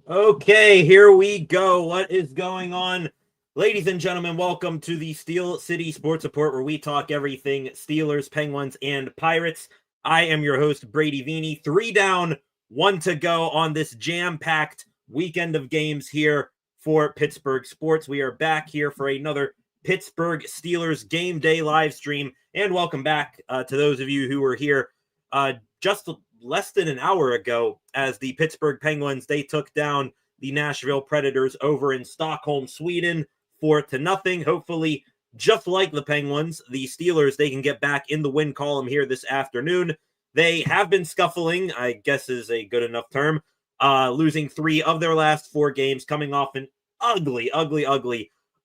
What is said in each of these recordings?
Okay, here we go. What is going on? Ladies and gentlemen, welcome to the Steel City Sports Report, where we talk everything Steelers, Penguins, and Pirates. I am your host, Brady Vini. 3 down, 1 to go on this jam-packed weekend of games here for Pittsburgh Sports. We are back here for another Pittsburgh Steelers game day live stream, and welcome back to those of you who were here just less than an hour ago as the Pittsburgh Penguins, they took down the Nashville Predators over in Stockholm, Sweden, 4-0. Hopefully, just like the Penguins, the Steelers, they can get back in the win column here this afternoon. They have been scuffling, I guess is a good enough term, losing 3 of their last 4 games, coming off an ugly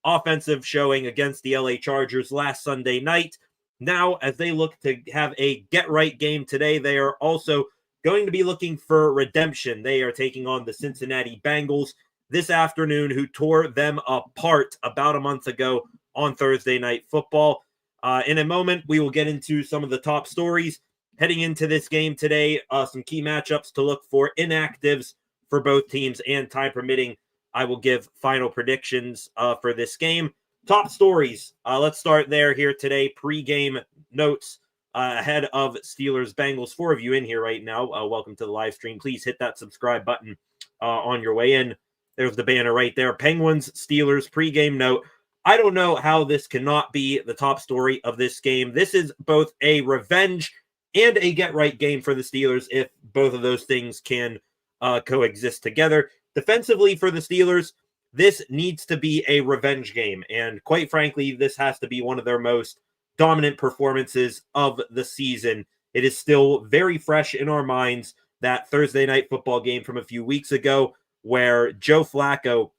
offensive showing against the LA Chargers last Sunday night. Now, as they look to have a get-right game today, they are also going to be looking for redemption. They are taking on the Cincinnati Bengals this afternoon, who tore them apart about a month ago on Thursday Night Football. In a moment, we will get into some of the top stories heading into this game today, some key matchups to look for, inactives for both teams, and time permitting, I will give final predictions for this game. Top stories. Let's start there here today. Pre-game notes ahead of Steelers Bengals. 4 of you in here right now. Welcome to the live stream. Please hit that subscribe button on your way in. There's the banner right there. Penguins Steelers pre-game note. I don't know how this cannot be the top story of this game. This is both a revenge and a get-right game for the Steelers if both of those things can coexist together. Defensively for the Steelers, this needs to be a revenge game, and quite frankly, this has to be one of their most dominant performances of the season. It is still very fresh in our minds, that Thursday Night Football game from a few weeks ago, where Joe Flacco,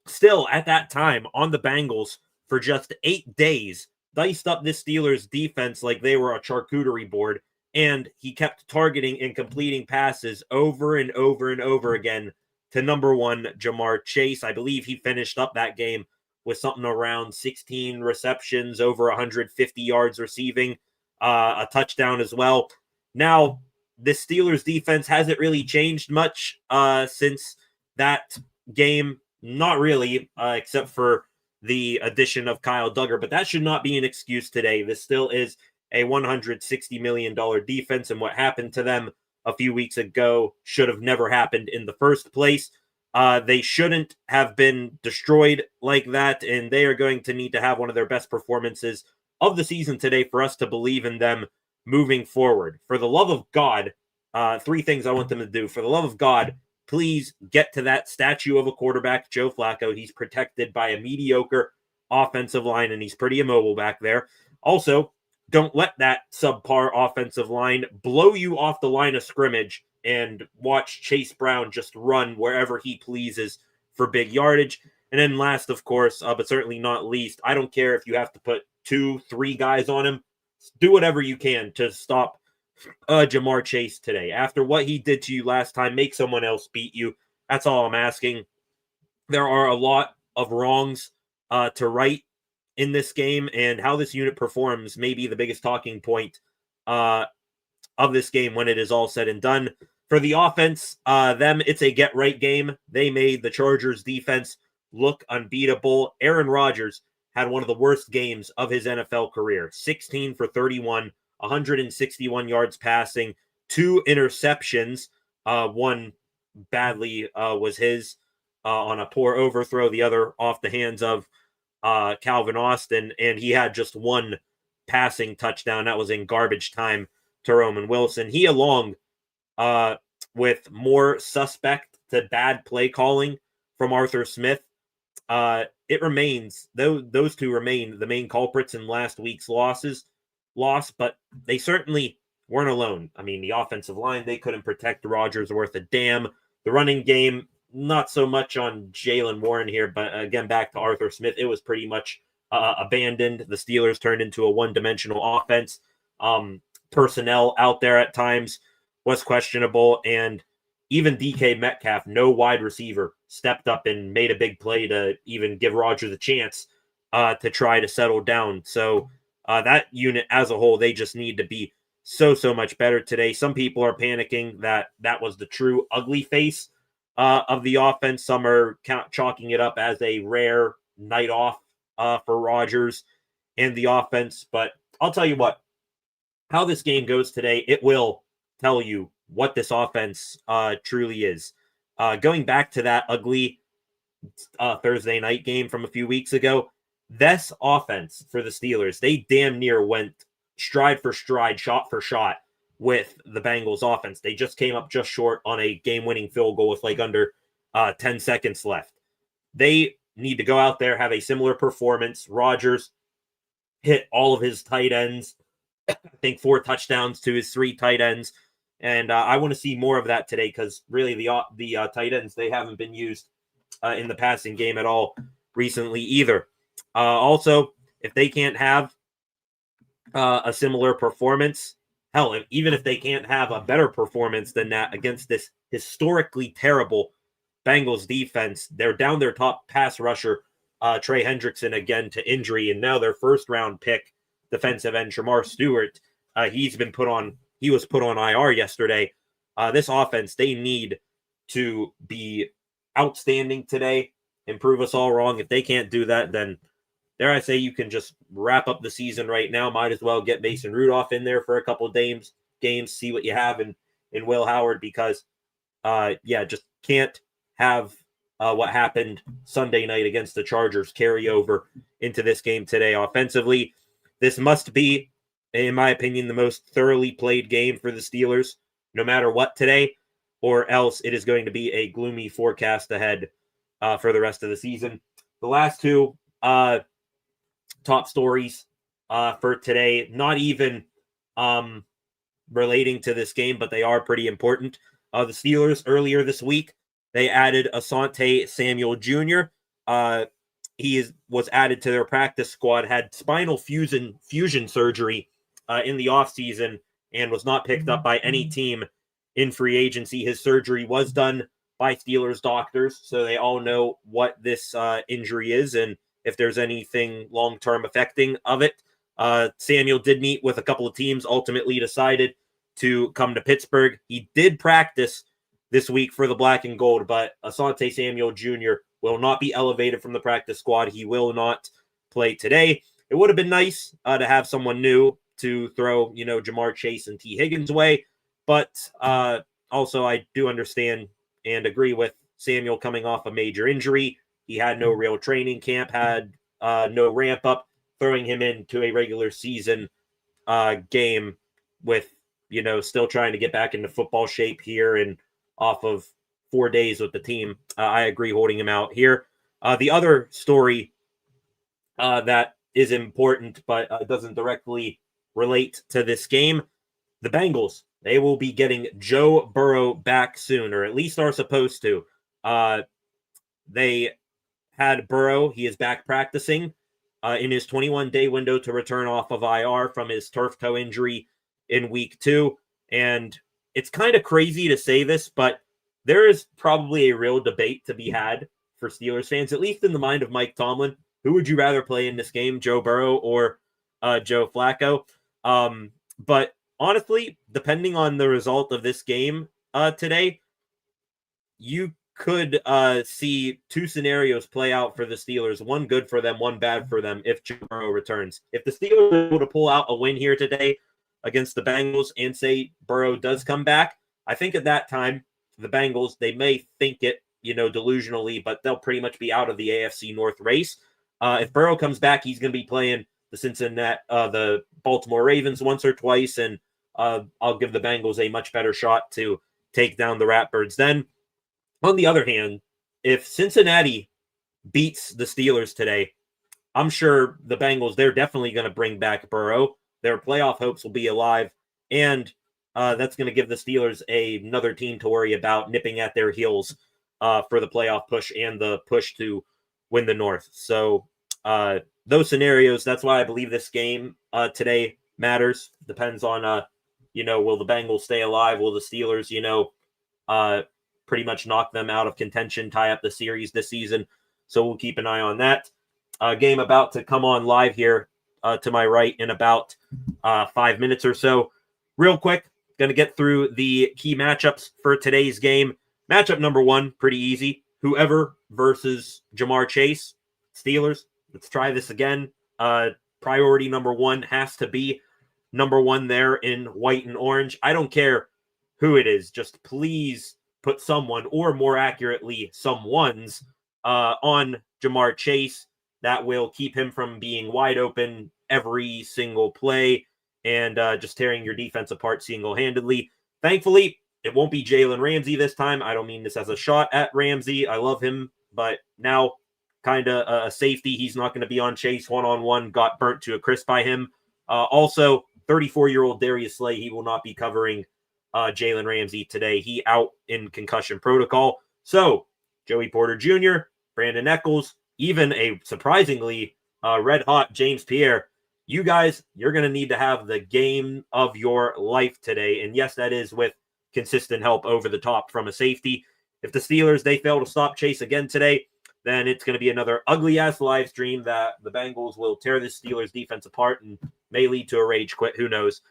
still at that time on the Bengals for just 8 days, diced up this Steelers defense like they were a charcuterie board, and he kept targeting and completing passes over and over and over again to number 1, Jamar Chase. I believe he finished up that game with something around 16 receptions, over 150 yards receiving, a touchdown as well. Now, the Steelers defense hasn't really changed much since that game. Not really, except for the addition of Kyle Duggar, but that should not be an excuse today. This still is a $160 million defense, and what happened to them a few weeks ago should have never happened in the first place. They shouldn't have been destroyed like that, and they are going to need to have one of their best performances of the season today for us to believe in them moving forward. For the love of God, 3 things I want them to do. For the love of God, please get to that statue of a quarterback, Joe Flacco. He's protected by a mediocre offensive line, and he's pretty immobile back there. Also, don't let that subpar offensive line blow you off the line of scrimmage and watch Chase Brown just run wherever he pleases for big yardage. And then last, of course, but certainly not least, I don't care if you have to put 2-3 guys on him. Do whatever you can to stop Jamar Chase today. After what he did to you last time, make someone else beat you. That's all I'm asking. There are a lot of wrongs to right in this game, and how this unit performs may be the biggest talking point of this game when it is all said and done. For the offense, it's a get-right game. They made the Chargers defense look unbeatable. Aaron Rodgers had one of the worst games of his NFL career. 16 for 31, 161 yards passing, 2 interceptions. One badly was his on a poor overthrow, the other off the hands of Calvin Austin, and he had just 1 passing touchdown. That was in garbage time to Roman Wilson. He, along with more suspect to bad play calling from Arthur Smith, it remains, those 2 remain the main culprits in last week's loss, but they certainly weren't alone. I mean, the offensive line, they couldn't protect Rodgers worth a damn. The running game, not so much on Jaylen Warren here, but again, back to Arthur Smith, it was pretty much abandoned. The Steelers turned into a one-dimensional offense. Personnel out there at times was questionable, and even DK Metcalf, no wide receiver, stepped up and made a big play to even give Rodgers a chance to try to settle down. So that unit as a whole, they just need to be so much better today. Some people are panicking that was the true ugly face of the offense. Some are chalking it up as a rare night off for Rodgers and the offense. But I'll tell you what, how this game goes today, it will tell you what this offense truly is. Going back to that ugly Thursday night game from a few weeks ago, this offense for the Steelers, they damn near went stride for stride, shot for shot with the Bengals offense. They just came up just short on a game-winning field goal with like under 10 seconds left. They need to go out there, have a similar performance. Rodgers hit all of his tight ends. I think 4 touchdowns to his 3 tight ends. And I want to see more of that today because really the tight ends, they haven't been used in the passing game at all recently either. Also, if they can't have a similar performance, hell, even if they can't have a better performance than that against this historically terrible Bengals defense, they're down their top pass rusher, Trey Hendrickson, again to injury, and now their first-round pick, defensive end Shamar Stewart, he was put on IR yesterday. This offense, they need to be outstanding today and prove us all wrong. If they can't do that, then dare I say you can just wrap up the season right now. Might as well get Mason Rudolph in there for a couple of games, see what you have in Will Howard, because just can't have what happened Sunday night against the Chargers carry over into this game today. Offensively, this must be, in my opinion, the most thoroughly played game for the Steelers, no matter what today, or else it is going to be a gloomy forecast ahead for the rest of the season. The last two top stories for today, not even relating to this game, but they are pretty important. The Steelers earlier this week, they added Asante Samuel Jr. Was added to their practice squad, had spinal fusion surgery in the offseason, and was not picked up by any team in free agency. His surgery was done by Steelers doctors, so they all know what this injury is and if there's anything long-term affecting of it. Samuel did meet with a couple of teams, ultimately decided to come to Pittsburgh. He did practice this week for the black and gold, but Asante Samuel Jr. will not be elevated from the practice squad. He will not play today. It would have been nice to have someone new to throw, Jamar Chase and T. Higgins' way, but also I do understand and agree with Samuel coming off a major injury. He had no real training camp, had no ramp up, throwing him into a regular season game with, still trying to get back into football shape here and off of 4 days with the team. I agree holding him out here. The other story that is important, but doesn't directly relate to this game, the Bengals, they will be getting Joe Burrow back soon, or at least are supposed to. They had Burrow. He is back practicing in his 21-day window to return off of IR from his turf toe injury in week 2. And it's kind of crazy to say this, but there is probably a real debate to be had for Steelers fans, at least in the mind of Mike Tomlin. Who would you rather play in this game, Joe Burrow or Joe Flacco? But honestly, depending on the result of this game today, you could see 2 scenarios play out for the Steelers, one good for them, one bad for them if Joe Burrow returns. If the Steelers are able to pull out a win here today against the Bengals and say Burrow does come back, I think at that time, the Bengals, they may think it, delusionally, but they'll pretty much be out of the AFC North race. If Burrow comes back, he's going to be playing the Baltimore Ravens once or twice, and I'll give the Bengals a much better shot to take down the Ratbirds then. On the other hand, if Cincinnati beats the Steelers today, I'm sure the Bengals, they're definitely going to bring back Burrow. Their playoff hopes will be alive, and that's going to give the Steelers another team to worry about nipping at their heels for the playoff push and the push to win the North. So those scenarios, that's why I believe this game today matters. Depends on, will the Bengals stay alive? Will the Steelers, pretty much knock them out of contention, tie up the series this season? So we'll keep an eye on that. Game about to come on live here to my right in about 5 minutes or so. Real quick, going to get through the key matchups for today's game. Matchup number one, pretty easy. Whoever versus Jamar Chase, Steelers. Let's try this again. Priority number one has to be number one there in white and orange. I don't care who it is. Just please put someone, or more accurately, someone's on Jamar Chase. That will keep him from being wide open every single play and just tearing your defense apart single-handedly. Thankfully, it won't be Jalen Ramsey this time. I don't mean this as a shot at Ramsey. I love him, but now kind of a safety. He's not going to be on Chase one-on-one. Got burnt to a crisp by him. Also, 34-year-old Darius Slay, he will not be covering Jalen Ramsey today. He out in concussion protocol. So, Joey Porter Jr., Brandon Eccles, even a surprisingly red-hot James Pierre. You guys, you're going to need to have the game of your life today. And yes, that is with consistent help over the top from a safety. If the Steelers, they fail to stop Chase again today, then it's going to be another ugly-ass live stream that the Bengals will tear the Steelers defense apart and may lead to a rage quit. Who knows?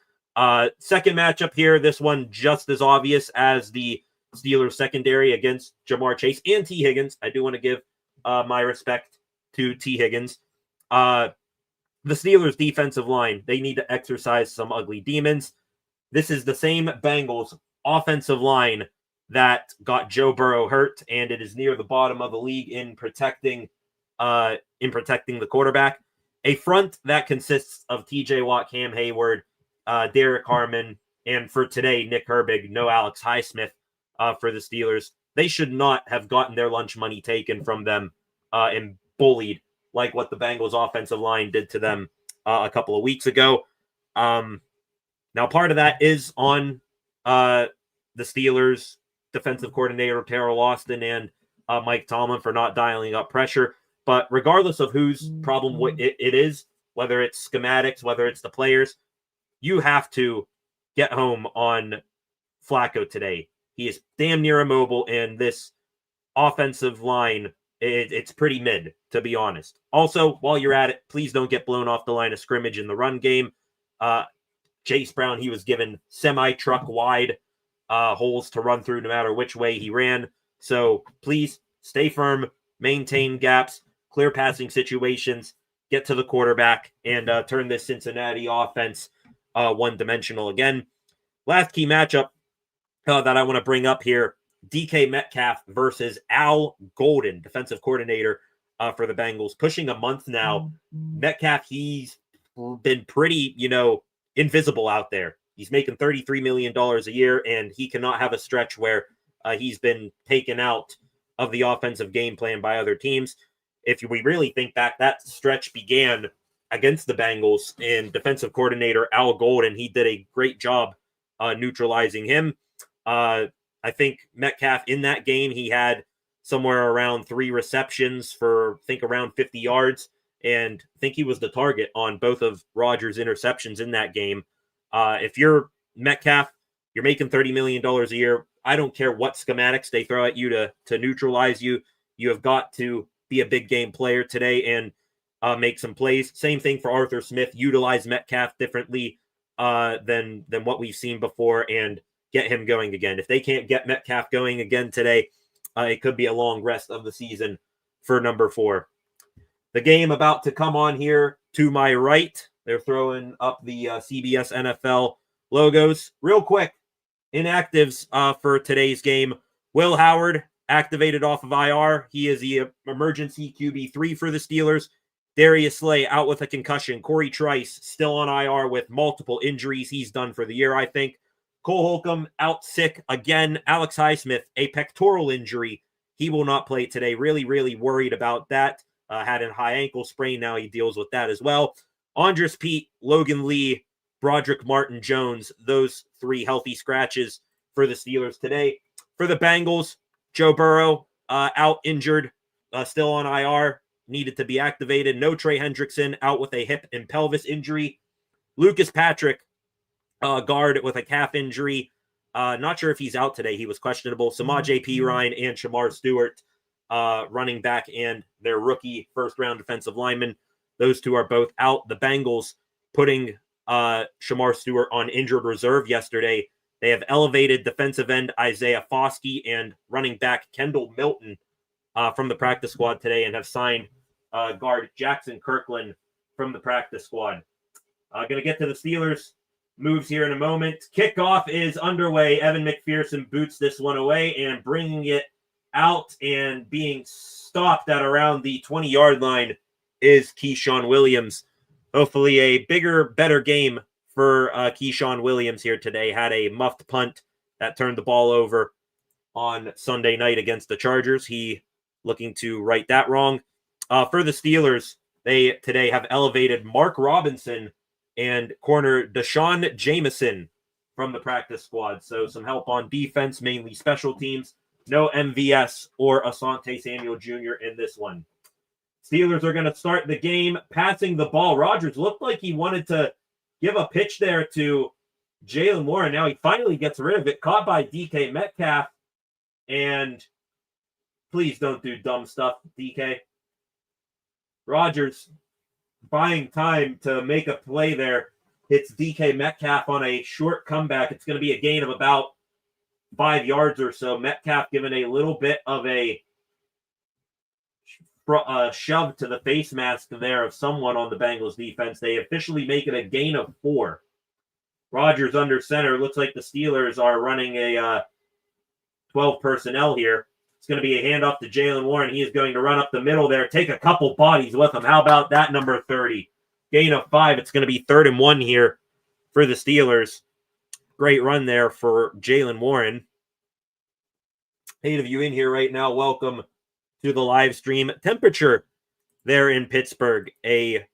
Second matchup here, this one just as obvious as the Steelers secondary against Jamar Chase and T. Higgins. I do want to give my respect to T. Higgins. The Steelers defensive line, they need to exercise some ugly demons. This is the same Bengals offensive line that got Joe Burrow hurt, and it is near the bottom of the league in protecting the quarterback. A front that consists of TJ Watt, Cam Hayward, Derek Harmon, and for today, Nick Herbig, no Alex Highsmith for the Steelers. They should not have gotten their lunch money taken from them and bullied like what the Bengals offensive line did to them a couple of weeks ago. Now, part of that is on the Steelers defensive coordinator, Terrell Austin, and Mike Tomlin for not dialing up pressure. But regardless of whose problem it is, whether it's schematics, whether it's the players, you have to get home on Flacco today. He is damn near immobile, and this offensive line, it's pretty mid, to be honest. Also, while you're at it, please don't get blown off the line of scrimmage in the run game. Chase Brown, he was given semi-truck wide holes to run through no matter which way he ran. So please stay firm, maintain gaps, clear passing situations, get to the quarterback, and turn this Cincinnati offense one-dimensional again. Last key matchup that I want to bring up here, DK Metcalf versus Al Golden, defensive coordinator for the Bengals. Pushing a month now. Metcalf, he's been pretty, invisible out there. He's making $33 million a year, and he cannot have a stretch where he's been taken out of the offensive game plan by other teams. If we really think back, that stretch began against the Bengals, and defensive coordinator Al Golden, he did a great job neutralizing him. I think Metcalf in that game, he had somewhere around 3 receptions for, I think, around 50 yards, and I think he was the target on both of Rodgers' interceptions in that game. If you're Metcalf, you're making $30 million a year. I don't care what schematics they throw at you to neutralize you. You have got to be a big game player today and make some plays. Same thing for Arthur Smith. Utilize Metcalf differently than what we've seen before and get him going again. If they can't get Metcalf going again today, it could be a long rest of the season for number 4. The game about to come on here to my right, they're throwing up the CBS NFL logos. Real quick, inactives for today's game. Will Howard activated off of IR. He is the emergency QB3 for the Steelers. Darius Slay out with a concussion. Corey Trice still on IR with multiple injuries. He's done for the year, I think. Cole Holcomb out sick again. Alex Highsmith, a pectoral injury. He will not play today. Really, really worried about that. Had a high ankle sprain. Now he deals with that as well. Andres Pete, Logan Lee, Broderick Martin Jones, those 3 healthy scratches for the Steelers today. For the Bengals, Joe Burrow out injured, still on IR, needed to be activated. No Trey Hendrickson, out with a hip and pelvis injury. Lucas Patrick, guard with a calf injury. Not sure if he's out today. He was questionable. Samaje Perine and Shamar Stewart, running back and their rookie first-round defensive lineman. Those 2 are both out. The Bengals putting Shamar Stewart on injured reserve yesterday They have elevated defensive end Isaiah Foskey and running back Kendall Milton from the practice squad today, and have signed guard Jackson Kirkland from the practice squad. Going to get to the Steelers moves here in a moment. Kickoff is underway. Evan McPherson boots this one away and bringing it out and being stopped at around the 20-yard line is Keyshawn Williams. Hopefully a bigger, better game for Keyshawn Williams here today. Had a muffed punt that turned the ball over on Sunday night against the Chargers. He looking to right that wrong. For the Steelers, they today have elevated Mark Robinson and corner Deshaun Jameson from the practice squad. So some help on defense, mainly special teams. No MVS or Asante Samuel Jr. in this one. Steelers are going to start the game passing the ball. Rodgers looked like he wanted to give a pitch there to Jalen Warren. Now he finally gets rid of it. Caught by DK Metcalf. And please don't do dumb stuff, DK. Rodgers buying time to make a play there. Hits DK Metcalf on a short comeback. It's going to be a gain of about 5 yards or so. Metcalf given a little bit of a shove to the face mask there of someone on the Bengals defense. They officially make it a gain of 4. Rodgers under center. Looks like the Steelers are running a 12 personnel here. It's going to be a handoff to Jalen Warren. He is going to run up the middle there, take a couple bodies with him. How about that, number 30? Gain of 5. It's going to be 3rd and 1 here for the Steelers. Great run there for Jalen Warren. 8 of you in here right now. Welcome to the live stream. Temperature there in Pittsburgh. A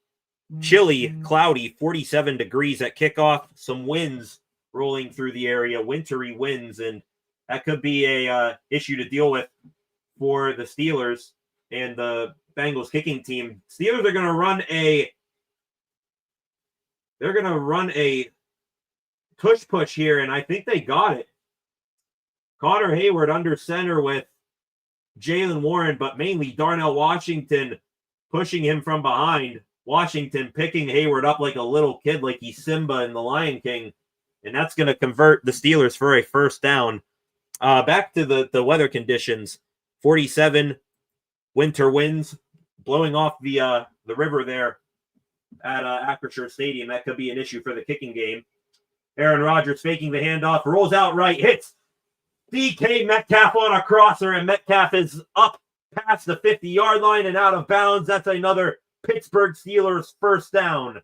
chilly, cloudy 47 degrees at kickoff. Some winds rolling through the area, wintry winds, and that could be a issue to deal with for the Steelers and the Bengals kicking team. Steelers are going to run a push here, and I think they got it. Connor Hayward under center with Jalen Warren, but mainly Darnell Washington pushing him from behind. Washington picking Hayward up like a little kid, like he's Simba in The Lion King, and that's going to convert the Steelers for a first down. Back to the weather conditions. 47 winter winds blowing off the river there at Acrisure Stadium. That could be an issue for the kicking game. Aaron Rodgers faking the handoff, rolls out right, hits DK Metcalf on a crosser, and Metcalf is up past the 50-yard line and out of bounds. That's another Pittsburgh Steelers first down.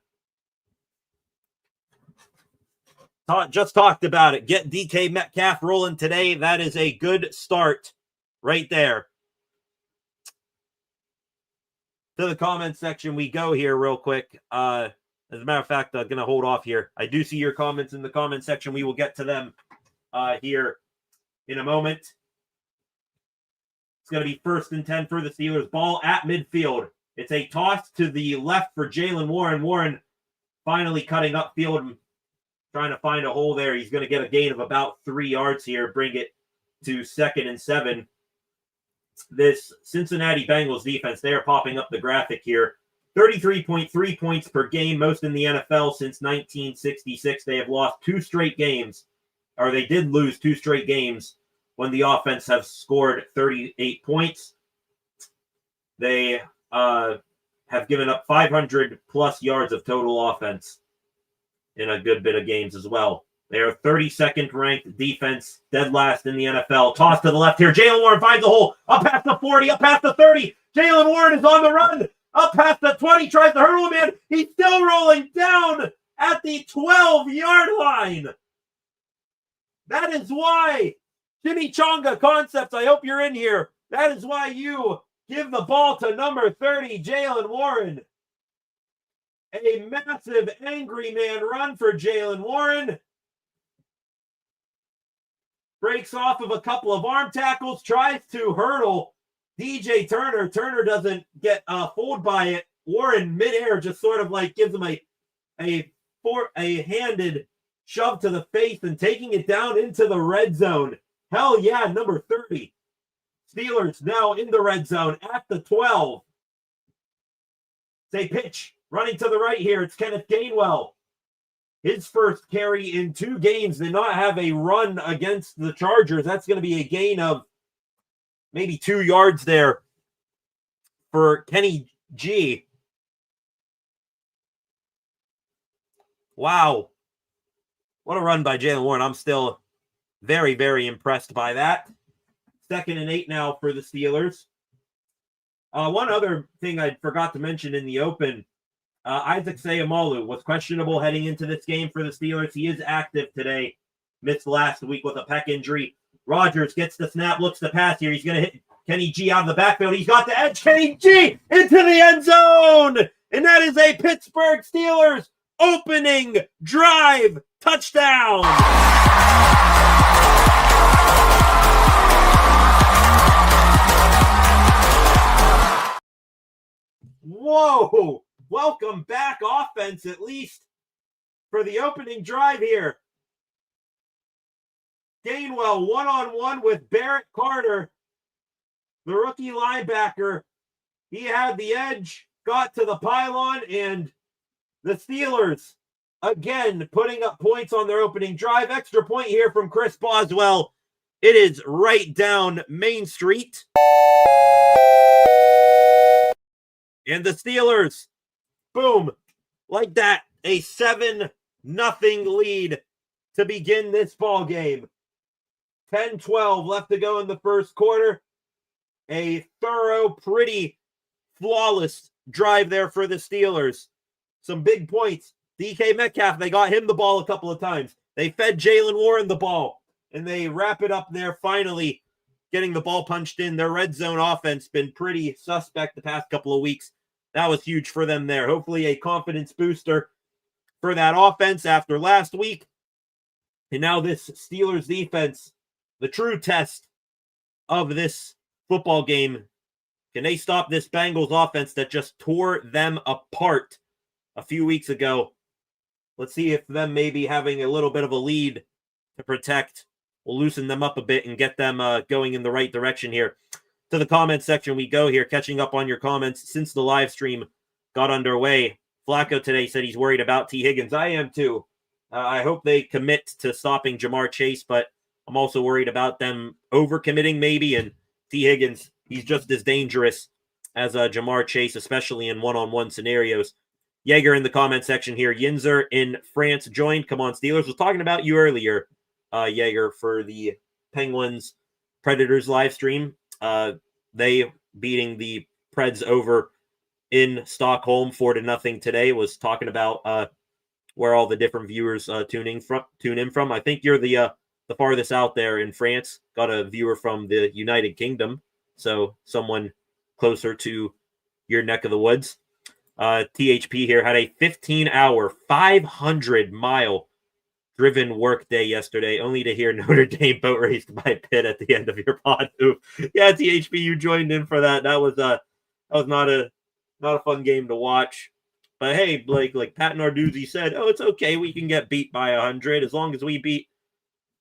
Just talked about it. Get DK Metcalf rolling today. That is a good start right there. To the comments section we go here real quick. As a matter of fact, I'm going to hold off here. I do see your comments in the comment section. We will get to them here in a moment. It's going to be 1st and 10 for the Steelers. Ball at midfield. It's a toss to the left for Jalen Warren. Warren finally cutting upfield, trying to find a hole there. He's going to get a gain of about 3 yards here, bring it to 2nd and 7. This Cincinnati Bengals defense, they are popping up the graphic here. 33.3 points per game, most in the NFL since 1966. They have lost 2 straight games, or they did lose 2 straight games when the offense have scored 38 points. They have given up 500-plus yards of total offense in a good bit of games as well. They are 32nd ranked defense, dead last in the NFL. Toss to the left here. Jalen Warren finds a hole. Up past the 40, up past the 30. Jalen Warren is on the run. Up past the 20, tries to hurdle him in. He's still rolling down at the 12-yard line. That is why, Chimichanga Concepts, I hope you're in here. That is why you give the ball to number 30, Jalen Warren. A massive angry man run for Jalen Warren. Breaks off of a couple of arm tackles, tries to hurdle DJ Turner. Turner doesn't get fooled by it. Warren midair just sort of like gives him a handed shove to the face and taking it down into the red zone. Hell yeah, number 30. Steelers now in the red zone at the 12. It's a pitch running to the right here. It's Kenneth Gainwell. his first carry in 2 games did not have a run against the Chargers. That's going to be a gain of maybe 2 yards there for Kenny G. Wow. What a run by Jaylen Warren. I'm still very, very impressed by that. 2nd and 8 now for the Steelers. One other thing I forgot to mention in the open, Isaac Seumalo was questionable heading into this game for the Steelers. He is active today. Missed last week with a pec injury. Rodgers gets the snap, looks to pass here. He's going to hit Kenny G out of the backfield. He's got the edge. Kenny G into the end zone. And that is a Pittsburgh Steelers opening drive touchdown. Whoa! Welcome back, offense, at least for the opening drive here. Gainwell one-on-one with Barrett Carter, the rookie linebacker. He had the edge, got to the pylon, and the Steelers, again, putting up points on their opening drive. Extra point here from Chris Boswell. It is right down Main Street. And the Steelers, boom, like that, a 7-0 lead to begin this ball game. 10-12 left to go in the first quarter. A thorough, pretty flawless drive there for the Steelers. Some big points. DK Metcalf, they got him the ball a couple of times. They fed Jaylen Warren the ball, and they wrap it up there finally, getting the ball punched in. Their red zone offense been pretty suspect the past couple of weeks. That was huge for them there. Hopefully a confidence booster for that offense after last week. And now this Steelers defense, the true test of this football game. Can they stop this Bengals offense that just tore them apart a few weeks ago? Let's see if them maybe having a little bit of a lead to protect will loosen them up a bit and get them going in the right direction here. To the comment section we go here, catching up on your comments since the live stream got underway. Flacco today said he's worried about T. Higgins. I am too. I hope they commit to stopping Jamar Chase, but I'm also worried about them overcommitting maybe. And T. Higgins, he's just as dangerous as Jamar Chase, especially in one-on-one scenarios. Jaeger in the comment section here. Yinzer in France joined. Come on, Steelers. Was talking about you earlier, Jaeger, for the Penguins Predators live stream. They beating the Preds over in Stockholm 4-0 today. Was talking about where all the different viewers tune in from. I think you're the farthest out there in France. Got a viewer from the United Kingdom, so someone closer to your neck of the woods. THP here had a 15-hour, 500-mile driven work day yesterday, only to hear Notre Dame boat raced by Pitt at the end of your pod. Yeah, THP, you joined in for that. That was not a fun game to watch. But hey, Blake, like Pat Narduzzi said, it's okay. We can get beat by 100 as long as we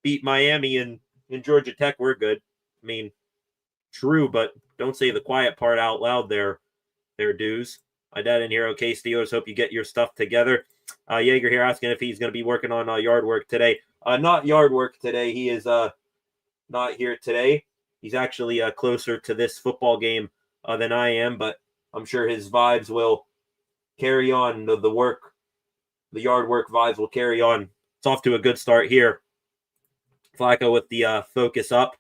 beat Miami and Georgia Tech. We're good. I mean, true, but don't say the quiet part out loud there, dudes. My dad in here. Okay, Steelers, hope you get your stuff together. Jaeger here asking if he's going to be working on yard work today. Not yard work today. He is not here today. He's actually closer to this football game than I am, but I'm sure his vibes will carry on. The yard work vibes will carry on. It's off to a good start here. Flacco with the focus up.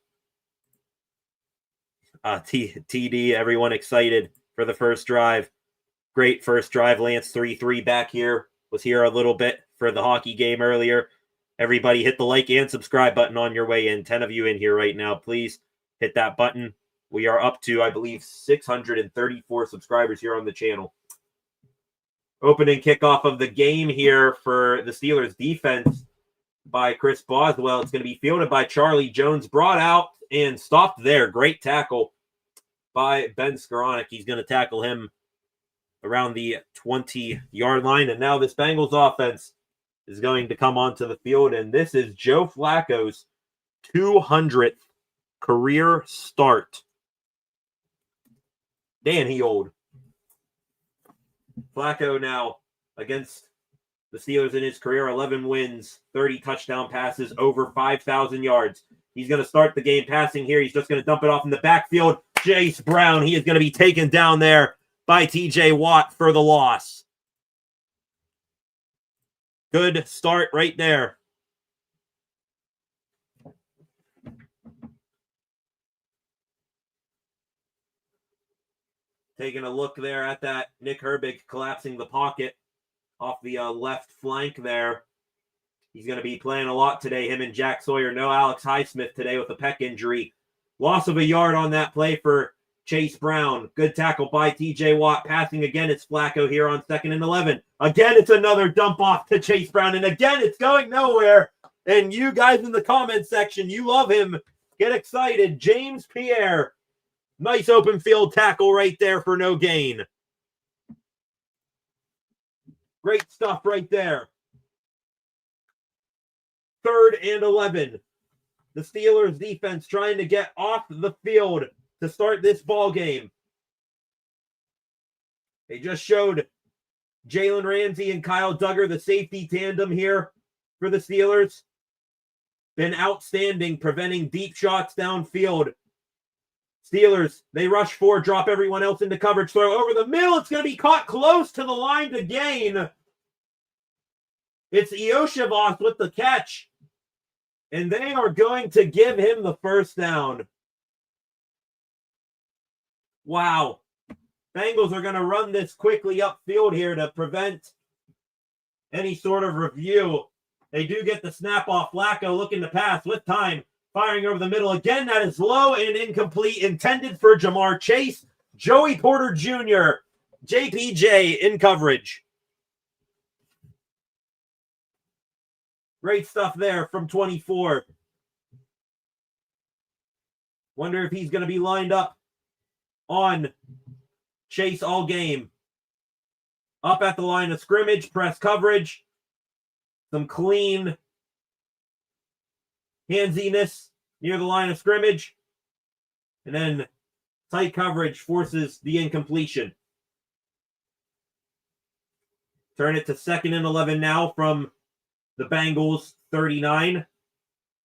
TD, everyone excited for the first drive. Great first drive. Lance 3-3 back here. Was here a little bit for the hockey game earlier. Everybody hit the like and subscribe button on your way in. 10 of you in here right now. Please hit that button. We are up to, I believe, 634 subscribers here on the channel. Opening kickoff of the game here for the Steelers defense by Chris Boswell. It's going to be fielded by Charlie Jones. Brought out and stopped there. Great tackle by Ben Skoranek. He's going to tackle him around the 20-yard line. And now this Bengals offense is going to come onto the field. And this is Joe Flacco's 200th career start. Dan, he old. Flacco now against The Steelers in his career, 11 wins, 30 touchdown passes, over 5,000 yards. He's going to start the game passing here. He's just going to dump it off in the backfield. Chase Brown, he is going to be taken down there by TJ Watt for the loss. Good start right there. Taking a look there at that, Nick Herbig collapsing the pocket off the left flank there. He's going to be playing a lot today, him and Jack Sawyer. No Alex Highsmith today with a pec injury. Loss of a yard on that play for Chase Brown. Good tackle by TJ Watt. Passing again, it's Flacco here on 2nd and 11. Again, it's another dump off to Chase Brown. And again, it's going nowhere. And you guys in the comment section, you love him. Get excited. James Pierre. Nice open field tackle right there for no gain. Great stuff right there. 3rd and 11. The Steelers defense trying to get off the field to start this ball game. They just showed Jalen Ramsey and Kyle Duggar, the safety tandem here for the Steelers. Been outstanding, preventing deep shots downfield. Steelers, they rush 4, drop everyone else into coverage, throw over the middle. It's going to be caught close to the line to gain. It's Iosivas with the catch. And they are going to give him the first down. Wow. Bengals are going to run this quickly upfield here to prevent any sort of review. They do get the snap off. Flacco looking to pass with time. Firing over the middle. Again, that is low and incomplete. Intended for Jamar Chase. Joey Porter Jr. JPJ in coverage. Great stuff there from 24. Wonder if he's going to be lined up on Chase all game. Up at the line of scrimmage, press coverage. Some clean handsiness near the line of scrimmage. And then tight coverage forces the incompletion. Turn it to 2nd and 11 now from the Bengals 39.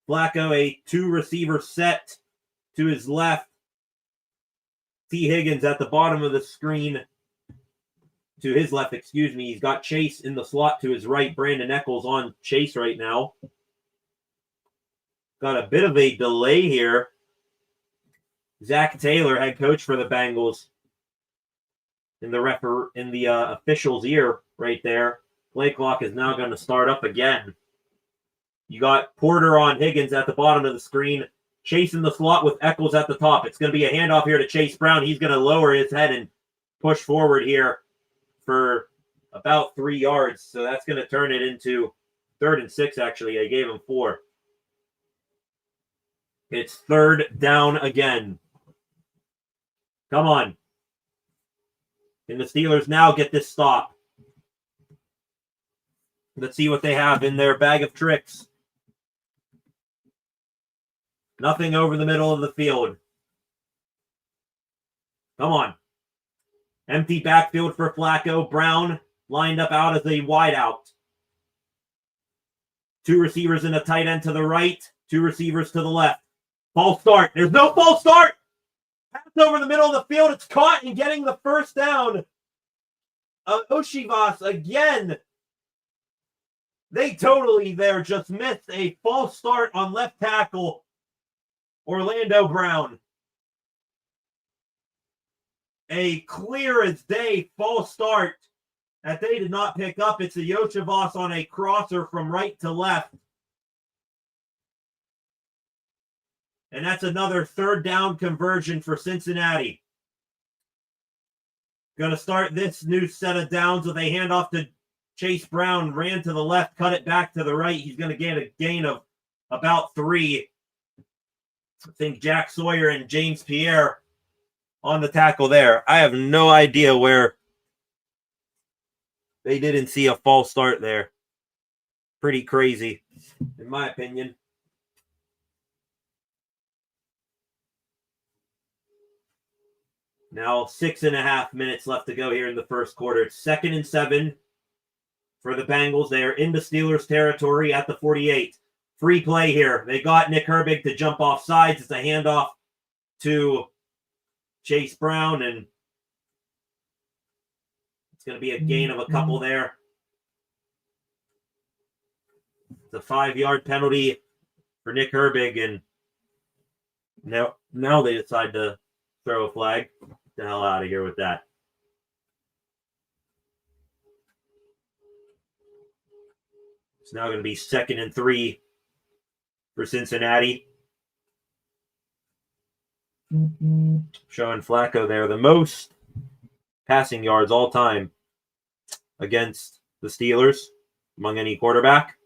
Flacco, a 2-receiver set to his left. T. Higgins at the bottom of the screen to his left, excuse me. He's got Chase in the slot to his right. Brandon Echols on Chase right now. Got a bit of a delay here. Zach Taylor, head coach for the Bengals, in the official's ear right there. Play clock is now going to start up again. You got Porter on Higgins at the bottom of the screen. Chase in the slot with Echols at the top. It's going to be a handoff here to Chase Brown. He's going to lower his head and push forward here for about 3 yards. So that's going to turn it into 3rd and 6, actually. I gave him 4. It's 3rd down again. Come on. Can the Steelers now get this stop? Let's see what they have in their bag of tricks. Nothing over the middle of the field. Come on. Empty backfield for Flacco. Brown lined up out as a wideout. 2 receivers and a tight end to the right. 2 receivers to the left. False start. There's no false start. Pass over the middle of the field. It's caught and getting the first down. Oshivas again. They totally there just missed a false start on left tackle. Orlando Brown. A clear as day false start that they did not pick up. It's a Iosivas on a crosser from right to left. And that's another 3rd down conversion for Cincinnati. Going to start this new set of downs with a handoff to Chase Brown. Ran to the left, cut it back to the right. He's going to get a gain of about 3. I think Jack Sawyer and James Pierre on the tackle there. I have no idea where they didn't see a false start there. Pretty crazy, in my opinion. Now 6.5 minutes left to go here in the first quarter. It's 2nd and 7 for the Bengals. They are into Steelers territory at the 48. Free play here. They got Nick Herbig to jump off sides. It's a handoff to Chase Brown, and it's going to be a gain of a couple there. It's a 5-yard penalty for Nick Herbig, and now they decide to throw a flag. Get the hell out of here with that. It's now going to be 2nd and 3 for Cincinnati. Showing Flacco there the most passing yards all time against the Steelers among any quarterback.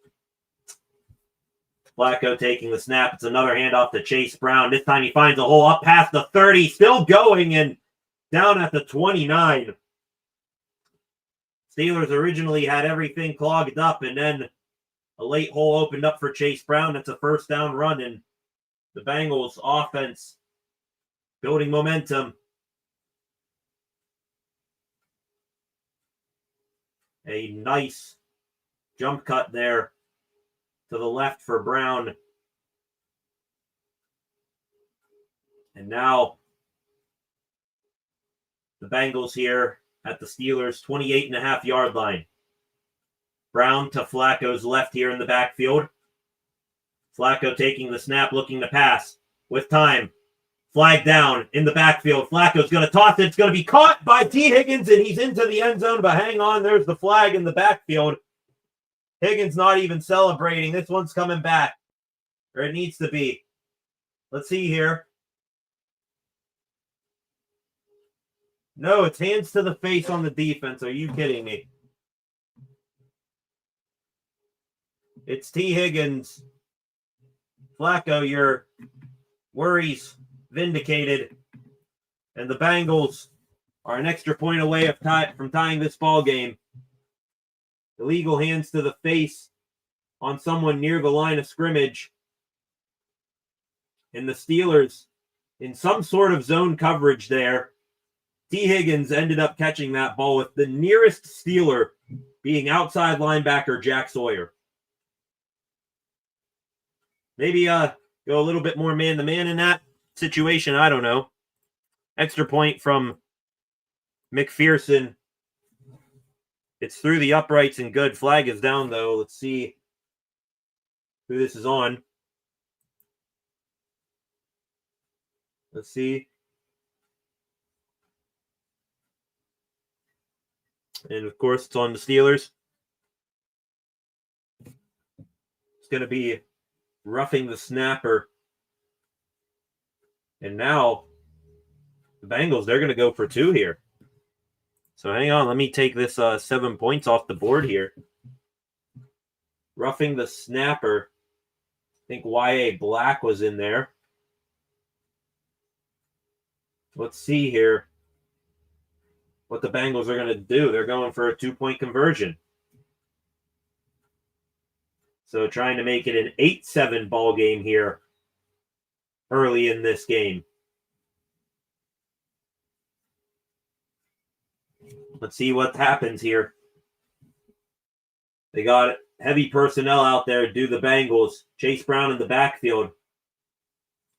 Flacco taking the snap. It's another handoff to Chase Brown. This time he finds a hole up past the 30. Still going and down at the 29. Steelers originally had everything clogged up, and then a late hole opened up for Chase Brown. That's a first down run, and the Bengals offense building momentum. A nice jump cut there to the left for Brown. And now the Bengals here at the Steelers' 28.5-yard line. Brown to Flacco's left here in the backfield. Flacco taking the snap, looking to pass with time. Flag down in the backfield. Flacco's going to toss it. It's going to be caught by T. Higgins, and he's into the end zone, but hang on. There's the flag in the backfield. Higgins not even celebrating. This one's coming back, or it needs to be. Let's see here. No, it's hands to the face on the defense. Are you kidding me? It's T. Higgins. Flacco, your worries vindicated. And the Bengals are an extra point away from tying this ball game. Illegal hands to the face on someone near the line of scrimmage. And the Steelers in some sort of zone coverage there. T. Higgins ended up catching that ball with the nearest Steeler being outside linebacker Jack Sawyer. Maybe go a little bit more man-to-man in that situation. I don't know. Extra point from McPherson. It's through the uprights and good. Flag is down, though. Let's see who this is on. Let's see. And, of course, it's on the Steelers. It's going to be roughing the snapper. And now the Bengals, they're going to go for 2 here. So hang on. Let me take this 7 points off the board here. Roughing the snapper. I think Y.A. Black was in there. Let's see here what the Bengals are going to do. They're going for a 2-point conversion. So trying to make it an 8-7 ball game here early in this game. Let's see what happens here. They got heavy personnel out there, do the Bengals. Chase Brown in the backfield.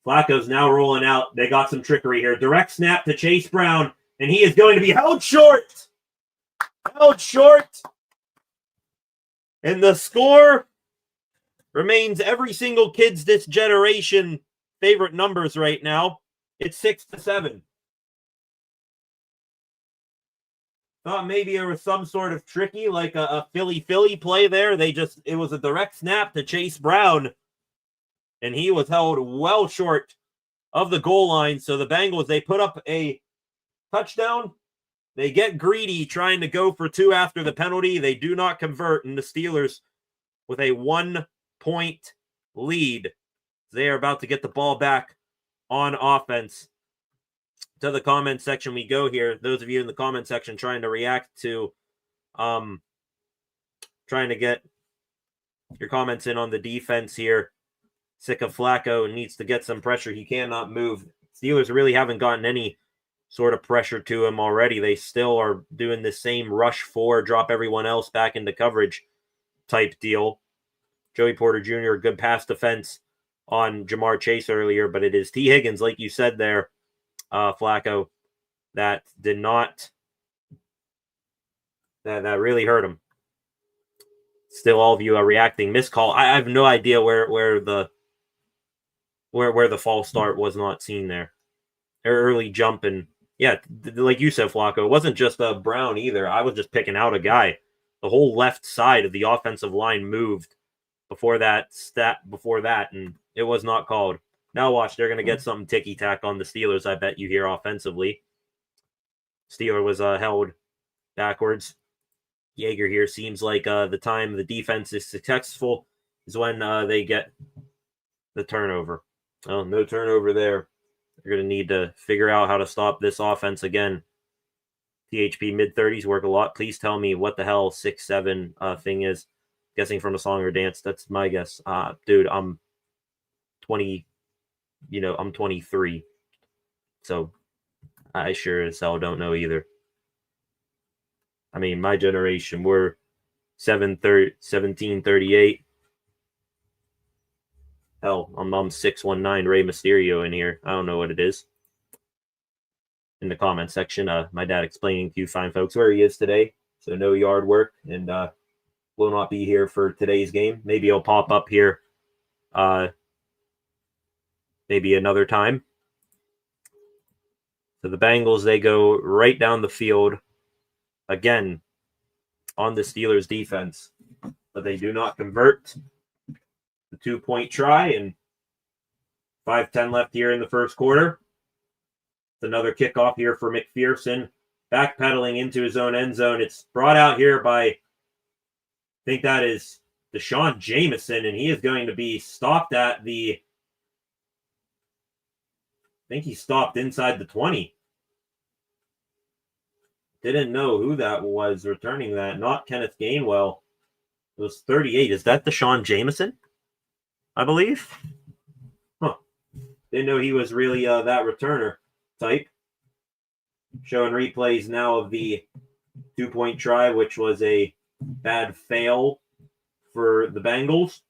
Flacco's now rolling out. They got some trickery here. Direct snap to Chase Brown, and he is going to be held short. Held short. And the score remains every single kid's this generation favorite numbers right now. It's 6-7. Thought maybe there was some sort of tricky, like a Philly play there. It was a direct snap to Chase Brown, and he was held well short of the goal line. So the Bengals, they put up a touchdown. They get greedy trying to go for 2 after the penalty. They do not convert, and the Steelers with a 1-point lead. They are about to get the ball back on offense. To the comment section we go here. Those of you in the comment section trying to react to, trying to get your comments in on the defense here. Sick of Flacco and needs to get some pressure. He cannot move. Steelers really haven't gotten any sort of pressure to him already. They still are doing the same rush 4, drop everyone else back into coverage type deal. Joey Porter Jr., good pass defense on Jamar Chase earlier, but it is T. Higgins, like you said there, Flacco, that did not, that really hurt him. Still, all of you are reacting. Missed call. I have no idea where the false start was not seen there. Early jump, and yeah, like you said, Flacco, it wasn't just Brown either. I was just picking out a guy. The whole left side of the offensive line moved before that, and it was not called. Now watch, they're going to get something ticky-tack on the Steelers, I bet you, here offensively. Steeler was held backwards. Yeager here seems like the time the defense is successful is when they get the turnover. Oh, no turnover there. They're going to need to figure out how to stop this offense again. THP mid-30s work a lot. Please tell me what the hell 6'7" thing is. Guessing from a song or dance. That's my guess. Dude, I'm 20. I'm 23. So I sure as hell don't know either. I mean, my generation, we're 1738. Hell, I'm 619 Rey Mysterio in here. I don't know what it is. In the comment section, my dad explaining to you fine folks where he is today. So no yard work, and will not be here for today's game. Maybe he'll pop up here maybe another time. So the Bengals, they go right down the field again on the Steelers defense, but they do not convert the 2-point try, and 5:10 left here in the first quarter. It's another kickoff here for McPherson, backpedaling into his own end zone. It's brought out here by, I think that is Deshaun Jameson, and he is going to be stopped at the, I think he stopped inside the 20. Didn't know who that was returning that. Not Kenneth Gainwell. It was 38. Is that Deshaun Jameson? I believe. Huh. Didn't know he was really that returner type. Showing replays now of the 2-point try, which was a bad fail for the Bengals.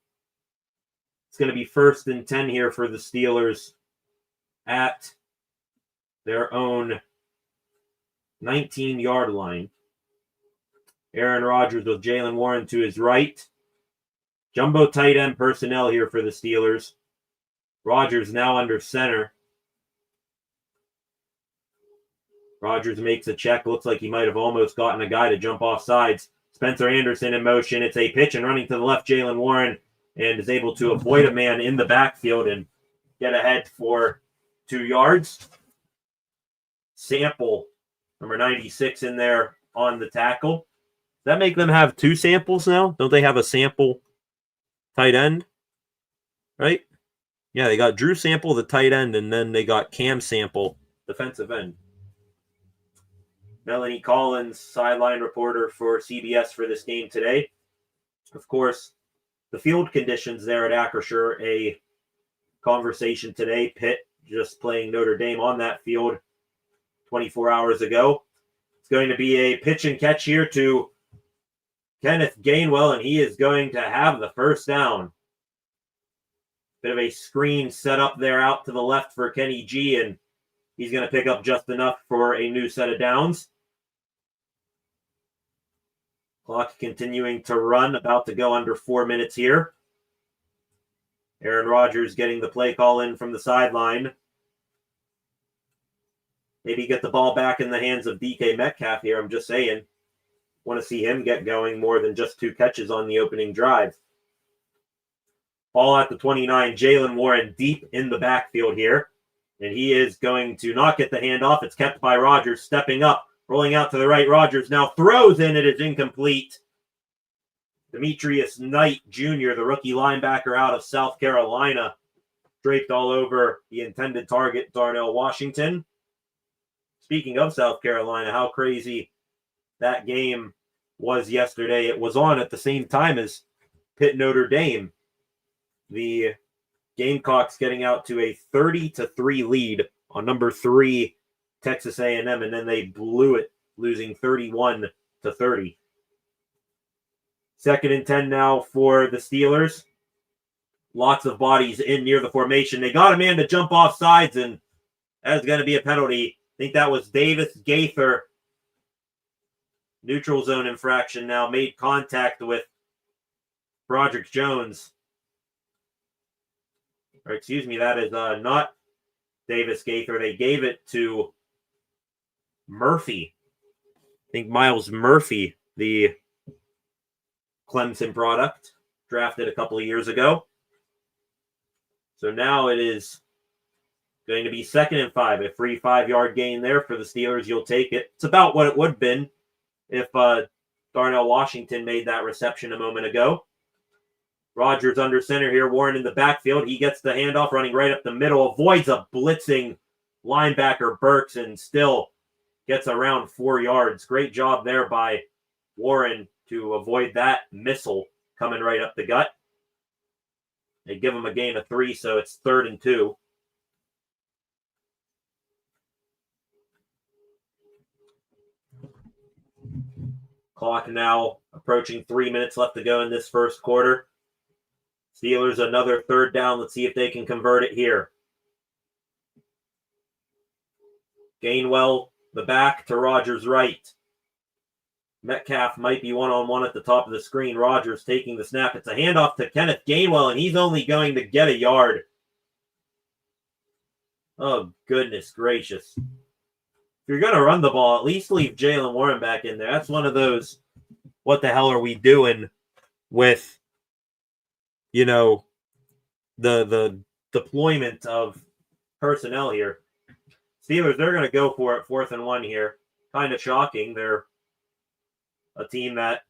It's going to be 1st and 10 here for the Steelers at their own 19-yard line. Aaron Rodgers with Jalen Warren to his right. Jumbo tight end personnel here for the Steelers. Rodgers now under center. Rodgers makes a check. Looks like he might have almost gotten a guy to jump off sides. Spencer Anderson in motion. It's a pitch and running to the left, Jalen Warren, and is able to avoid a man in the backfield and get ahead for 2 yards. Sample, number 96 in there on the tackle. Does that make them have 2 samples now? Don't they have a sample tight end? Right? Yeah, they got Drew Sample, the tight end, and then they got Cam Sample, defensive end. Melanie Collins, sideline reporter for CBS for this game today. Of course, the field conditions there at Acrisure, a conversation today. Pitt just playing Notre Dame on that field 24 hours ago. It's going to be a pitch and catch here to Kenneth Gainwell, and he is going to have the first down. Bit of a screen set up there out to the left for Kenny G, and he's going to pick up just enough for a new set of downs. Clock continuing to run, about to go under 4 minutes here. Aaron Rodgers getting the play call in from the sideline. Maybe get the ball back in the hands of DK Metcalf here, I'm just saying. Want to see him get going more than just 2 catches on the opening drive. Ball at the 29, Jalen Warren deep in the backfield here. And he is going to not get the handoff. It's kept by Rodgers, stepping up, rolling out to the right. Rodgers now throws in. It is incomplete. Demetrius Knight Jr., the rookie linebacker out of South Carolina, draped all over the intended target, Darnell Washington. Speaking of South Carolina, how crazy that game was yesterday. It was on at the same time as Pitt Notre Dame. The Gamecocks getting out to a 30-3 lead on number 3 Texas A&M, and then they blew it, losing 31-30. 2nd and 10 now for the Steelers. Lots of bodies in near the formation. They got a man to jump off sides, and that's going to be a penalty. I think that was Davis Gaither. Neutral zone infraction now. Made contact with Broderick Jones. Or excuse me, that is not Davis Gaither. They gave it to Murphy. I think Miles Murphy, the Clemson product, drafted a couple of years ago. So now it is going to be 2nd and 5. A free 5-yard gain there for the Steelers. You'll take it. It's about what it would have been if Darnell Washington made that reception a moment ago. Rodgers under center here. Warren in the backfield. He gets the handoff, running right up the middle. Avoids a blitzing linebacker, Burks, and still gets around 4 yards. Great job there by Warren to avoid that missile coming right up the gut. They give him a gain of 3, so it's 3rd and 2. Clock now approaching 3 minutes left to go in this first quarter. Steelers another 3rd down. Let's see if they can convert it here. Gainwell, the back to Rodgers' right. Metcalf might be one-on-one at the top of the screen. Rodgers taking the snap. It's a handoff to Kenneth Gainwell, and he's only going to get a yard. Oh, goodness gracious. If you're going to run the ball, at least leave Jaylen Warren back in there. That's one of those, what the hell are we doing with, the deployment of personnel here. Steelers, they're going to go for it, 4th and 1 here. Kind of shocking. They're a team that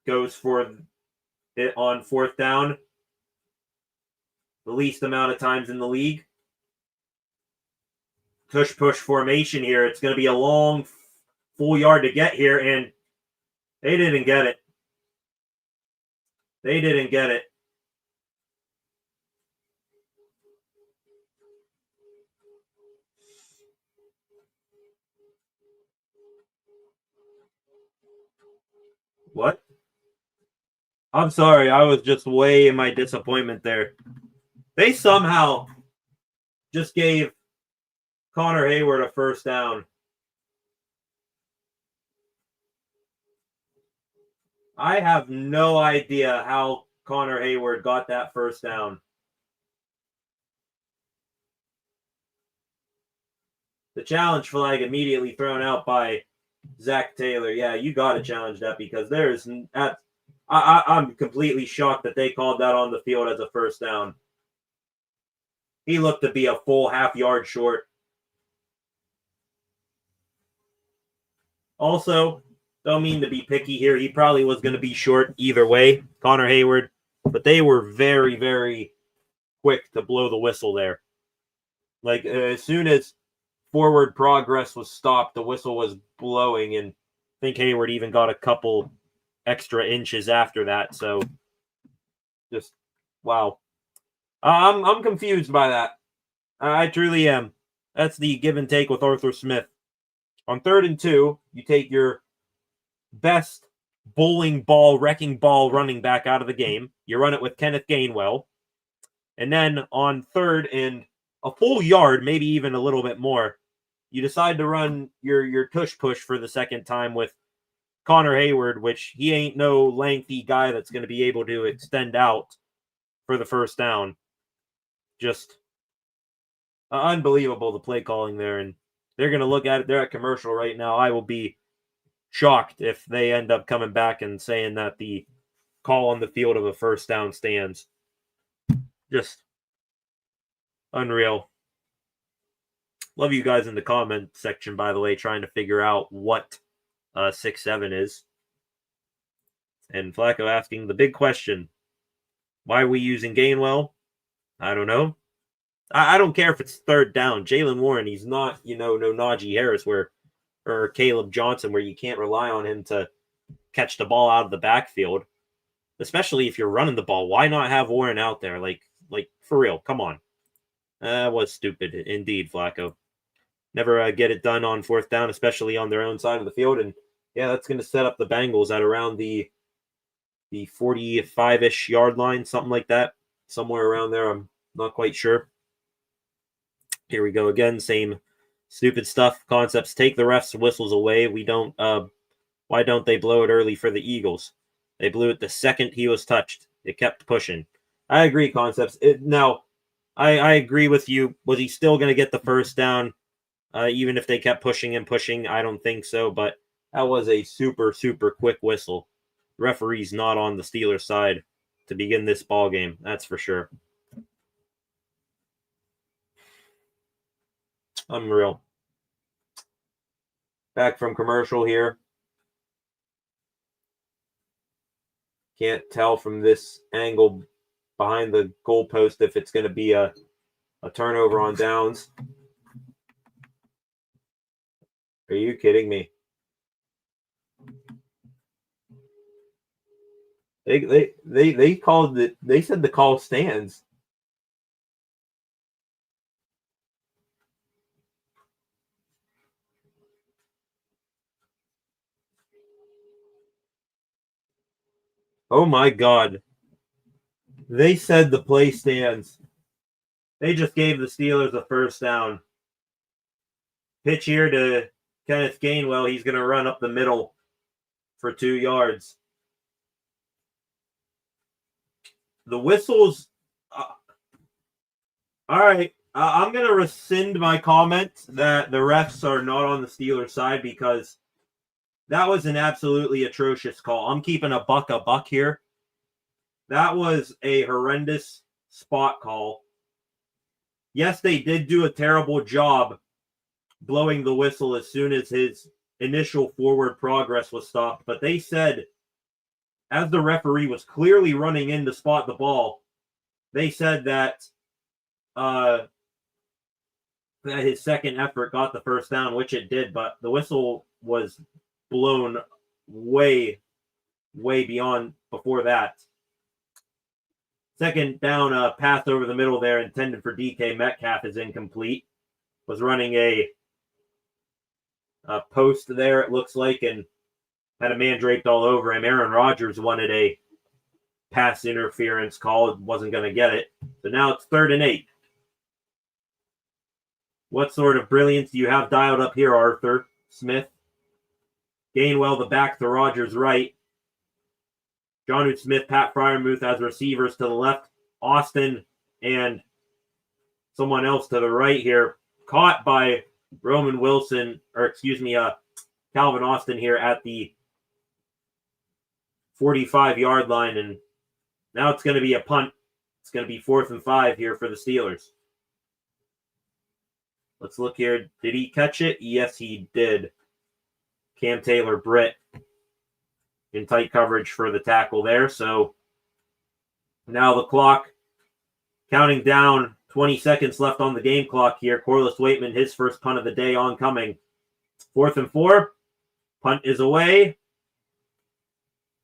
goes for it on 4th down the least amount of times in the league. Push formation here. It's going to be a long full yard to get here, and they didn't get it. They didn't get it. What? I'm sorry. I was just way in my disappointment there. They somehow just gave Connor Hayward a 1st down. I have no idea how Connor Hayward got that 1st down. The challenge flag immediately thrown out by Zach Taylor. Yeah, you got to challenge that because there's I'm completely shocked that they called that on the field as a 1st down. He looked to be a full half-yard short. Also, don't mean to be picky here. He probably was going to be short either way, Connor Hayward. But they were very, very quick to blow the whistle there. Like, as soon as forward progress was stopped, the whistle was blowing, and I think Hayward even got a couple extra inches after that. So, just, wow. I'm confused by that. I truly am. That's the give and take with Arthur Smith. On 3rd and 2, you take your best bowling ball, wrecking ball running back out of the game. You run it with Kenneth Gainwell. And then on 3rd and a full yard, maybe even a little bit more, you decide to run your tush push for the 2nd time with Connor Hayward, which he ain't no lengthy guy that's going to be able to extend out for the 1st down. Just unbelievable, the play calling there. And they're going to look at it. They're at commercial right now. I will be shocked if they end up coming back and saying that the call on the field of a 1st down stands. Just unreal. Love you guys in the comment section, by the way, trying to figure out what 6-7 is. And Flacco asking the big question, why are we using Gainwell? I don't know. I don't care if it's 3rd down. Jaylen Warren, he's not, no Najee Harris or Caleb Johnson, where you can't rely on him to catch the ball out of the backfield. Especially if you're running the ball. Why not have Warren out there? Like for real, come on. That was stupid indeed, Flacco. never get it done on fourth down, especially on their own side of the field. And yeah, that's going to set up the Bengals at around the 45-ish yard line, something like that, somewhere around there. I'm not quite sure. Here we go again. Same stupid stuff. Concepts take the refs' whistles away. We don't. Why don't they blow it early for the Eagles? They blew it the second he was touched. It kept pushing. I agree, Concepts. Now, I agree with you. Was he still going to get the first down, even if they kept pushing and pushing? I don't think so, but that was a super, super quick whistle. The referee's not on the Steelers' side to begin this ball game. That's for sure. Unreal. Back from commercial here. Can't tell from this angle behind the goalpost if it's going to be a turnover on downs. Are you kidding me? They called it. They said the call stands. Oh my God. They said the play stands. They just gave the Steelers a first down. Pitch here to Kenneth Gainwell. He's going to run up the middle for 2 yards. The whistles. All right. I'm going to rescind my comment that the refs are not on the Steelers' side because that was an absolutely atrocious call. I'm keeping a buck here. That was a horrendous spot call. Yes, they did do a terrible job blowing the whistle as soon as his initial forward progress was stopped. But they said, as the referee was clearly running in to spot the ball, they said that that his second effort got the first down, which it did. But the whistle was blown way beyond before that. Second down pass over the middle there intended for DK Metcalf is incomplete. Was running a post there, it looks like, and had a man draped all over him. Aaron Rodgers wanted a pass interference call. Wasn't going to get it. So now it's 3rd and 8. What sort of brilliance do you have dialed up here, Arthur Smith? Gainwell, the back to Rodgers' right. Jonnu Smith, Pat Freiermuth as receivers to the left. Austin and someone else to the right here. Caught by Calvin Austin here at the 45-yard line. And now it's going to be a punt. It's going to be 4th and 5 here for the Steelers. Let's look here. Did he catch it? Yes, he did. Cam Taylor-Britt in tight coverage for the tackle there. So now the clock counting down, 20 seconds left on the game clock here. Corliss Waitman, his first punt of the day oncoming. 4th and 4. Punt is away.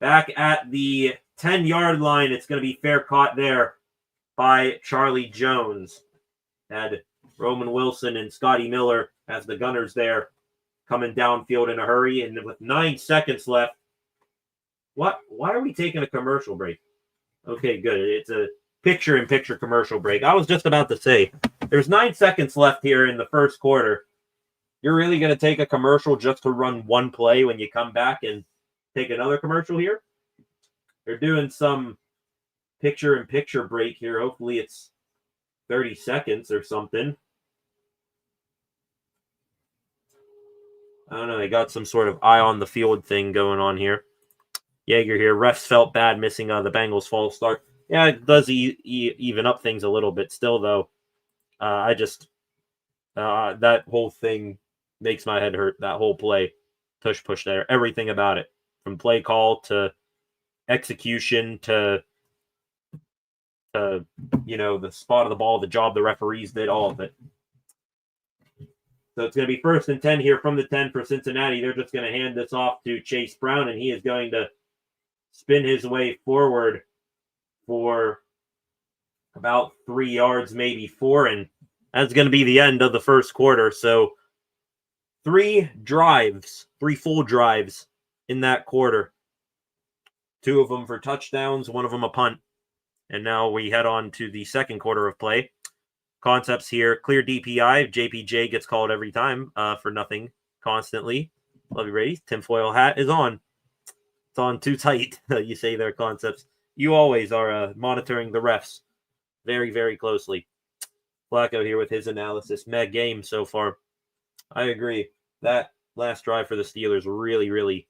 Back at the 10-yard line. It's going to be fair caught there by Charlie Jones. Had Roman Wilson and Scotty Miller as the gunners there coming downfield in a hurry. And with 9 seconds left, why are we taking a commercial break? Okay, good. It's a picture-in-picture commercial break. I was just about to say, there's 9 seconds left here in the first quarter. You're really going to take a commercial just to run one play when you come back and take another commercial here? They're doing some picture-in-picture break here. Hopefully it's 30 seconds or something. I don't know. They got some sort of eye on the field thing going on here. Yeager here. Refs felt bad missing the Bengals' false start. Yeah, it does even up things a little bit. Still, though, that whole thing makes my head hurt. That whole play, push there. Everything about it. From play call to execution to the spot of the ball, the job the referees did, all of it. So it's going to be 1st and 10 here from the 10 for Cincinnati. They're just going to hand this off to Chase Brown, and he is going to spin his way forward for about 3 yards, maybe 4, and that's going to be the end of the first quarter. So 3 drives, 3 full drives in that quarter. 2 of them for touchdowns, 1 of them a punt. And now we head on to the second quarter of play. Concepts here, clear DPI. JPJ gets called every time for nothing constantly. Love you, Brady. Tinfoil hat is on. It's on too tight, you say there, Concepts. You always are monitoring the refs very, very closely. Flacco here with his analysis. Meg game so far. I agree. That last drive for the Steelers really, really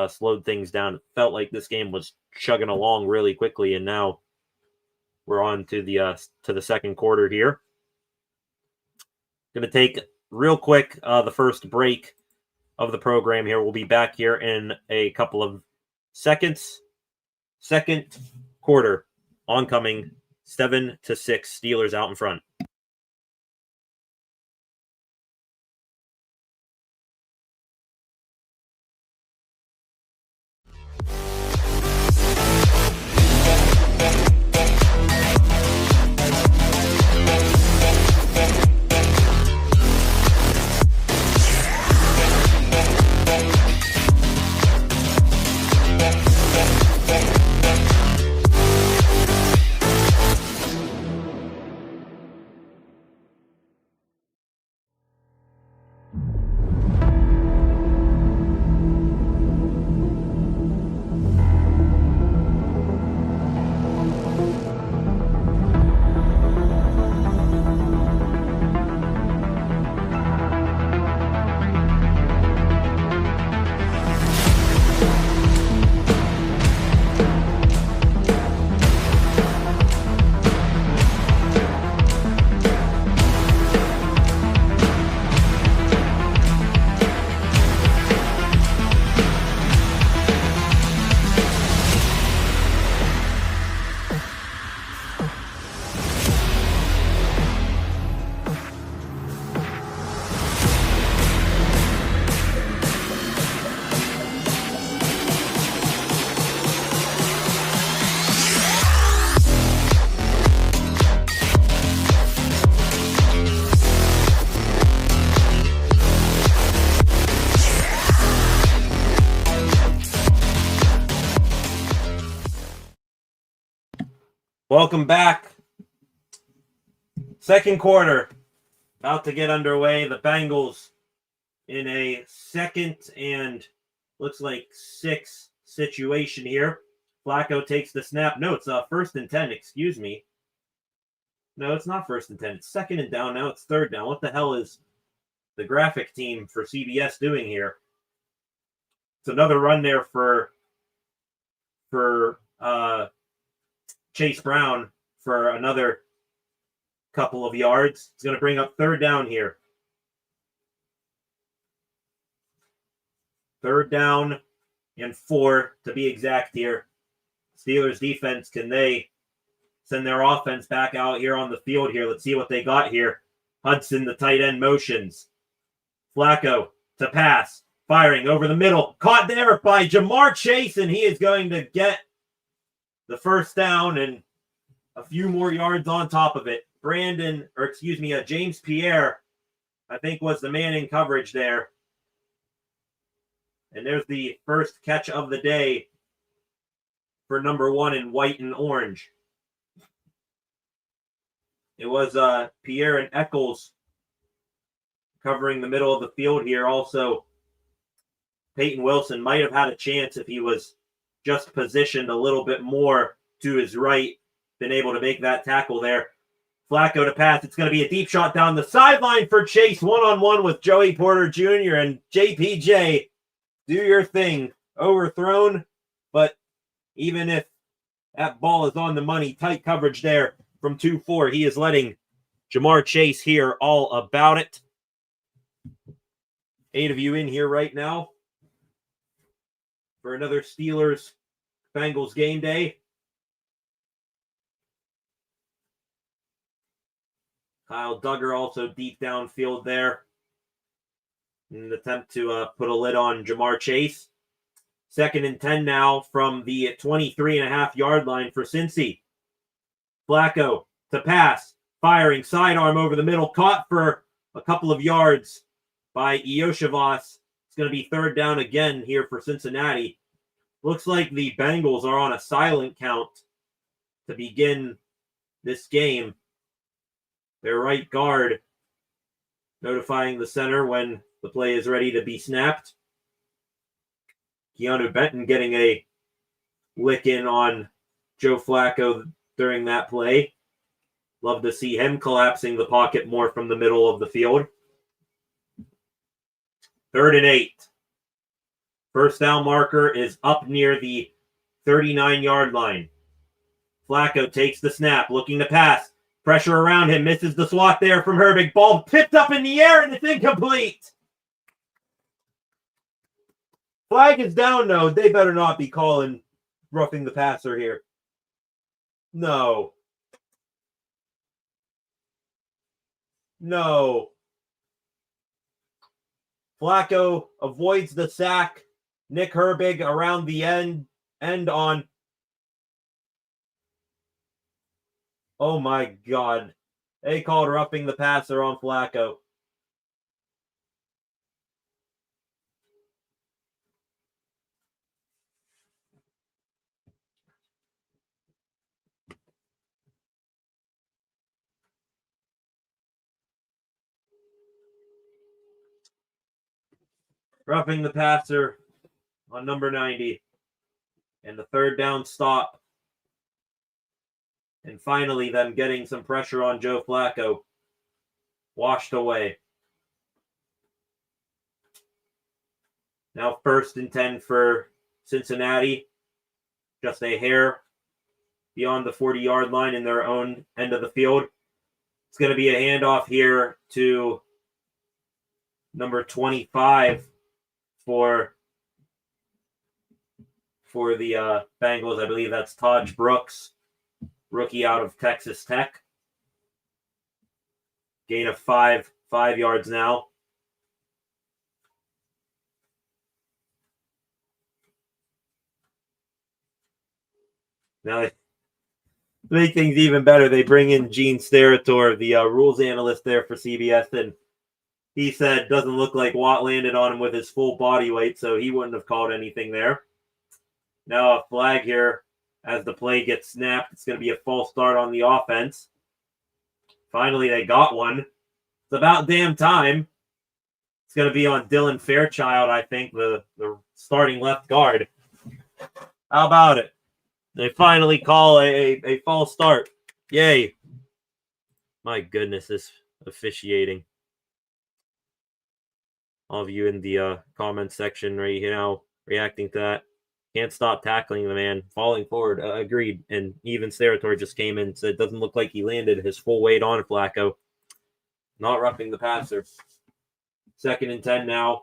slowed things down. It felt like this game was chugging along really quickly, and now we're on to the second quarter here. Going to take real quick the first break of the program here. We'll be back here in a couple of seconds. Second quarter oncoming, 7-6, Steelers out in front. Welcome back. Second quarter about to get underway. The Bengals in a 2nd and looks like 6 situation here. Flacco takes the snap. No, it's 1st and 10. Excuse me. No, it's not 1st and 10. It's 2nd and down. Now it's 3rd down. What the hell is the graphic team for CBS doing here? It's another run there for Chase Brown for another couple of yards. It's going to bring up 3rd down here. 3rd down and 4 to be exact here. Steelers defense, can they send their offense back out here on the field here? Let's see what they got here. Hudson, the tight end, motions. Flacco to pass. Firing over the middle. Caught there by Jamar Chase, and he is going to get the 1st down and a few more yards on top of it. James Pierre, I think, was the man in coverage there. And there's the first catch of the day for number 1 in white and orange. It was Pierre and Eccles covering the middle of the field here. Also, Peyton Wilson might have had a chance if he was just positioned a little bit more to his right, been able to make that tackle there. Flacco to pass. It's going to be a deep shot down the sideline for Chase, one-on-one with Joey Porter Jr. and JPJ. Do your thing. Overthrown, but even if that ball is on the money, tight coverage there from 2-4. He is letting Jamar Chase hear all about it. 8 of you in here right now for another Steelers-Bengals game day. Kyle Duggar also deep downfield there in an attempt to put a lid on Jamar Chase. 2nd and 10 now from the 23.5-yard line for Cincy. Flacco to pass. Firing sidearm over the middle. Caught for a couple of yards by Iosivas. It's going to be third down again here for Cincinnati. Looks like the Bengals are on a silent count to begin this game. Their right guard notifying the center when the play is ready to be snapped. Keanu Benton getting a lick in on Joe Flacco during that play. Love to see him collapsing the pocket more from the middle of the field. 3rd and 8. First down marker is up near the 39-yard line. Flacco takes the snap, looking to pass. Pressure around him, misses the swat there from Herbig. Ball pipped up in the air, and it's incomplete. Flag is down, though. They better not be calling roughing the passer here. No. No. Flacco avoids the sack. Nick Herbig around the end on. Oh my God. They called roughing the passer on Flacco. Roughing the passer on number 90. And the third down stop. And finally, them getting some pressure on Joe Flacco. Washed away. Now 1st and 10 for Cincinnati. Just a hair beyond the 40-yard line in their own end of the field. It's going to be a handoff here to number 25 for the Bengals. I believe that's Taj Brooks, rookie out of Texas Tech. Gain of 5 yards now. Now, to make things even better, they bring in Gene Steratore, the rules analyst there for CBS, and he said doesn't look like Watt landed on him with his full body weight, so he wouldn't have called anything there. Now a flag here as the play gets snapped. It's going to be a false start on the offense. Finally, they got one. It's about damn time. It's going to be on Dylan Fairchild, I think, the starting left guard. How about it? They finally call a false start. Yay. My goodness, this officiating. All of you in the comment section right now reacting to that. Can't stop tackling the man. Falling forward. Agreed. And even Steratore just came in and said it doesn't look like he landed his full weight on Flacco. Not roughing the passer. 2nd and 10 now.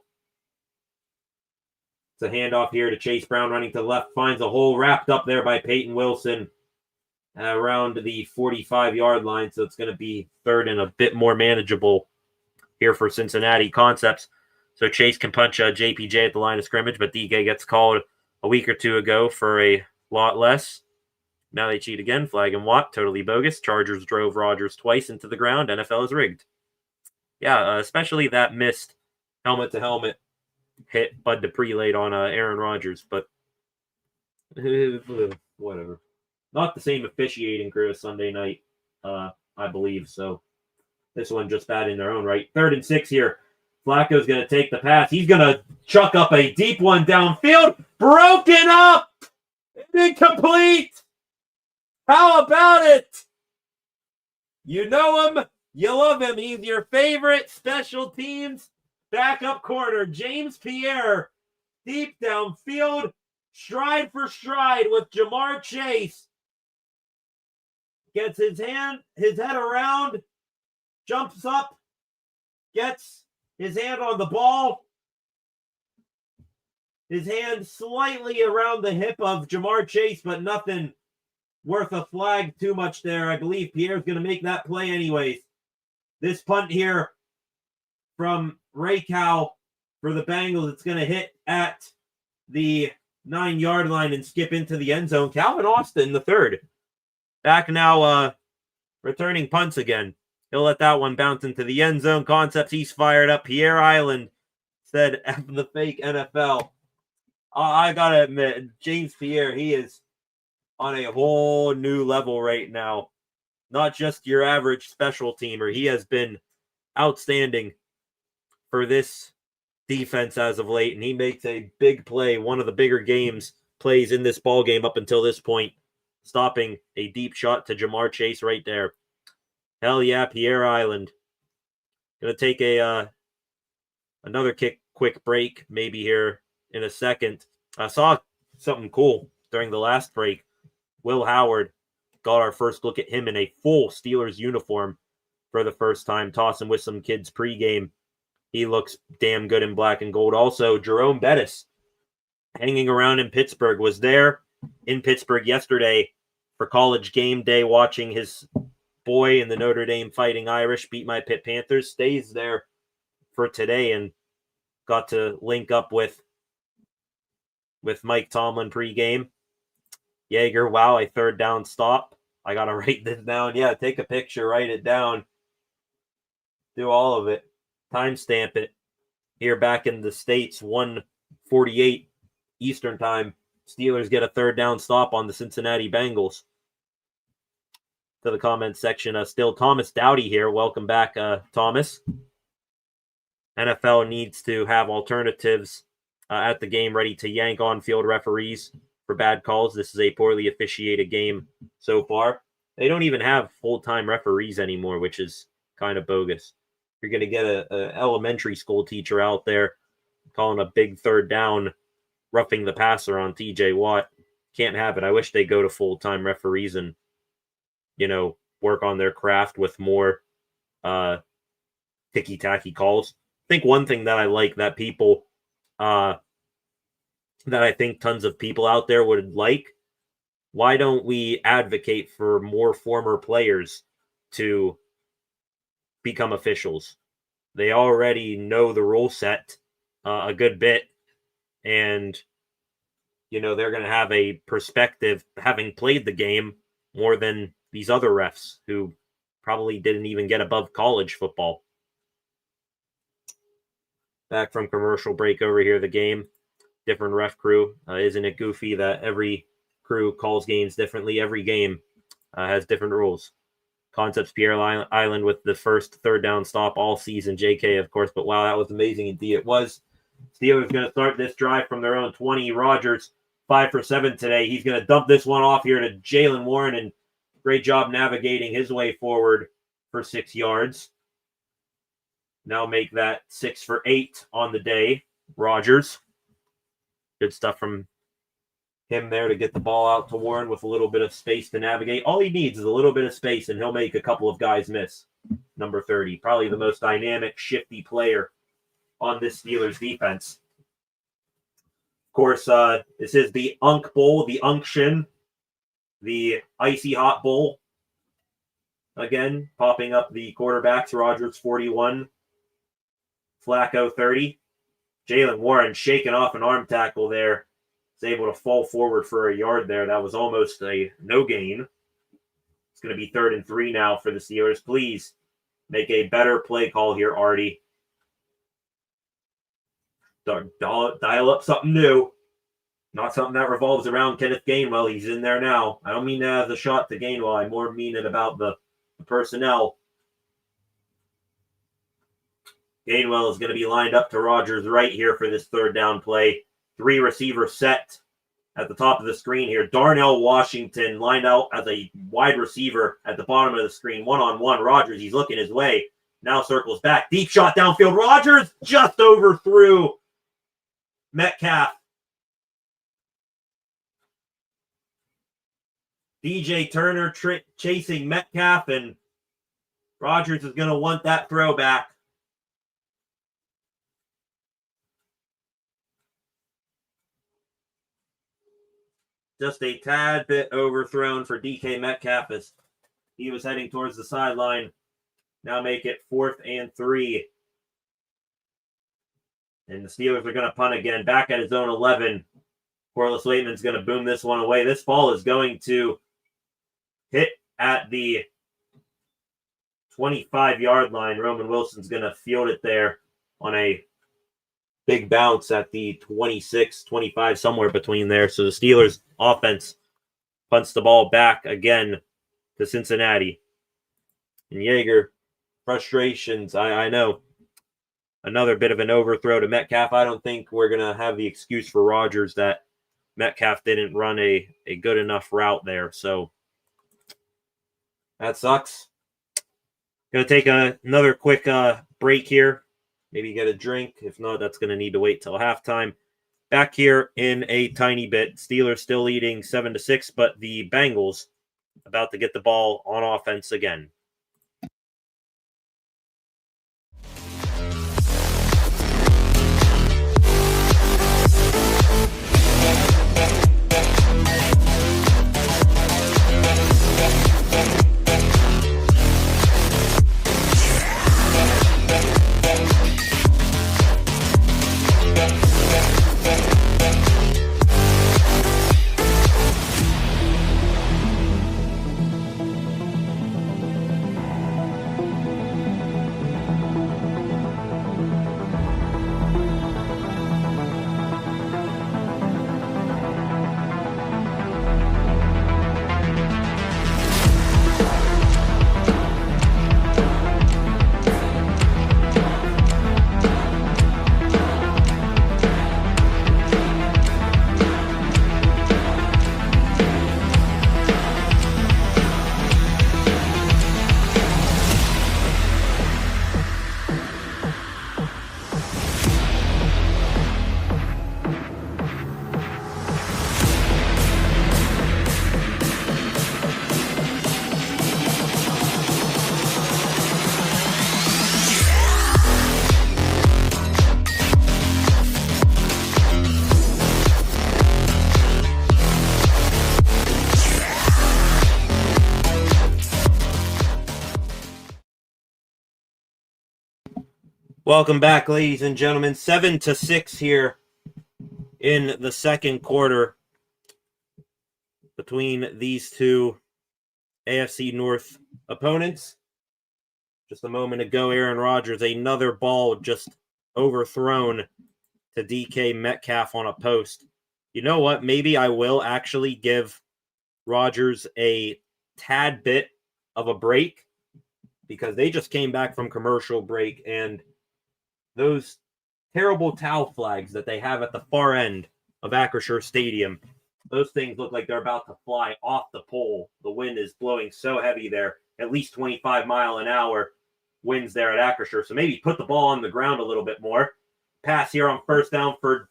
It's a handoff here to Chase Brown running to the left. Finds a hole wrapped up there by Peyton Wilson around the 45-yard line. So it's going to be 3rd and a bit more manageable here for Cincinnati Concepts. So Chase can punch JPJ at the line of scrimmage, but DK gets called a week or two ago for a lot less. Now they cheat again. Flag and Watt, totally bogus. Chargers drove Rodgers twice into the ground. NFL is rigged. Yeah, especially that missed helmet-to-helmet hit Bud Dupree late on Aaron Rodgers, but whatever. Not the same officiating crew as Sunday night, I believe. So this one just bad in their own right. 3rd and 6 here. Flacco's going to take the pass. He's going to chuck up a deep one downfield. Broken up! Incomplete! How about it? You know him. You love him. He's your favorite special teams backup corner. James Pierre. Deep downfield. Stride for stride with Jamar Chase. Gets his head around. Jumps up. Gets his hand on the ball. His hand slightly around the hip of Jamar Chase, but nothing worth a flag too much there. I believe Pierre's going to make that play anyways. This punt here from Ray Cow for the Bengals. It's going to hit at the 9-yard line and skip into the end zone. Calvin Austin, the 3rd. Back now returning punts again. He'll let that one bounce into the end zone. Concepts, he's fired up. Pierre Island said, F the fake NFL. I gotta admit, James Pierre, he is on a whole new level right now. Not just your average special teamer. He has been outstanding for this defense as of late, and he makes a big play, one of the bigger plays in this ball game up until this point, stopping a deep shot to Jamar Chase right there. Hell yeah, Pierre Island. Gonna take another quick break maybe here in a second. I saw something cool during the last break. Will Howard got our first look at him in a full Steelers uniform for the first time, tossing with some kids pregame. He looks damn good in black and gold. Also, Jerome Bettis, hanging around in Pittsburgh, was there in Pittsburgh yesterday for college game day, watching his boy in the Notre Dame Fighting Irish beat my Pitt Panthers. Stays there for today and got to link up with Mike Tomlin pregame. Yeager, wow, a third down stop. I got to write this down. Yeah, take a picture, write it down. Do all of it. Timestamp it. Here back in the States, 1:48 Eastern time. Steelers get a third down stop on the Cincinnati Bengals. To the comments section, still Thomas Dowdy here. Welcome back, Thomas. NFL needs to have alternatives at the game, ready to yank on-field referees for bad calls. This is a poorly officiated game so far. They don't even have full-time referees anymore, which is kind of bogus. You're going to get an elementary school teacher out there calling a big third down, roughing the passer on TJ Watt. Can't have it. I wish they go to full-time referees and, work on their craft with more ticky-tacky calls. I think one thing that I like that people, that I think tons of people out there would like, why don't we advocate for more former players to become officials? They already know the rule set a good bit, and they're going to have a perspective having played the game more than these other refs who probably didn't even get above college football. Back from commercial break over here, the game, different ref crew. Isn't it goofy that every crew calls games differently? Every game has different rules. Concepts Pierre Island with the first third down stop all season. JK, of course, but wow, that was amazing indeed. It was. Steelers going to start this drive from their own 20. Rodgers, 5 for 7 today. He's going to dump this one off here to Jaylen Warren, and great job navigating his way forward for 6 yards. Now make that 6 for 8 on the day. Rodgers. Good stuff from him there to get the ball out to Warren with a little bit of space to navigate. All he needs is a little bit of space, and he'll make a couple of guys miss. Number 30, probably the most dynamic, shifty player on this Steelers defense. Of course, this is the Unk Bowl, the Unction, the Icy Hot Bowl. Again, popping up the quarterbacks. Rodgers 41, Flacco 30. Jaylen Warren shaking off an arm tackle there. Is able to fall forward for a yard there. That was almost a no gain. It's going to be 3rd and 3 now for the Steelers. Please make a better play call here, Artie. Dial up something new. Not something that revolves around Kenneth Gainwell. He's in there now. I don't mean that as a shot to Gainwell. I more mean it about the personnel. Gainwell is going to be lined up to Rodgers right here for this third down play. 3 receivers set at the top of the screen here. Darnell Washington lined out as a wide receiver at the bottom of the screen. One-on-one. Rodgers, he's looking his way. Now circles back. Deep shot downfield. Rodgers just overthrew Metcalf. DJ Turner chasing Metcalf, and Rodgers is going to want that throwback. Just a tad bit overthrown for DK Metcalf as he was heading towards the sideline. Now make it 4th and 3. And the Steelers are going to punt again. Back at his own 11. Corliss Waitman's going to boom this one away. This ball is going to hit at the 25-yard line. Roman Wilson's going to field it there on a big bounce at the 26, 25, somewhere between there. So the Steelers offense punts the ball back again to Cincinnati. And Yeager, frustrations, I know. Another bit of an overthrow to Metcalf. I don't think we're going to have the excuse for Rodgers that Metcalf didn't run a good enough route there. So that sucks. Going to take another quick break here. Maybe get a drink. If not, that's going to need to wait till halftime. Back here in a tiny bit. Steelers still leading 7-6, but the Bengals about to get the ball on offense again. Welcome back, ladies and gentlemen. 7-6 here in the second quarter between these two AFC North opponents. Just a moment ago, Aaron Rodgers, another ball just overthrown to DK Metcalf on a post. You know what? Maybe I will actually give Rodgers a tad bit of a break because they just came back from commercial break, and those terrible towel flags that they have at the far end of Acrisure Stadium, those things look like they're about to fly off the pole. The wind is blowing so heavy there, at least 25-mile-an-hour winds there at Acrisure. So maybe put the ball on the ground a little bit more. Pass here on first down for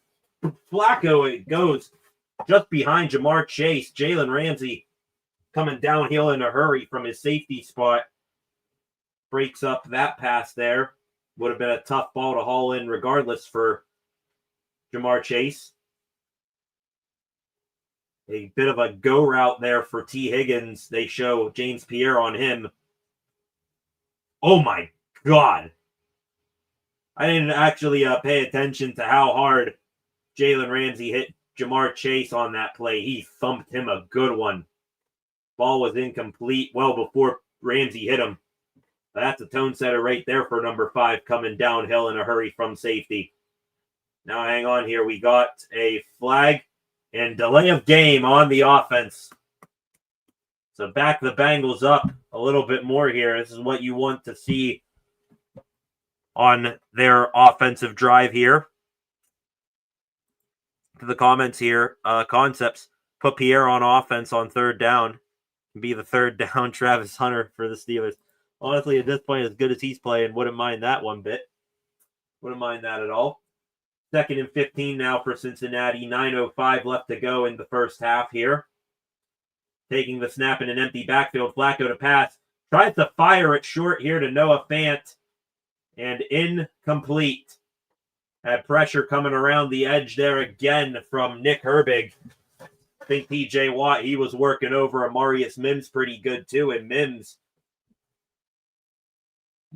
Flacco. It goes just behind Jamar Chase. Jalen Ramsey coming downhill in a hurry from his safety spot. Breaks up that pass there. Would have been a tough ball to haul in regardless for Jamar Chase. A bit of a go route there for T. Higgins. They show James Pierre on him. Oh my God. I didn't actually pay attention to how hard Jalen Ramsey hit Jamar Chase on that play. He thumped him a good one. Ball was incomplete well before Ramsey hit him. That's a tone setter right there for number 5 coming downhill in a hurry from safety. Now hang on here. We got a flag and delay of game on the offense. So back the Bengals up a little bit more here. This is what you want to see on their offensive drive here. To the comments here, concepts. Put Pierre on offense on third down. Be the third down Travis Hunter for the Steelers. Honestly, at this point, as good as he's playing, wouldn't mind that one bit. Wouldn't mind that at all. 2nd and 15 now for Cincinnati. 9:05 left to go in the first half here. Taking the snap in an empty backfield. Flacco to pass. Tries to fire it short here to Noah Fant. And incomplete. Had pressure coming around the edge there again from Nick Herbig. I think P.J. Watt, he was working over Amarius Mims pretty good too. And Mims,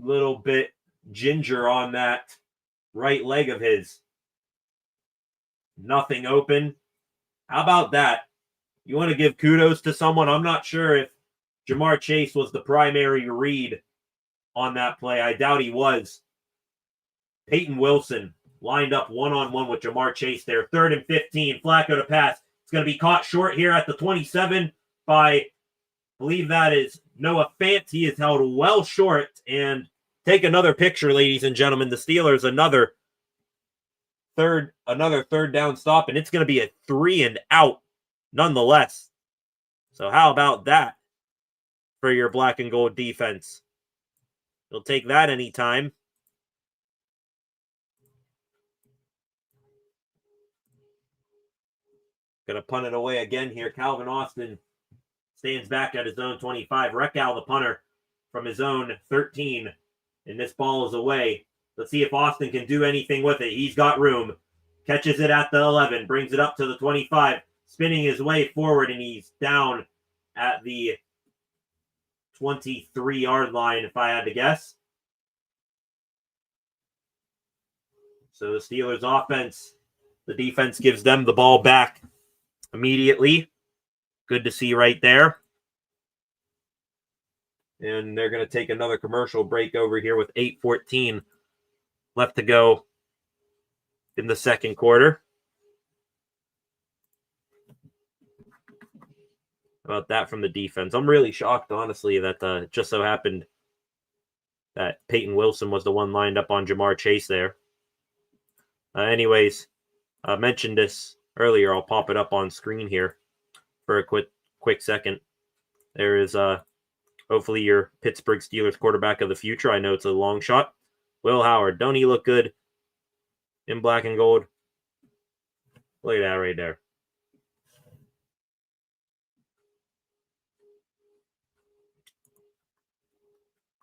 little bit ginger on that right leg of his. Nothing open. How about that? You want to give kudos to someone? I'm not sure if Jamar Chase was the primary read on that play. I doubt he was. Peyton Wilson lined up one-on-one with Jamar Chase there. 3rd and 15. Flacco to pass. It's going to be caught short here at the 27 by, I believe that is Noah Fant. He is held well short. And take another picture, ladies and gentlemen. The Steelers, another third down stop, and it's going to be a 3 and out nonetheless. So how about that for your black and gold defense? You'll take that anytime. Going to punt it away again here. Calvin Austin stands back at his own 25. Reccal, the punter, from his own 13. And this ball is away. Let's see if Austin can do anything with it. He's got room. Catches it at the 11. Brings it up to the 25. Spinning his way forward, and he's down at the 23-yard line, if I had to guess. So the Steelers offense, the defense gives them the ball back immediately. Good to see right there. And they're going to take another commercial break over here with 8:14 left to go in the second quarter. How about that from the defense? I'm really shocked, honestly, that just so happened that Peyton Wilson was the one lined up on Jamar Chase there. Anyways, I mentioned this earlier. I'll pop it up on screen here for a quick second. There is hopefully your Pittsburgh Steelers quarterback of the future. I know it's a long shot. Will Howard. Don't he look good in black and gold? Look at that right there.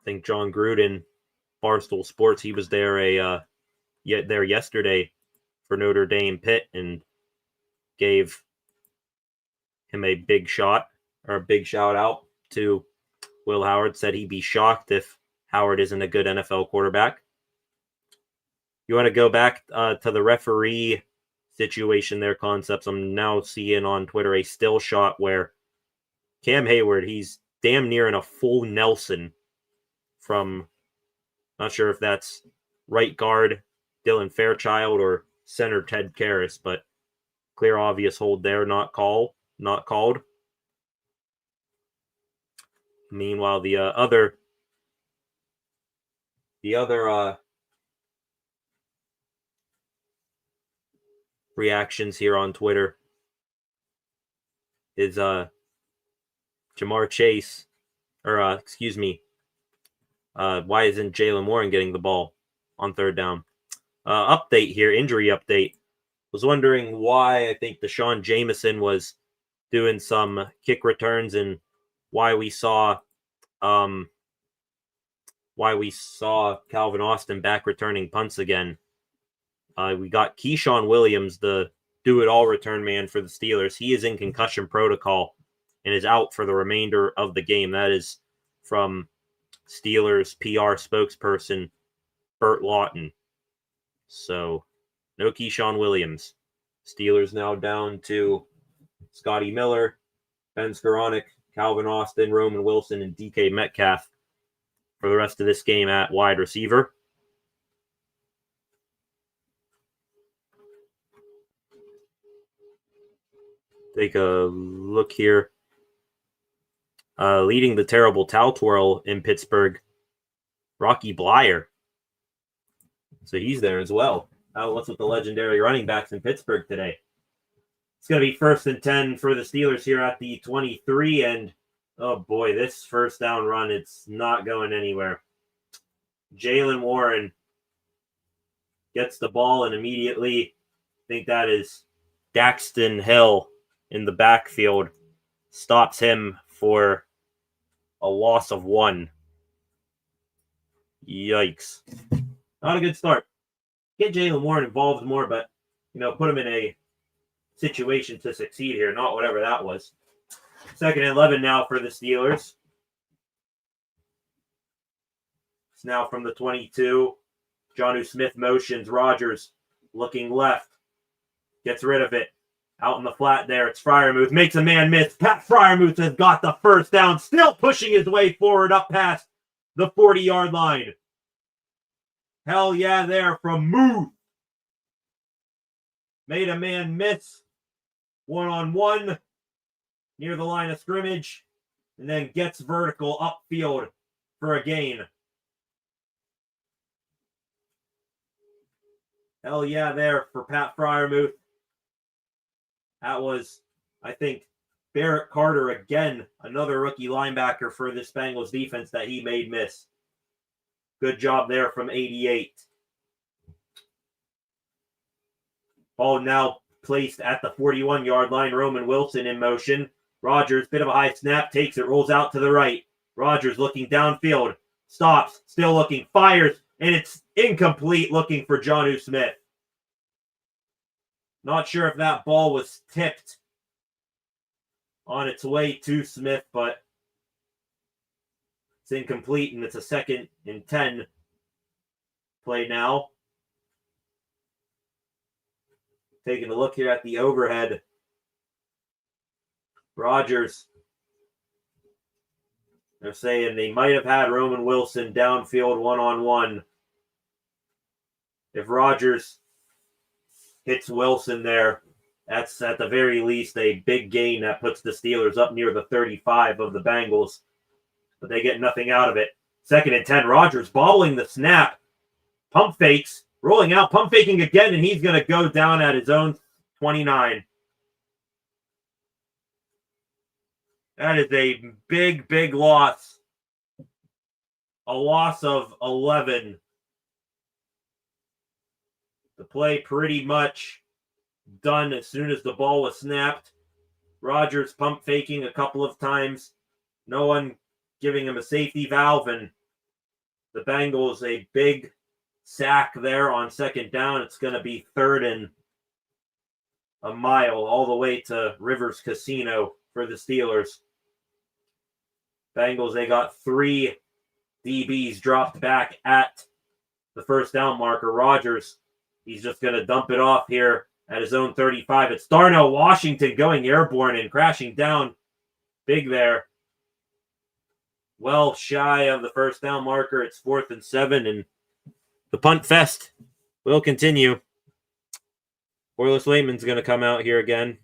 I think John Gruden, Barstool Sports, he was there there yesterday for Notre Dame Pitt and gave him a big shot or a big shout out to Will Howard. Said he'd be shocked if Howard isn't a good NFL quarterback. You want to go back to the referee situation there, Concepts. I'm now seeing on Twitter a still shot where Cam Hayward, he's damn near in a full Nelson from, not sure if that's right guard Dylan Fairchild or center Ted Karras, but clear obvious hold there, not called. Meanwhile, the other reactions here on Twitter is Jamar Chase, or why isn't Jalen Warren getting the ball on third down? Update here, injury update. Was wondering why I think Deshaun Jameson was doing some kick returns and why we saw Calvin Austin back returning punts again. We got Keyshawn Williams, the do-it-all return man for the Steelers. He is in concussion protocol and is out for the remainder of the game. That is from Steelers PR spokesperson Burt Lawton. So, no Keyshawn Williams. Steelers now down to Scotty Miller, Ben Skoranek, Calvin Austin, Roman Wilson, and DK Metcalf for the rest of this game at wide receiver. Take a look here. Leading the terrible towel twirl in Pittsburgh, Rocky Blyer. So he's there as well. What's with the legendary running backs in Pittsburgh today? It's going to be 1st and 10 for the Steelers here at the 23. And, oh boy, this first down run, it's not going anywhere. Jalen Warren gets the ball and immediately, I think that is Daxton Hill in the backfield, stops him for a loss of 1. Yikes. Not a good start. Get Jalen Warren involved more, but, put him in a situation to succeed here, not whatever that was. 2nd and 11 now for the Steelers. It's now from the 22. Jonnu Smith motions. Rodgers looking left. Gets rid of it. Out in the flat there, it's Freiermuth. Makes a man miss. Pat Freiermuth has got the first down. Still pushing his way forward up past the 40-yard line. Hell yeah there from Muth. Made a man miss one-on-one near the line of scrimmage, and then gets vertical upfield for a gain. Hell yeah there for Pat Fryermuth. That was, I think, Barrett Carter again, another rookie linebacker for this Bengals defense that he made miss. Good job there from 88. Ball now placed at the 41-yard line. Roman Wilson in motion. Rodgers, bit of a high snap, takes it, rolls out to the right. Rodgers looking downfield. Stops, still looking, fires, and it's incomplete, looking for Jonnu Smith. Not sure if that ball was tipped on its way to Smith, but it's incomplete, and it's a 2nd and 10 play now. Taking a look here at the overhead. Rodgers, they're saying they might have had Roman Wilson downfield one-on-one. If Rodgers hits Wilson there, that's at the very least a big gain that puts the Steelers up near the 35 of the Bengals. But they get nothing out of it. 2nd and 10, Rodgers bobbling the snap. Pump fakes, rolling out, pump faking again, and he's going to go down at his own 29. That is a big, big loss. A loss of 11. The play pretty much done as soon as the ball was snapped. Rodgers pump faking a couple of times. No one giving him a safety valve, and the Bengals a big sack there on 2nd down. It's going to be 3rd and a mile all the way to Rivers Casino for the Steelers. Bengals, they got 3 DBs dropped back at the 1st down marker. Rodgers, he's just going to dump it off here at his own 35. It's Darnell Washington going airborne and crashing down big there. Well shy of the 1st down marker. It's 4th and 7, and the punt fest will continue. Corliss Waitman's going to come out here again.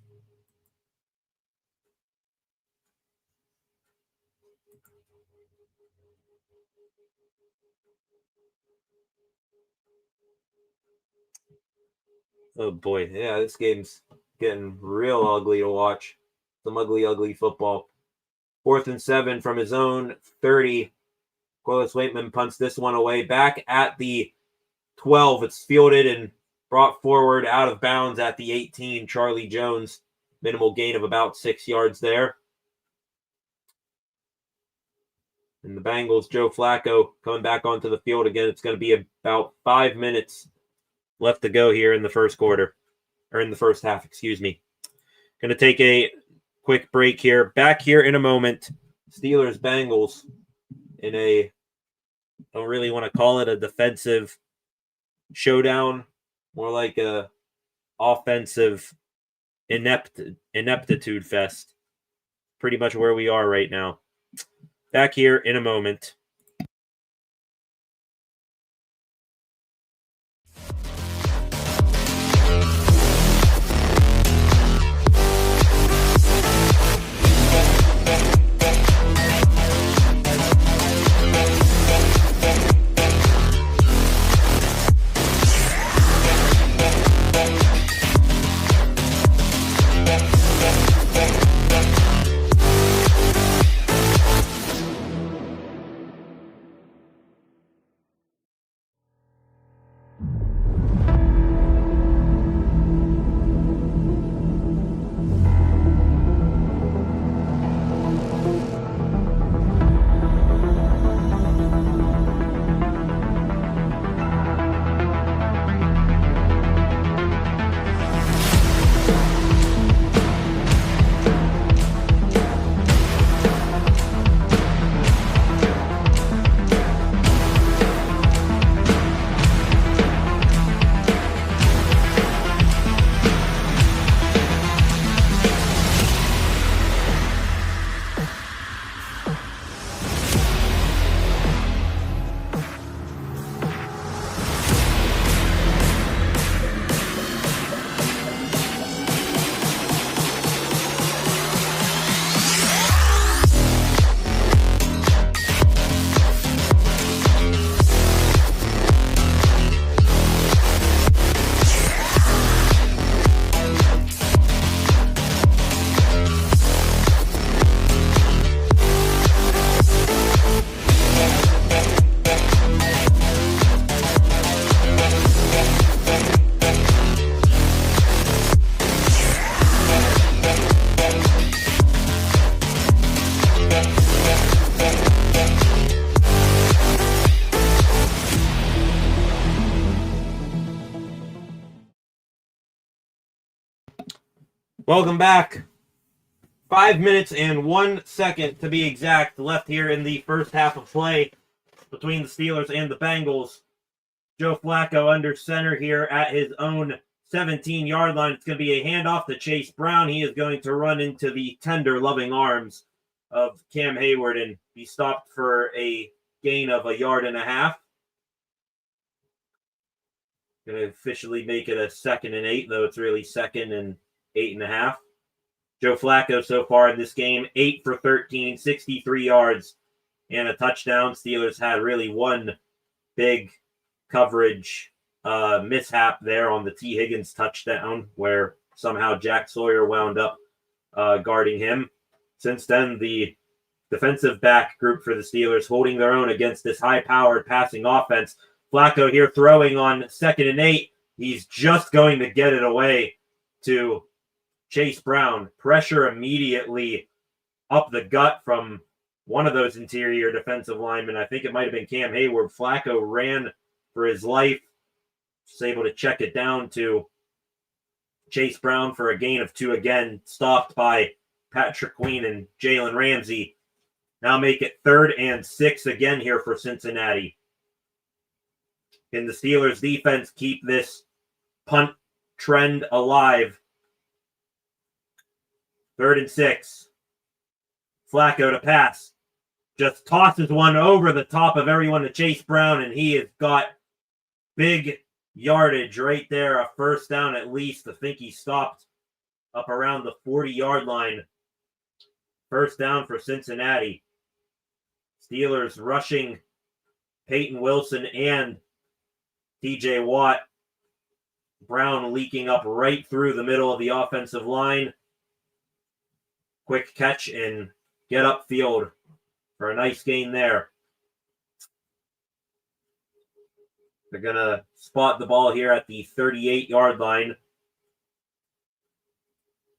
Oh boy, yeah, this game's getting real ugly to watch. Some ugly, ugly football. 4th and 7 from his own 30. Corliss Waitman punts this one away. Back at the 12, it's fielded and brought forward out of bounds at the 18. Charlie Jones, minimal gain of about 6 yards there. And the Bengals, Joe Flacco, coming back onto the field again. It's going to be about 5 minutes left to go here in the first quarter, or in the first half, excuse me. Going to take a quick break here. Back here in a moment. Steelers, Bengals in a, don't really want to call it a defensive showdown, more like a offensive ineptitude fest. Pretty much where we are right now. Back here in a moment. Welcome back. 5 minutes and 1 second to be exact left here in the first half of play between the Steelers and the Bengals. Joe Flacco under center here at his own 17-yard line. It's going to be a handoff to Chase Brown. He is going to run into the tender, loving arms of Cam Hayward and be stopped for a gain of 1.5 yards. Going to officially make it a 2nd and 8, though it's really 2nd and 8.5. Joe Flacco so far in this game, 8 for 13, 63 yards, and a touchdown. Steelers had really one big coverage mishap there on the T. Higgins touchdown, where somehow Jack Sawyer wound up guarding him. Since then, the defensive back group for the Steelers holding their own against this high-powered passing offense. Flacco here throwing on 2nd and 8. He's just going to get it away to Chase Brown. Pressure immediately up the gut from one of those interior defensive linemen. I think it might have been Cam Hayward. Flacco ran for his life. Was able to check it down to Chase Brown for a gain of 2 again. Stopped by Patrick Queen and Jalen Ramsey. Now make it 3rd and 6 again here for Cincinnati. Can the Steelers defense keep this punt trend alive? 3rd and 6. Flacco to pass. Just tosses one over the top of everyone to Chase Brown, and he has got big yardage right there. A first down at least. I think he stopped up around the 40-yard line. First down for Cincinnati. Steelers rushing Peyton Wilson and T.J. Watt. Brown leaking up right through the middle of the offensive line. Quick catch and get upfield for a nice gain there. They're going to spot the ball here at the 38-yard line.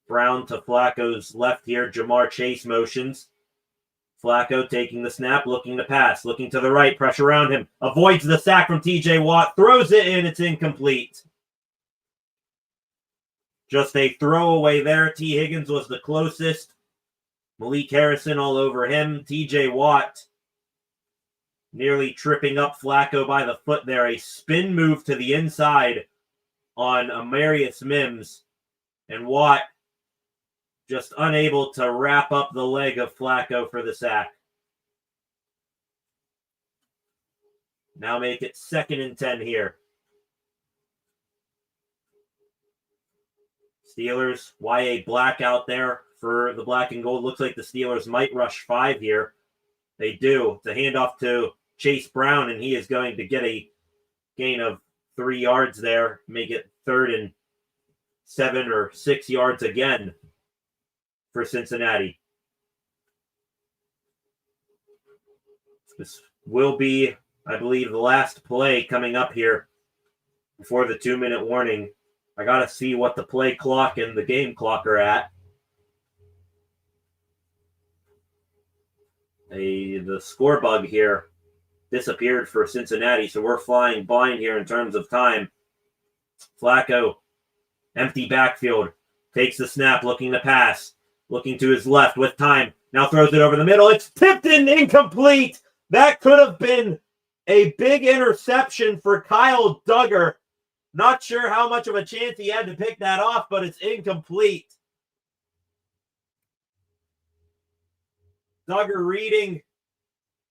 Brown to Flacco's left here. Jamar Chase motions. Flacco taking the snap, looking to pass, looking to the right, pressure around him, avoids the sack from T.J. Watt, throws it in, it's incomplete. Just a throwaway there. T. Higgins was the closest. Malik Harrison all over him. T.J. Watt nearly tripping up Flacco by the foot there. A spin move to the inside on Amarius Mims. And Watt just unable to wrap up the leg of Flacco for the sack. Now make it 2nd and 10 here. Steelers, YA black out there for the black and gold. Looks like the Steelers might rush 5 here. They do. It's a handoff to Chase Brown, and he is going to get a gain of 3 yards there. Make it 3rd and 7 or 6 yards again for Cincinnati. This will be, I believe, the last play coming up here before the 2-minute warning. I got to see what the play clock and the game clock are at. The score bug here disappeared for Cincinnati, so we're flying blind here in terms of time. Flacco, empty backfield, takes the snap, looking to pass. Looking to his left with time. Now throws it over the middle. It's tipped and incomplete. That could have been a big interception for Kyle Duggar. Not sure how much of a chance he had to pick that off, but it's incomplete. Duggar reading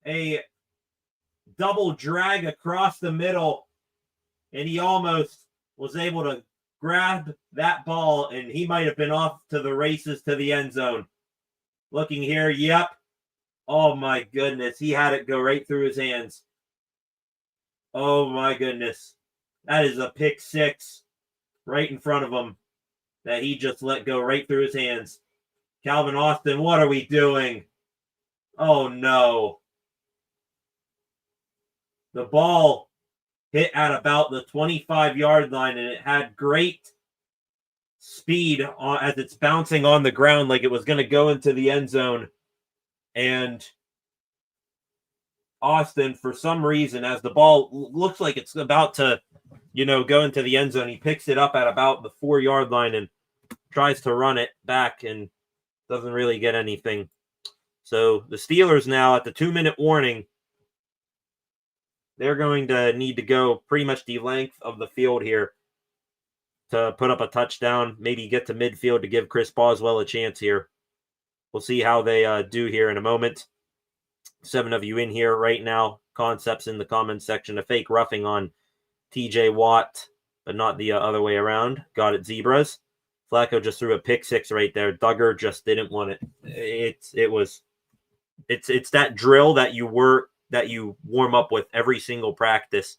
a double drag across the middle, and he almost was able to grab that ball, and he might have been off to the races to the end zone. Looking here, yep. Oh my goodness, he had it go right through his hands. Oh my goodness. That is a pick 6 right in front of him that he just let go right through his hands. Calvin Austin, what are we doing? Oh no. The ball hit at about the 25-yard line, and it had great speed as it's bouncing on the ground like it was going to go into the end zone. And Austin, for some reason, as the ball looks like it's about to, go into the end zone, he picks it up at about the 4-yard line and tries to run it back and doesn't really get anything. So the Steelers now at the 2-minute warning, they're going to need to go pretty much the length of the field here to put up a touchdown, maybe get to midfield to give Chris Boswell a chance here. We'll see how they do here in a moment. 7 of you in here right now. Concepts in the comments section. A fake roughing on TJ Watt, but not the other way around. Got it, Zebras. Flacco just threw a pick 6 right there. Duggar just didn't want it. It's that drill that you warm up with every single practice.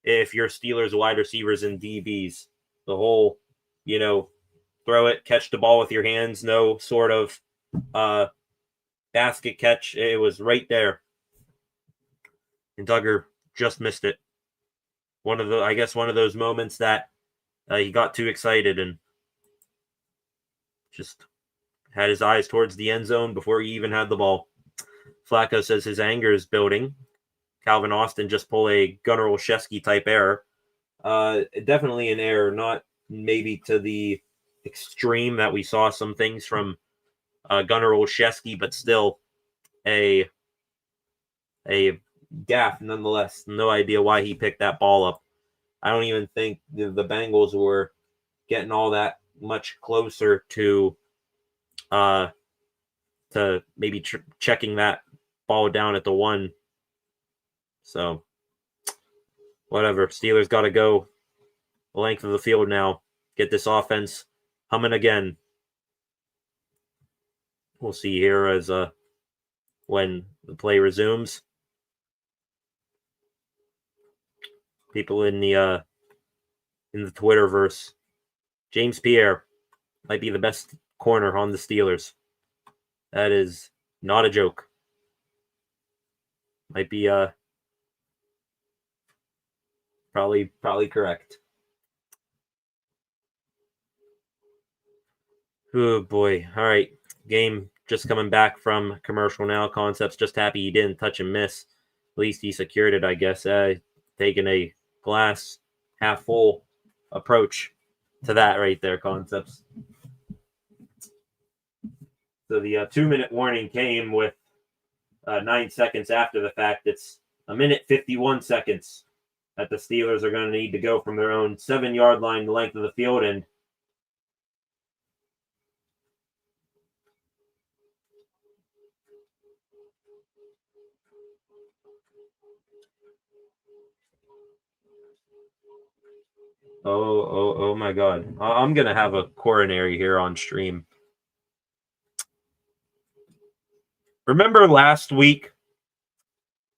If you're Steelers wide receivers and DBs, the whole, throw it, catch the ball with your hands, no sort of basket catch. It was right there, and Duggar just missed it. One of those moments that he got too excited and just had his eyes towards the end zone before he even had the ball. Flacco says his anger is building. Calvin Austin just pulled a Gunnar Olszewski type error. Definitely an error, not maybe to the extreme that we saw some things from Gunnar Olszewski, but still a gaffe nonetheless. No idea why he picked that ball up. I don't even think the Bengals were getting all that much closer to maybe checking that ball down at the 1. So, whatever. Steelers got to go the length of the field now. Get this offense humming again. We'll see here as when the play resumes. People in the Twitterverse. James Pierre might be the best corner on the Steelers. That is not a joke. Might be probably correct. Oh boy. All right. Game just coming back from commercial now. Concepts just happy he didn't touch and miss. At least he secured it, I guess. Taking a glass half full approach to that right there, Concepts. So the 2-minute warning came with 9 seconds after the fact. It's 1:51 that the Steelers are going to need to go from their own 7-yard line, the length of the field, and oh my God. I'm going to have a coronary here on stream. Remember last week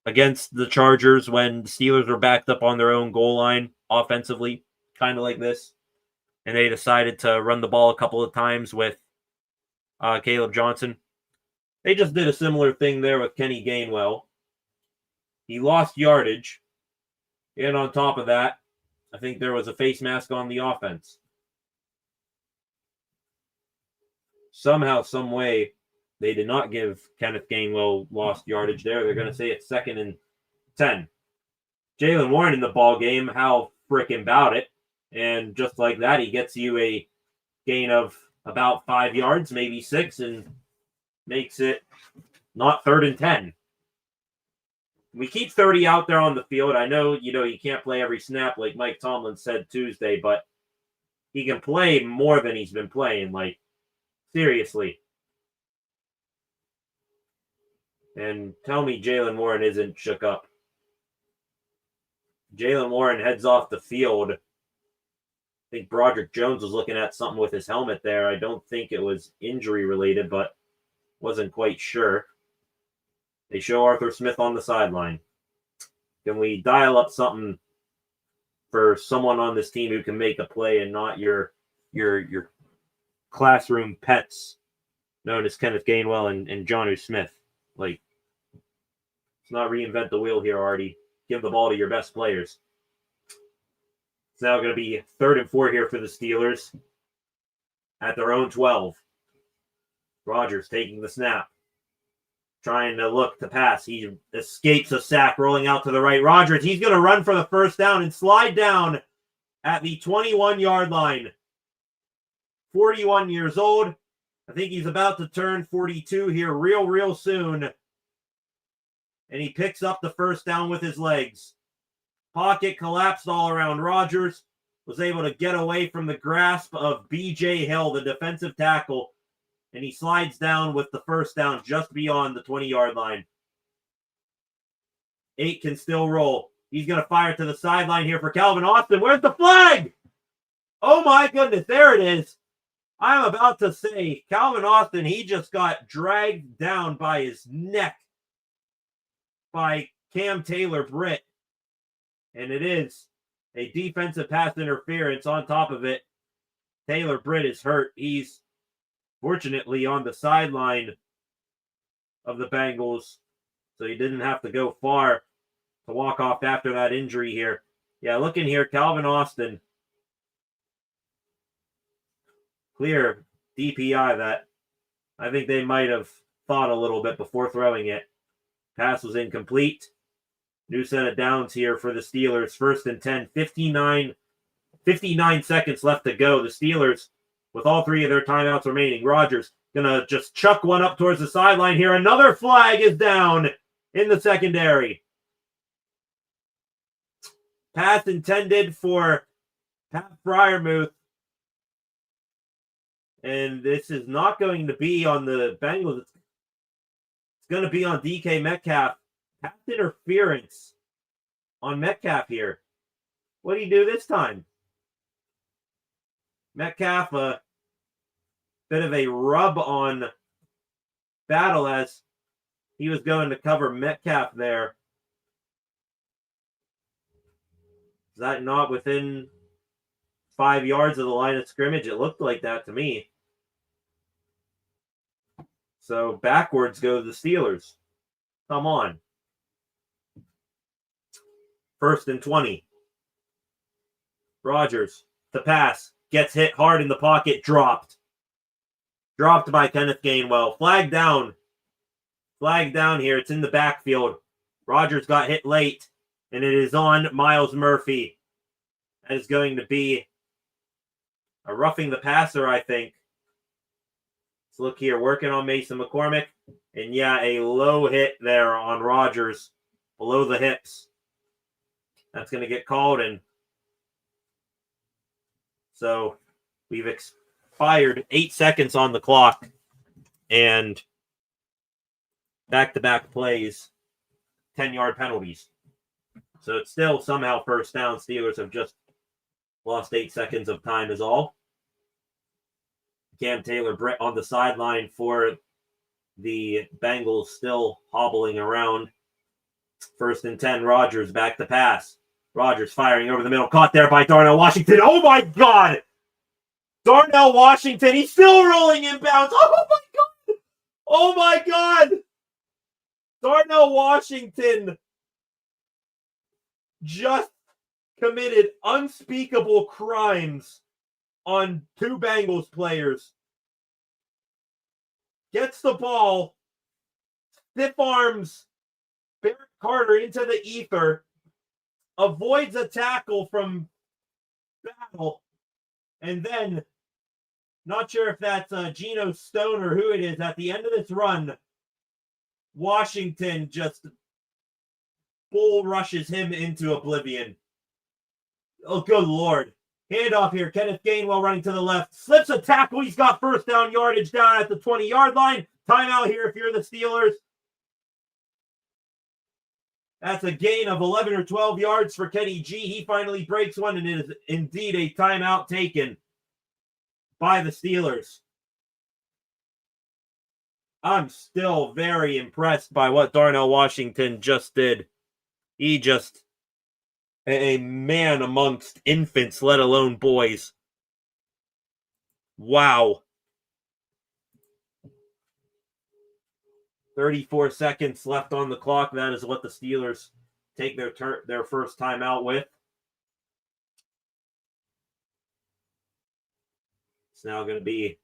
against the Chargers when the Steelers were backed up on their own goal line offensively, kind of like this, and they decided to run the ball a couple of times with Caleb Johnson? They just did a similar thing there with Kenny Gainwell. He lost yardage, and on top of that, I think there was a face mask on the offense. Somehow, some way, they did not give Kenneth Gainwell lost yardage there. They're going to say it's 2nd and 10. Jalen Warren in the ball game, how frickin' about it. And just like that, he gets you a gain of about 5 yards, maybe 6, and makes it not 3rd and 10. We keep 30 out there on the field. I know, you can't play every snap like Mike Tomlin said Tuesday, but he can play more than he's been playing. Like, seriously. And tell me Jalen Warren isn't shook up. Jalen Warren heads off the field. I think Broderick Jones was looking at something with his helmet there. I don't think it was injury related, but wasn't quite sure. They show Arthur Smith on the sideline. Can we dial up something for someone on this team who can make a play and not your classroom pets known as Kenneth Gainwell and Jonnu Smith? Like, let's not reinvent the wheel here, Artie. Give the ball to your best players. It's now going to be 3rd and 4 here for the Steelers at their own 12. Rodgers taking the snap. Trying to look to pass. He escapes a sack, rolling out to the right. Rodgers, he's going to run for the first down and slide down at the 21-yard line. 41 years old. I think he's about to turn 42 here real soon. And he picks up the first down with his legs. Pocket collapsed all around Rodgers. Was able to get away from the grasp of B.J. Hill, the defensive tackle. And he slides down with the first down just beyond the 20-yard line. 8 can still roll. He's going to fire to the sideline here for Calvin Austin. Where's the flag? Oh my goodness, there it is. I'm about to say, Calvin Austin, he just got dragged down by his neck by Cam Taylor-Britt. And it is a defensive pass interference on top of it. Taylor-Britt is hurt. He's fortunately on the sideline of the Bengals, so he didn't have to go far to walk off after that injury here. Yeah, look in here, Calvin Austin. Clear DPI that. I think they might have thought a little bit before throwing it. Pass was incomplete. New set of downs here for the Steelers. 1st and 10, 59 seconds left to go. The Steelers, with all 3 of their timeouts remaining. Rodgers gonna just chuck one up towards the sideline here. Another flag is down in the secondary. Pass intended for Pat Freiermuth. And this is not going to be on the Bengals. It's going to be on DK Metcalf. Pass interference on Metcalf here. What do you do this time? Metcalf, a bit of a rub on Battle as he was going to cover Metcalf there. Is that not within 5 yards of the line of scrimmage? It looked like that to me. So backwards go the Steelers. Come on. 1st and 20. Rodgers to pass. Gets hit hard in the pocket. Dropped. Dropped by Kenneth Gainwell. Flag down. Flag down here. It's in the backfield. Rodgers got hit late. And it is on Miles Murphy. That is going to be a roughing the passer, I think. Let's look here. Working on Mason McCormick. And yeah, a low hit there on Rodgers. Below the hips. That's going to get called. And so we've expired 8 seconds on the clock. And back-to-back plays. 10-yard penalties. So it's still somehow first down. Steelers have just lost 8 seconds of time is all. Cam Taylor-Britt on the sideline for the Bengals still hobbling around. 1st and 10, Rodgers back to pass. Rodgers firing over the middle. Caught there by Darnell Washington. Oh my God! Darnell Washington, he's still rolling inbounds. Oh my God! Oh my God! Darnell Washington just committed unspeakable crimes on 2 Bengals players. Gets the ball, stiff arms Barrett Carter into the ether, avoids a tackle from Battle, and then, not sure if that's Geno Stone or who it is, at the end of this run, Washington just bull rushes him into oblivion. Oh, good Lord. Handoff here. Kenneth Gainwell running to the left. Slips a tackle. He's got first down yardage down at the 20-yard line. Timeout here if you're the Steelers. That's a gain of 11 or 12 yards for Kenny G. He finally breaks one, and it is indeed a timeout taken by the Steelers. I'm still very impressed by what Darnell Washington just did. He just a man amongst infants, let alone boys. Wow. 34 seconds left on the clock. That is what the Steelers take their first time out with. It's now going to be,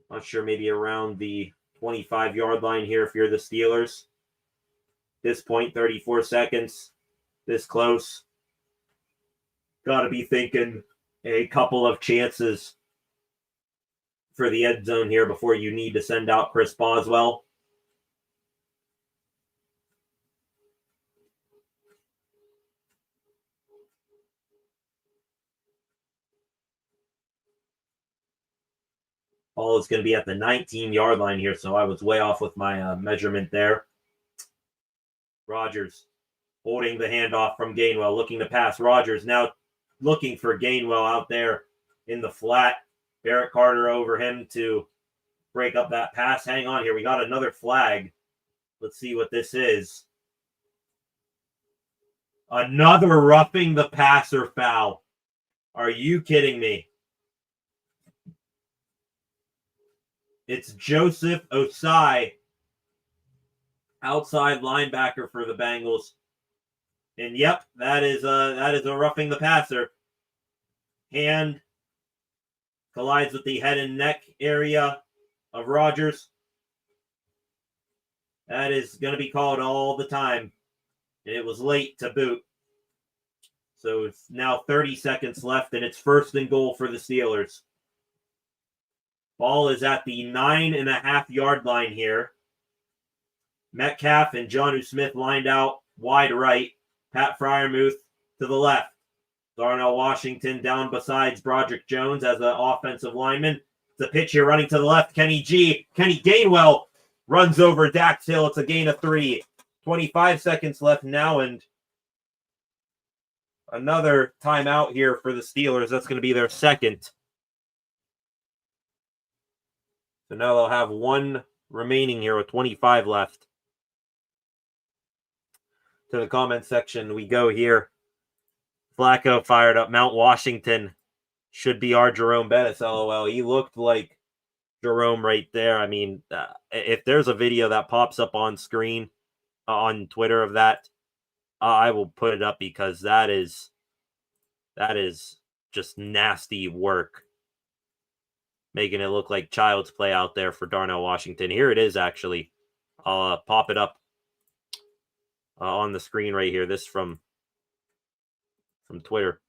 not sure, maybe around the 25-yard line here if you're the Steelers. This point, 34 seconds. This close. got to be thinking a couple of chances for the end zone here before you need to send out Chris Boswell. Ball is going to be at the 19-yard line here, so I was way off with my measurement there. Rodgers holding the handoff from Gainwell, looking to pass. Rodgers now looking for Gainwell out there in the flat. Barrett Carter over him to break up that pass. Hang on here. We got another flag. Let's see what this is. Another roughing the passer foul. Are you kidding me? It's Joseph Osai, outside linebacker for the Bengals. And yep, that is a roughing the passer. Hand collides with the head and neck area of Rodgers. That is going to be called all the time. And it was late to boot. So it's now 30 seconds left, and it's 1st and goal for the Steelers. Ball is at the 9.5-yard line here. Metcalf and Jonnu Smith lined out wide right. Pat Freiermuth to the left. Darnell Washington down besides Broderick Jones as an offensive lineman. It's a pitch here running to the left. Kenny Gainwell runs over Dax Hill. It's a gain of 3. 25 seconds left now, and another timeout here for the Steelers. That's going to be their second. So now they'll have 1 remaining here with 25 left. To the comment section we go here. Flacco fired up. Mount Washington should be our Jerome Bettis, LOL. He looked like Jerome right there. I mean, if there's a video that pops up on screen on Twitter of that, I will put it up because that is just nasty work. Making it look like child's play out there for Darnell Washington. Here it is, actually. I'll pop it up on the screen right here. This from Twitter.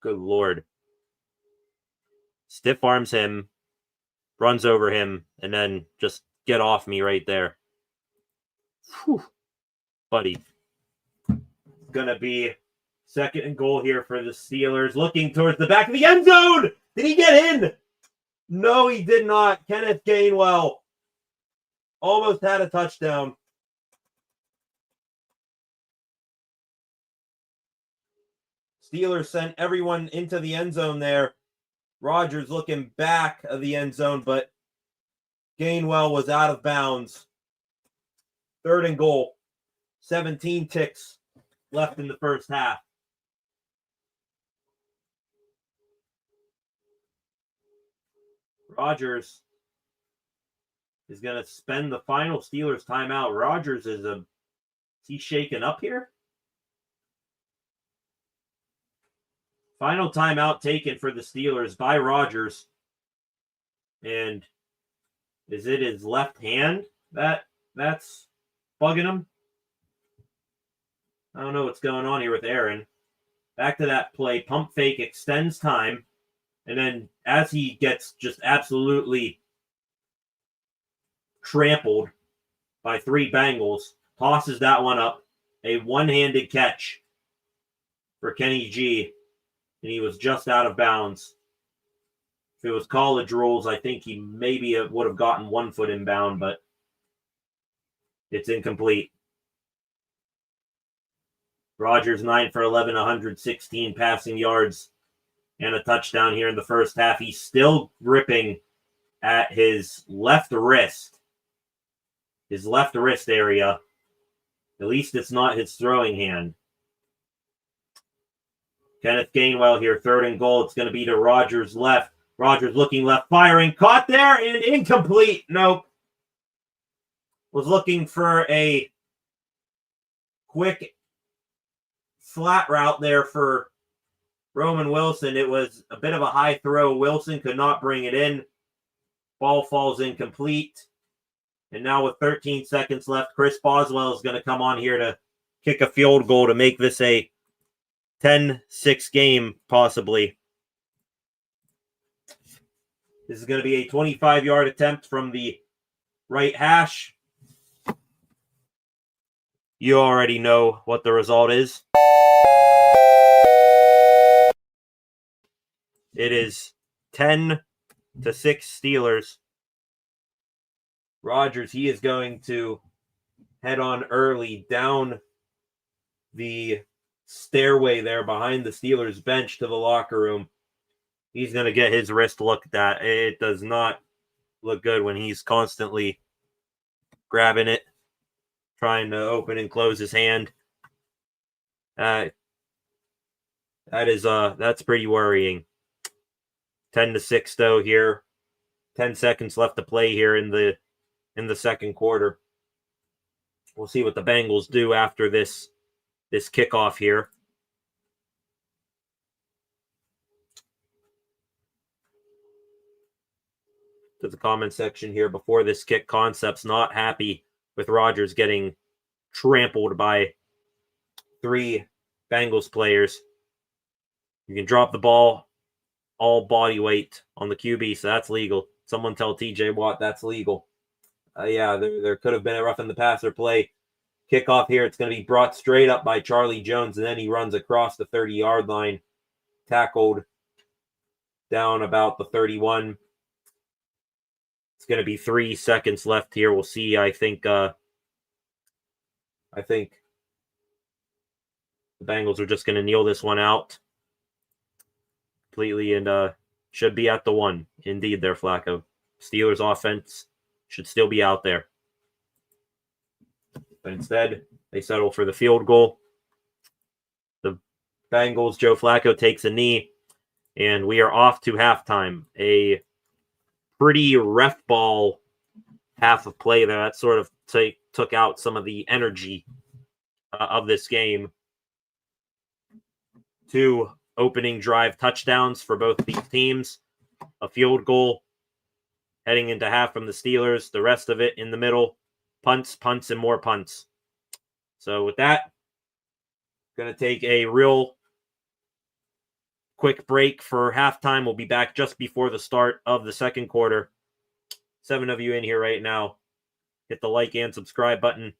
Good Lord. Stiff arms him, runs over him, and then just get off me right there. Whew. Buddy. Gonna be 2nd and goal here for the Steelers. Looking towards the back of the end zone. Did he get in? No, he did not. Kenneth Gainwell almost had a touchdown. Steelers sent everyone into the end zone there. Rodgers looking back of the end zone, but Gainwell was out of bounds. 3rd and goal. 17 ticks left in the first half. Rodgers is going to spend the final Steelers timeout. Rodgers is he shaken up here? Final timeout taken for the Steelers by Rodgers. And is it his left hand that's bugging him? I don't know what's going on here with Aaron. Back to that play. Pump fake extends time. And then as he gets just absolutely trampled by 3 Bengals, tosses that one up. A one-handed catch for Kenny G. And he was just out of bounds. If it was college rules, I think he maybe would have gotten 1 foot inbound, but it's incomplete. Rodgers 9 for 11, 116 passing yards and a touchdown here in the first half. He's still gripping at his left wrist. His left wrist area. At least it's not his throwing hand. Kenneth Gainwell here, 3rd and goal. It's going to be to Rodgers left. Rodgers looking left, firing. Caught there and incomplete. Nope. Was looking for a quick flat route there for Roman Wilson. It was a bit of a high throw. Wilson could not bring it in. Ball falls incomplete. And now with 13 seconds left, Chris Boswell is going to come on here to kick a field goal to make this a 10-6 game, possibly. This is going to be a 25-yard attempt from the right hash. You already know what the result is. It is 10-6 Steelers. Rodgers, he is going to head on early down the stairway there behind the Steelers bench to the locker room. He's going to get his wrist looked at. It does not look good when he's constantly grabbing it, trying to open and close his hand. That's pretty worrying. 10-6 though here. 10 seconds left to play here in the second quarter. We'll see what the Bengals do after this kickoff here. To the comment section here before this kick. Concept's not happy with Rodgers getting trampled by 3 Bengals players. You can drop the ball all body weight on the QB, so that's legal. Someone tell TJ Watt that's legal. There could have been a roughing the passer play. Kickoff here. It's going to be brought straight up by Charlie Jones, and then he runs across the 30-yard line, tackled down about the 31. It's going to be 3 seconds left here. We'll see. I think the Bengals are just going to kneel this one out completely and should be at the 1. Indeed, there, Flacco. Steelers offense should still be out there. But instead, they settle for the field goal. The Bengals, Joe Flacco takes a knee, and we are off to halftime. A pretty ref ball half of play there. That sort of took out some of the energy of this game. 2 opening drive touchdowns for both these teams. A field goal heading into half from the Steelers. The rest of it in the middle. Punts, and more punts. So with that, going to take a real quick break for halftime. We'll be back just before the start of the second quarter. 7 of you in here right now. Hit the like and subscribe button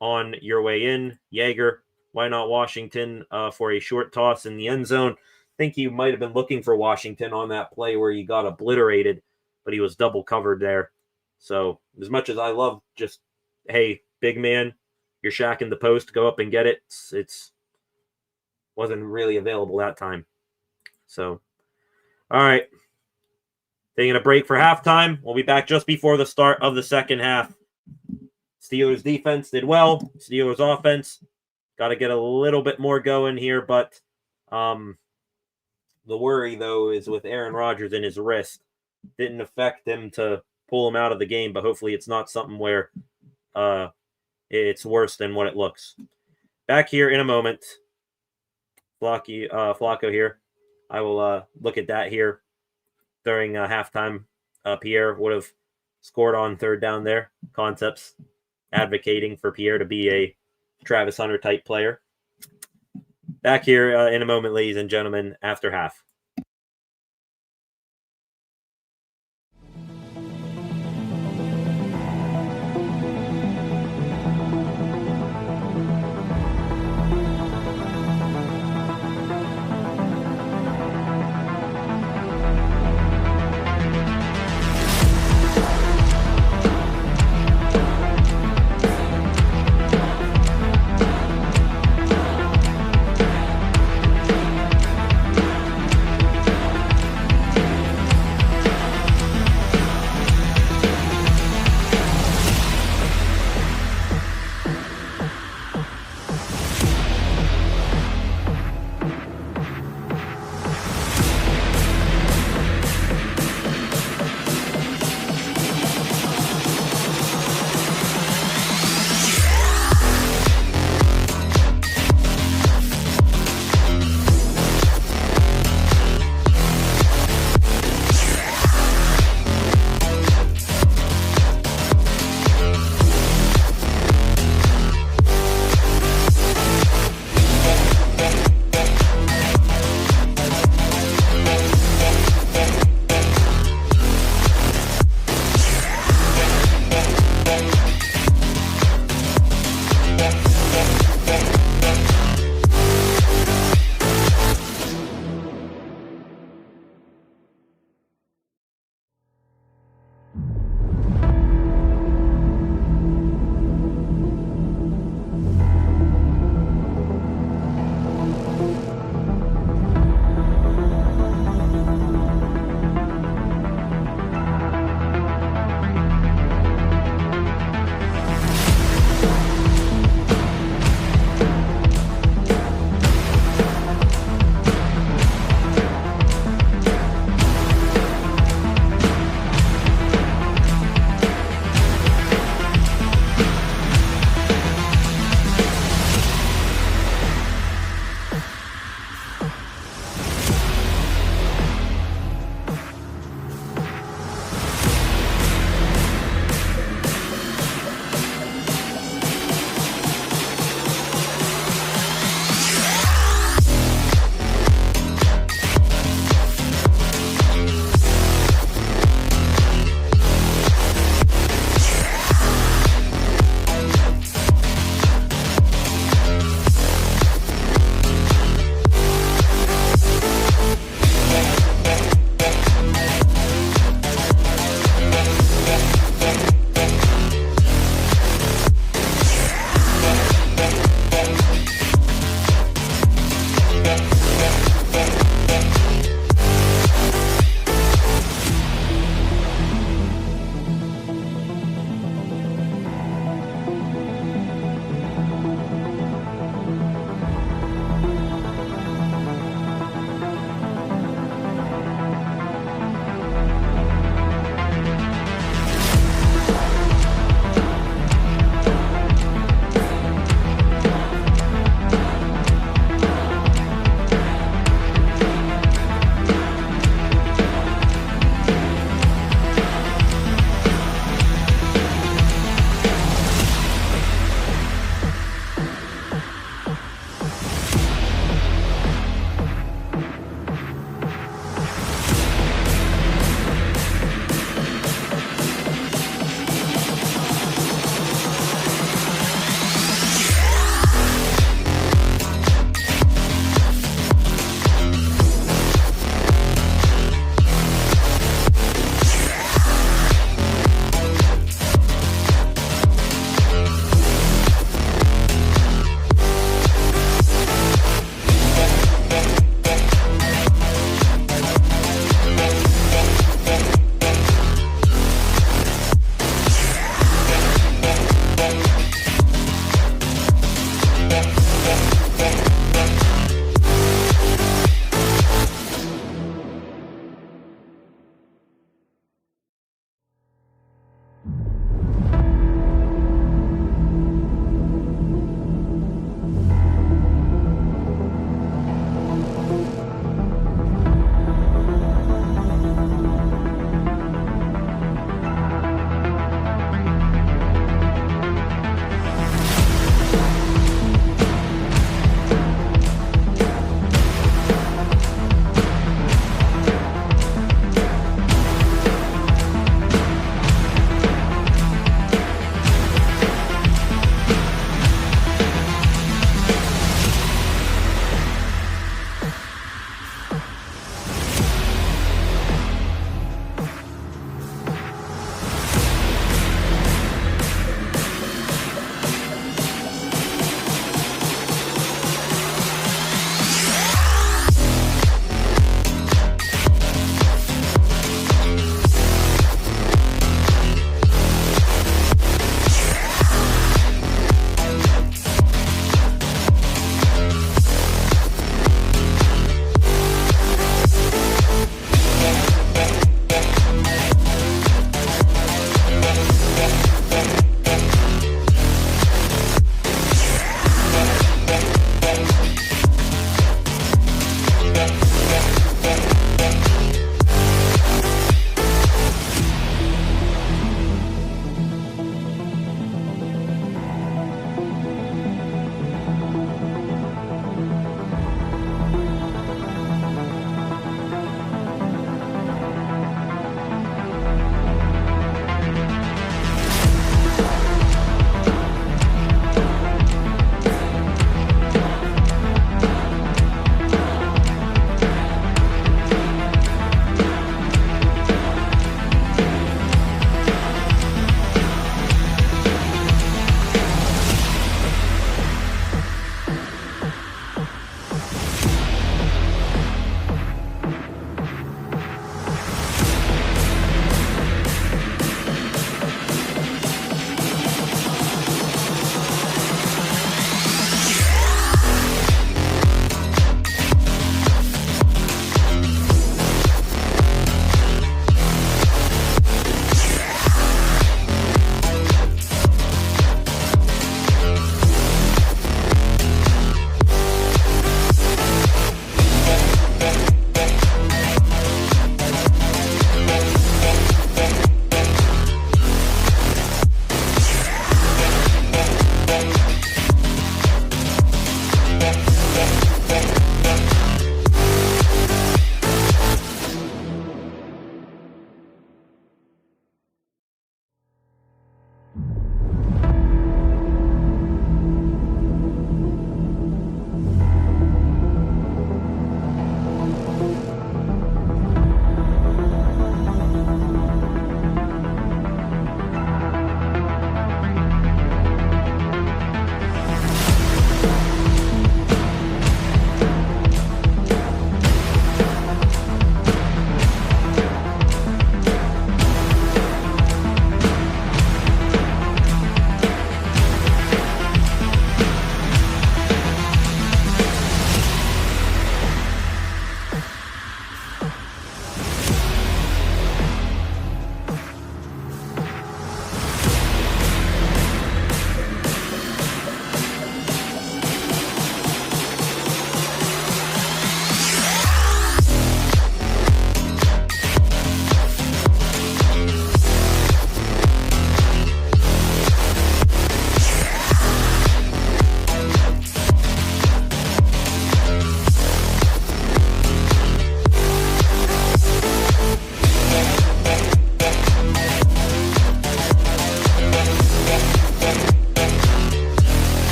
on your way in. Jaeger, why not Washington for a short toss in the end zone? I think you might have been looking for Washington on that play where he got obliterated, but he was double covered there. So as much as I love just, hey, big man, you're shacking the post, go up and get it. It's wasn't really available that time. So, all right. Taking a break for halftime. We'll be back just before the start of the second half. Steelers defense did well. Steelers offense got to get a little bit more going here, but the worry, though, is with Aaron Rodgers and his wrist. Didn't affect him to pull him out of the game, but hopefully it's not something where it's worse than what it looks. Back here in a moment. Flacco here. I will look at that here during halftime. Pierre would have scored on third down there. Concepts advocating for Pierre to be a Travis Hunter type player. Back here in a moment, ladies and gentlemen, after half.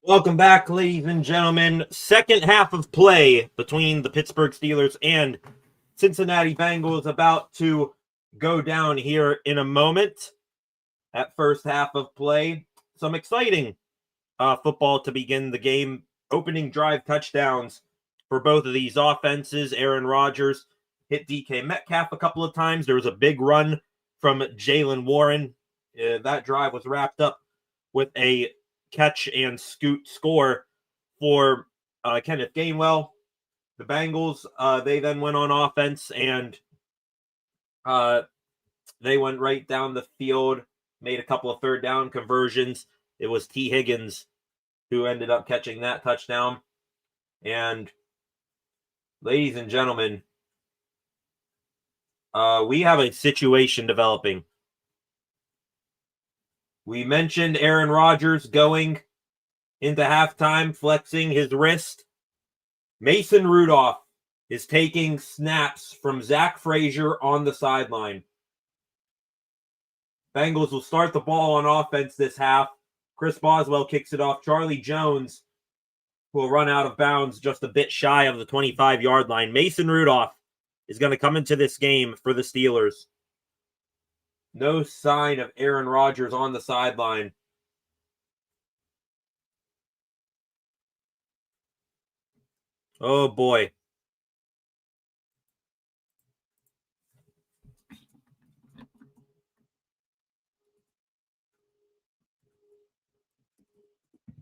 Welcome back, ladies and gentlemen. Second half of play between the Pittsburgh Steelers and Cincinnati Bengals about to go down here in a moment. At first half of play, some exciting football to begin the game. Opening drive touchdowns for both of these offenses. Aaron Rodgers hit DK Metcalf a couple of times. There was a big run from Jaylen Warren. That drive was wrapped up with a catch and scoot score for Kenneth Gainwell. The Bengals, they then went on offense and they went right down the field, made a couple of third down conversions. It was T. Higgins who ended up catching that touchdown. And ladies and gentlemen, we have a situation developing. We mentioned Aaron Rodgers going into halftime, flexing his wrist. Mason Rudolph is taking snaps from Zach Frazier on the sideline. Bengals will start the ball on offense this half. Chris Boswell kicks it off. Charlie Jones will run out of bounds just a bit shy of the 25-yard line. Mason Rudolph is going to come into this game for the Steelers. No sign of Aaron Rodgers on the sideline. Oh, boy.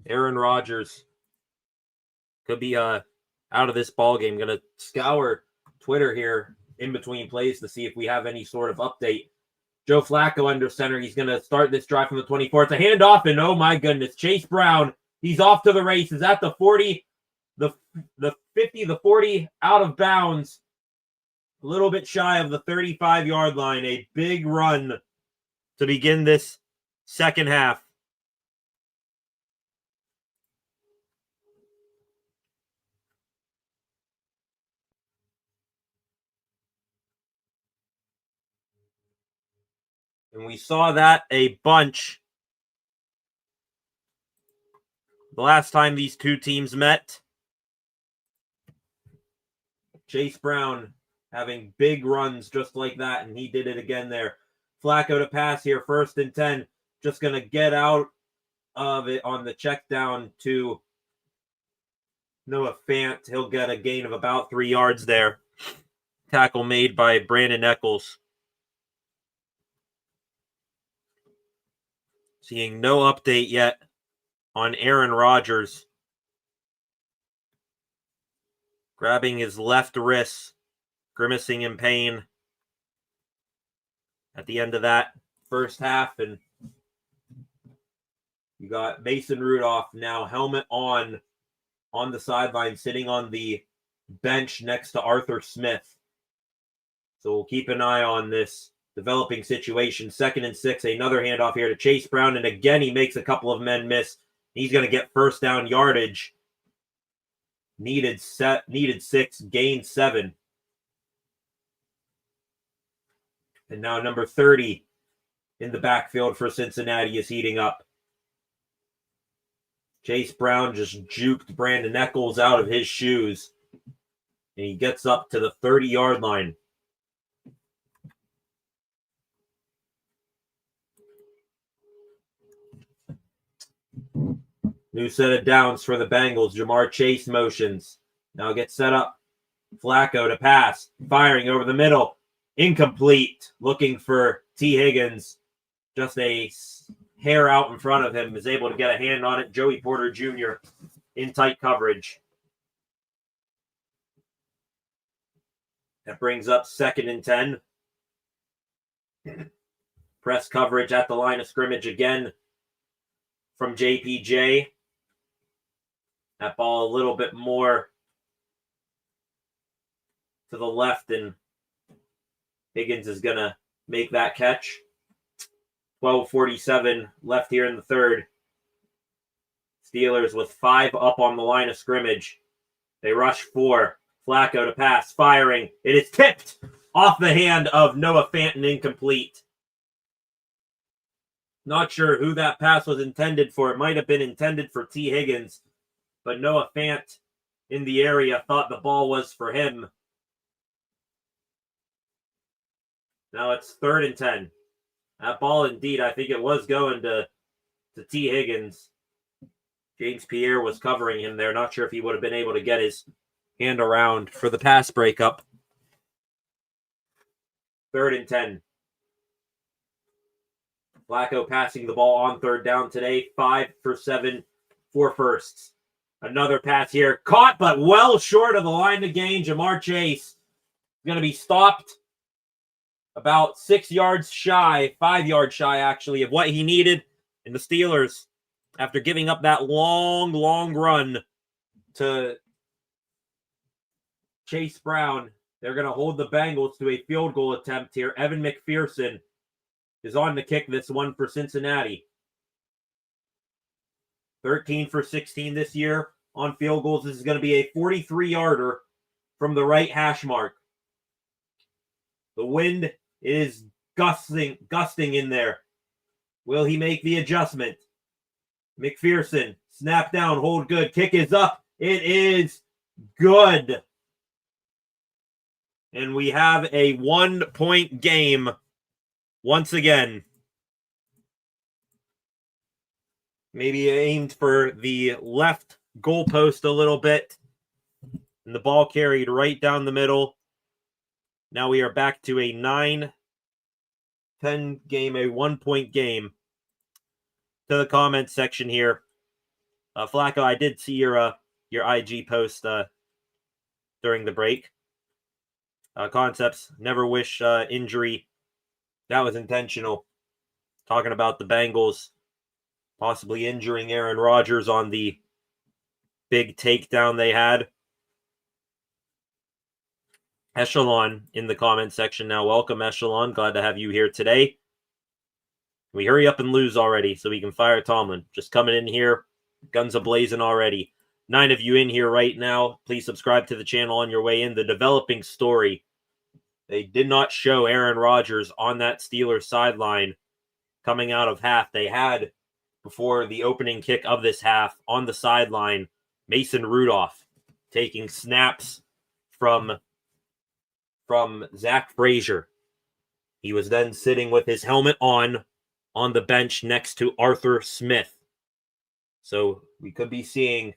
Aaron Rodgers could be out of this ball game. Going to scour Twitter here in between plays to see if we have any sort of update. Joe Flacco under center. He's going to start this drive from the 24. It's a handoff, and oh my goodness, Chase Brown. He's off to the races at the 40, the 50, the 40, out of bounds. A little bit shy of the 35-yard line. A big run to begin this second half. And we saw that a bunch the last time these two teams met. Chase Brown having big runs just like that, and he did it again there. Flacco to pass here, 1st and 10. Just going to get out of it on the check down to Noah Fant. He'll get a gain of about 3 yards there. Tackle made by Brandon Eccles. Seeing no update yet on Aaron Rodgers. Grabbing his left wrist, grimacing in pain at the end of that first half. And you got Mason Rudolph now helmet on the sideline, sitting on the bench next to Arthur Smith. So we'll keep an eye on this developing situation. 2nd and 6, another handoff here to Chase Brown. And again, he makes a couple of men miss. He's going to get first down yardage. Needed 6, gained 7. And now number 30 in the backfield for Cincinnati is heating up. Chase Brown just juked Brandon Eccles out of his shoes. And he gets up to the 30-yard line. New set of downs for the Bengals. Jamar Chase motions. Now gets set up. Flacco to pass. Firing over the middle. Incomplete. Looking for T. Higgins. Just a hair out in front of him. Is able to get a hand on it. Joey Porter Jr. in tight coverage. That brings up 2nd and 10. Press coverage at the line of scrimmage again from JPJ. That ball a little bit more to the left, and Higgins is going to make that catch. 12:47 left here in the third. Steelers with 5 up on the line of scrimmage. They rush 4. Flacco to pass, firing. It is tipped off the hand of Noah Fant, incomplete. Not sure who that pass was intended for. It might have been intended for T. Higgins, but Noah Fant in the area thought the ball was for him. Now it's 3rd and 10. That ball, indeed, I think it was going to T. Higgins. James Pierre was covering him there. Not sure if he would have been able to get his hand around for the pass breakup. 3rd and 10. Flacco passing the ball on 3rd down today. 5 for 7, 4 firsts. Another pass here. Caught, but well short of the line to gain. Jamar Chase is going to be stopped about 6 yards shy, 5 yards shy, actually, of what he needed. And the Steelers, after giving up that long run to Chase Brown, they're going to hold the Bengals to a field goal attempt here. Evan McPherson is on to kick this one for Cincinnati. 13 for 16 this year on field goals. This is going to be a 43-yarder from the right hash mark. The wind is gusting in there. Will he make the adjustment? McPherson, snap down, hold good. Kick is up. It is good. And we have a 1-point game once again. Maybe aimed for the left goalpost a little bit. And the ball carried right down the middle. Now we are back to a 9-10 game, a 1-point game. To the comments section here. Flacco, I did see your IG post during the break. Concepts, never wish injury. That was intentional. Talking about the Bengals possibly injuring Aaron Rodgers on the big takedown they had. Echelon in the comment section now. Welcome, Echelon. Glad to have you here today. Can we hurry up and lose already so we can fire Tomlin? Just coming in here, guns a-blazing already. 9 of you in here right now. Please subscribe to the channel on your way in. The developing story. They did not show Aaron Rodgers on that Steelers sideline coming out of half. They had, before the opening kick of this half, on the sideline, Mason Rudolph taking snaps from Zach Frazier. He was then sitting with his helmet on the bench next to Arthur Smith. So we could be seeing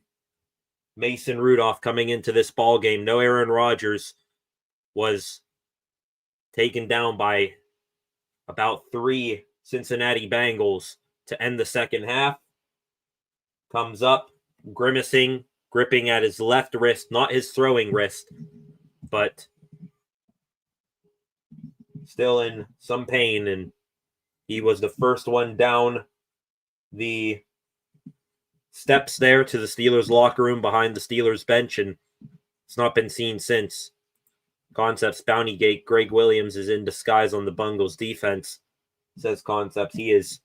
Mason Rudolph coming into this ball game. No Aaron Rodgers was taken down by about 3 Cincinnati Bengals to end the second half. Comes up, grimacing, gripping at his left wrist, not his throwing wrist, but still in some pain, and he was the first one down the steps there to the Steelers locker room behind the Steelers bench, and it's not been seen since. Concepts Bounty Gate, Greg Williams is in disguise on the Bengals defense, says Concepts. He is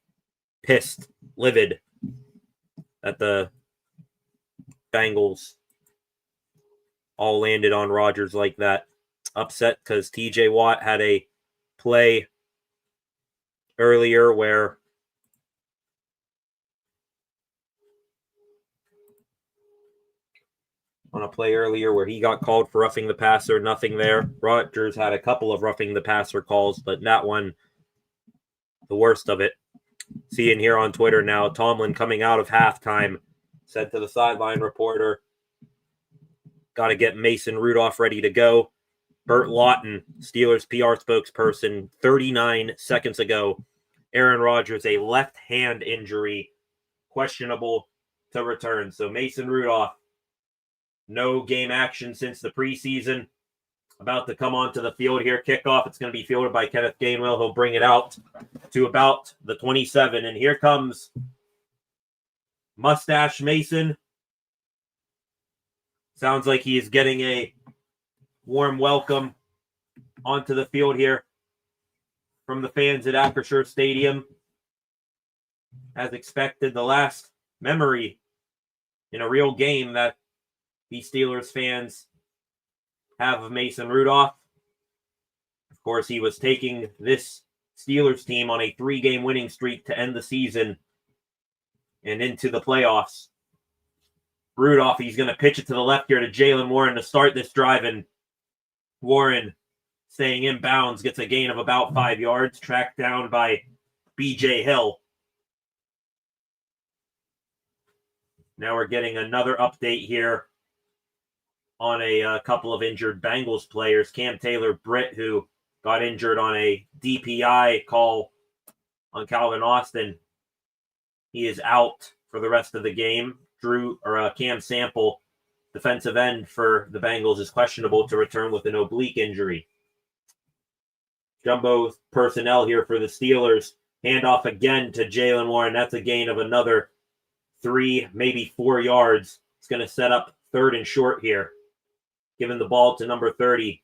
pissed, livid that the Bengals all landed on Rodgers like that. Upset because TJ Watt had a play earlier where he got called for roughing the passer. Nothing there. Rodgers had a couple of roughing the passer calls, but that one, the worst of it. Seeing here on Twitter now, Tomlin coming out of halftime said to the sideline reporter, got to get Mason Rudolph ready to go. Burt Lawton, Steelers PR spokesperson, 39 seconds ago, Aaron Rodgers, a left hand injury, questionable to return. So Mason Rudolph, no game action since the preseason. About to come onto the field here. Kickoff. It's going to be fielded by Kenneth Gainwell. He'll bring it out to about the 27. And here comes Mustache Mason. Sounds like he is getting a warm welcome onto the field here from the fans at Acrisure Stadium. As expected, the last memory in a real game that the Steelers fans have of Mason Rudolph. Of course, he was taking this Steelers team on a 3-game winning streak to end the season and into the playoffs. Rudolph, he's going to pitch it to the left here to Jaylen Warren to start this drive, and Warren, staying in bounds, gets a gain of about 5 yards, tracked down by B.J. Hill. Now we're getting another update here on a couple of injured Bengals players. Cam Taylor-Britt, who got injured on a DPI call on Calvin Austin. He is out for the rest of the game. Cam Sample, defensive end for the Bengals, is questionable to return with an oblique injury. Jumbo personnel here for the Steelers. Handoff again to Jaylen Warren. That's a gain of another 3, maybe 4 yards. It's going to set up 3rd and short here. Giving the ball to number 30.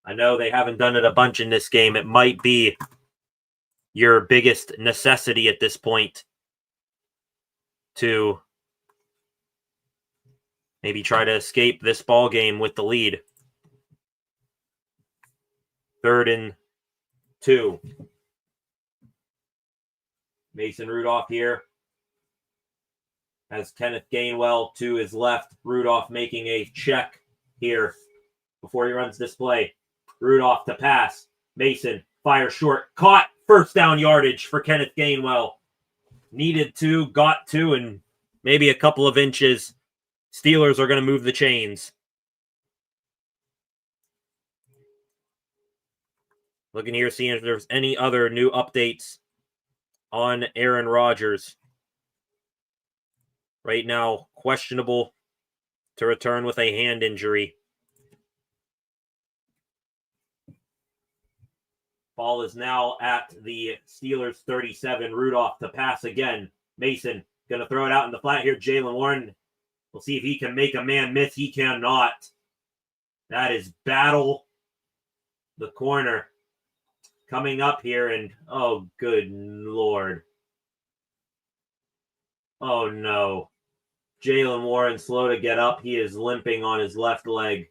I know they haven't done it a bunch in this game. It might be your biggest necessity at this point to maybe try to escape this ball game with the lead. 3rd and 2. Mason Rudolph here has Kenneth Gainwell to his left. Rudolph making a check here before he runs this play. Rudolph to pass. Mason fires short. Caught. 1st down yardage for Kenneth Gainwell. Needed to, got to, and maybe a couple of inches. Steelers are going to move the chains. Looking here, seeing if there's any other new updates on Aaron Rodgers. Right now, questionable to return with a hand injury. Ball is now at the Steelers 37. Rudolph to pass again. Mason going to throw it out in the flat here. Jaylen Warren. We'll see if he can make a man miss. He cannot. That is Battle, the corner, coming up here. And, oh, good Lord. Oh, no. Jaylen Warren slow to get up. He is limping on his left leg.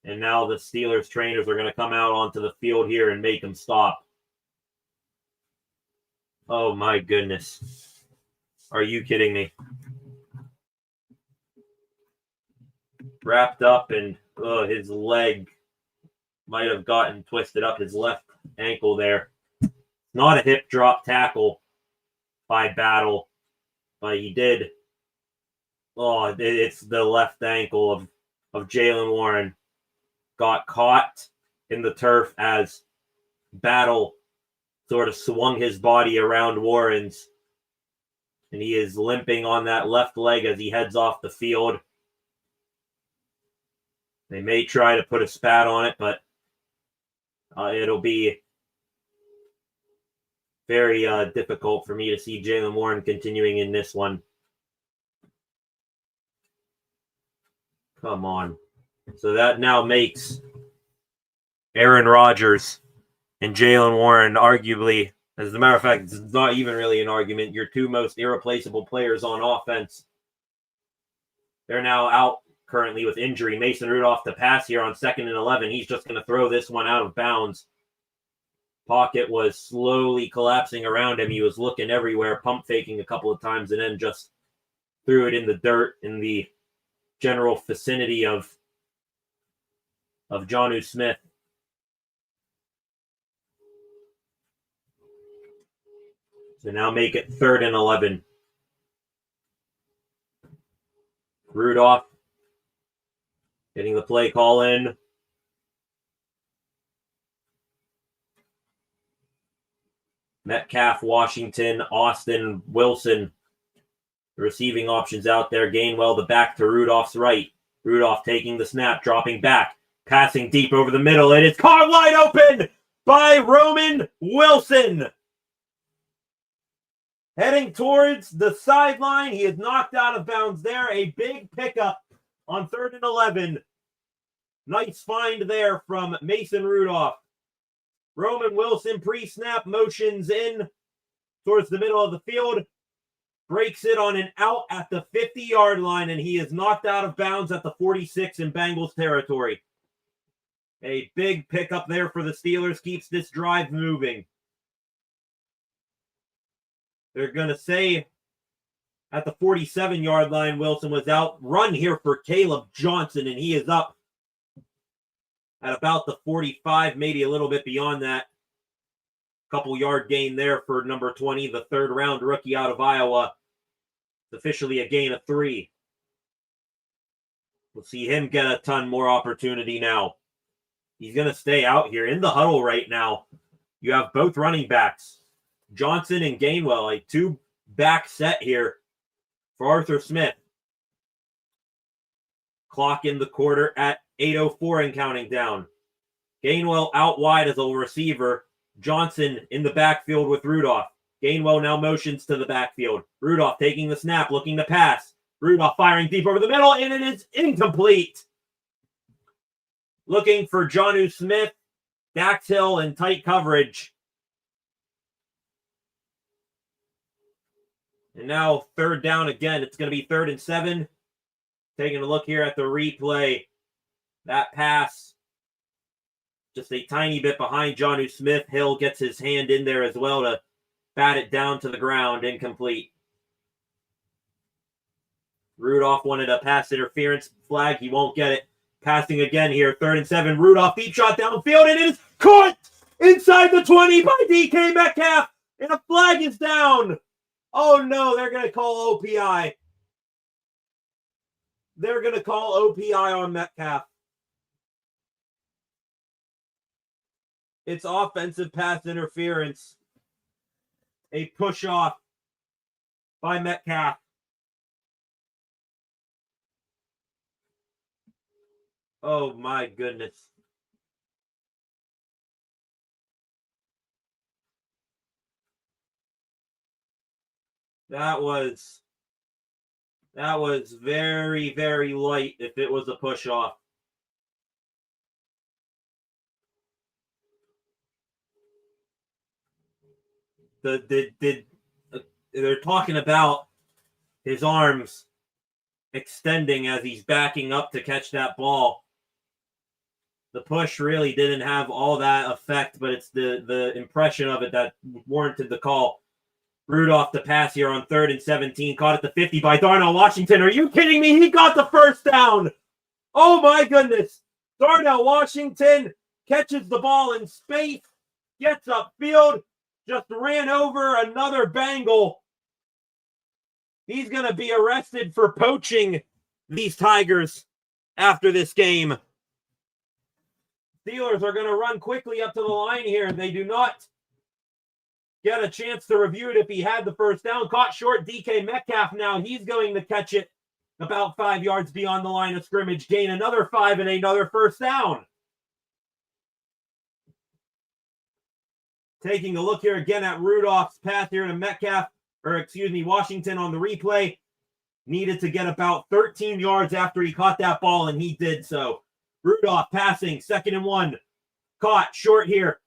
And now the Steelers trainers are going to come out onto the field here and make him stop. Oh, my goodness. Are you kidding me? Wrapped up, and his leg might have gotten twisted up, his left ankle there. Not a hip drop tackle by Battle, but he did. Oh, it's the left ankle of Jaylen Warren. Got caught in the turf as Battle sort of swung his body around Warren's. And he is limping on that left leg as he heads off the field. They may try to put a spat on it, but it'll be very difficult for me to see Jaylen Warren continuing in this one. Come on. So that now makes Aaron Rodgers and Jaylen Warren arguably, as a matter of fact, it's not even really an argument, your 2 most irreplaceable players on offense. They're now out currently with injury. Mason Rudolph to pass here on 2nd and 11. He's just going to throw this one out of bounds. Pocket was slowly collapsing around him. He was looking everywhere, pump faking a couple of times, and then just threw it in the dirt in the general vicinity of Jonnu Smith. So now make it 3rd and 11. Rudolph getting the play call in. Metcalf, Washington, Austin, Wilson. The receiving options out there. Gainwell, the back to Rudolph's right. Rudolph taking the snap, dropping back. Passing deep over the middle. It is caught wide open by Roman Wilson. Heading towards the sideline. He is knocked out of bounds there. A big pickup on 3rd and 11. Nice find there from Mason Rudolph. Roman Wilson pre-snap motions in towards the middle of the field. Breaks it on an out at the 50-yard line, and he is knocked out of bounds at the 46 in Bengals territory. A big pickup there for the Steelers keeps this drive moving. They're going to say at the 47-yard line, Wilson was out. Run here for Caleb Johnson, and he is up at about the 45, maybe a little bit beyond that. Couple yard gain there for number 20, the third-round rookie out of Iowa. It's officially a gain of 3. We'll see him get a ton more opportunity now. He's going to stay out here in the huddle right now. You have both running backs, Johnson and Gainwell, a two-back set here for Arthur Smith. Clock in the quarter at 8:04 and counting down. Gainwell out wide as a receiver. Johnson in the backfield with Rudolph. Gainwell now motions to the backfield. Rudolph taking the snap, looking to pass. Rudolph firing deep over the middle, and it is incomplete. Looking for Jonnu Smith, Dax Hill in tight coverage. And now third down again. It's going to be 3rd and 7. Taking a look here at the replay. That pass just a tiny bit behind Jonnu Smith. Hill gets his hand in there as well to bat it down to the ground. Incomplete. Rudolph wanted a pass interference flag. He won't get it. Passing again here. 3rd and 7. Rudolph deep shot downfield, and it is caught inside the 20 by DK Metcalf. And a flag is down. Oh no, they're going to call OPI. They're going to call OPI on Metcalf. It's offensive pass interference. A push off by Metcalf. Oh my goodness. That was very, very light if it was a push off. They're talking about his arms extending as he's backing up to catch that ball. The push really didn't have all that effect, but it's the impression of it that warranted the call. Rudolph to pass here on 3rd and 17. Caught at the 50 by Darnell Washington. Are you kidding me? He got the first down. Oh my goodness. Darnell Washington catches the ball in space, gets upfield, just ran over another Bengal. He's going to be arrested for poaching these Tigers after this game. Steelers are going to run quickly up to the line here. They do not get a chance to review it if he had the first down. Caught short, DK Metcalf now. He's going to catch it about 5 yards beyond the line of scrimmage. Gain another 5 and another first down. Taking a look here again at Rudolph's pass here to Metcalf, Washington on the replay. Needed to get about 13 yards after he caught that ball, and he did so. Rudolph passing, 2nd and 1. Caught short here.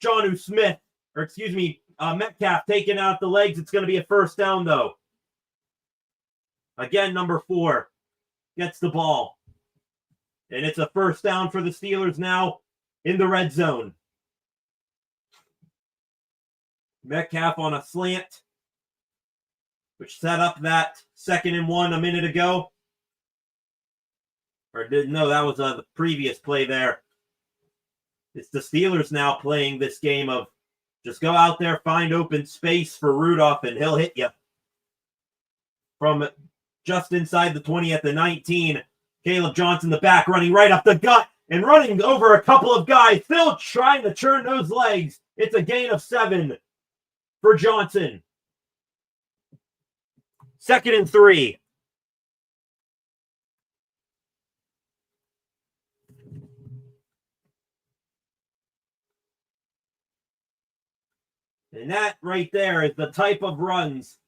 Jonnu Smith, Metcalf taking out the legs. It's going to be a first down, though. Again, number 4 gets the ball. And it's a first down for the Steelers now in the red zone. Metcalf on a slant, which set up that 2nd and 1 a minute ago. That was the previous play there. It's the Steelers now playing this game of just go out there, find open space for Rudolph, and he'll hit you. From just inside the 20 at the 19, Caleb Johnson, the back, running right up the gut and running over a couple of guys, still trying to turn those legs. It's a gain of 7 for Johnson. 2nd and 3. And that right there is the type of runs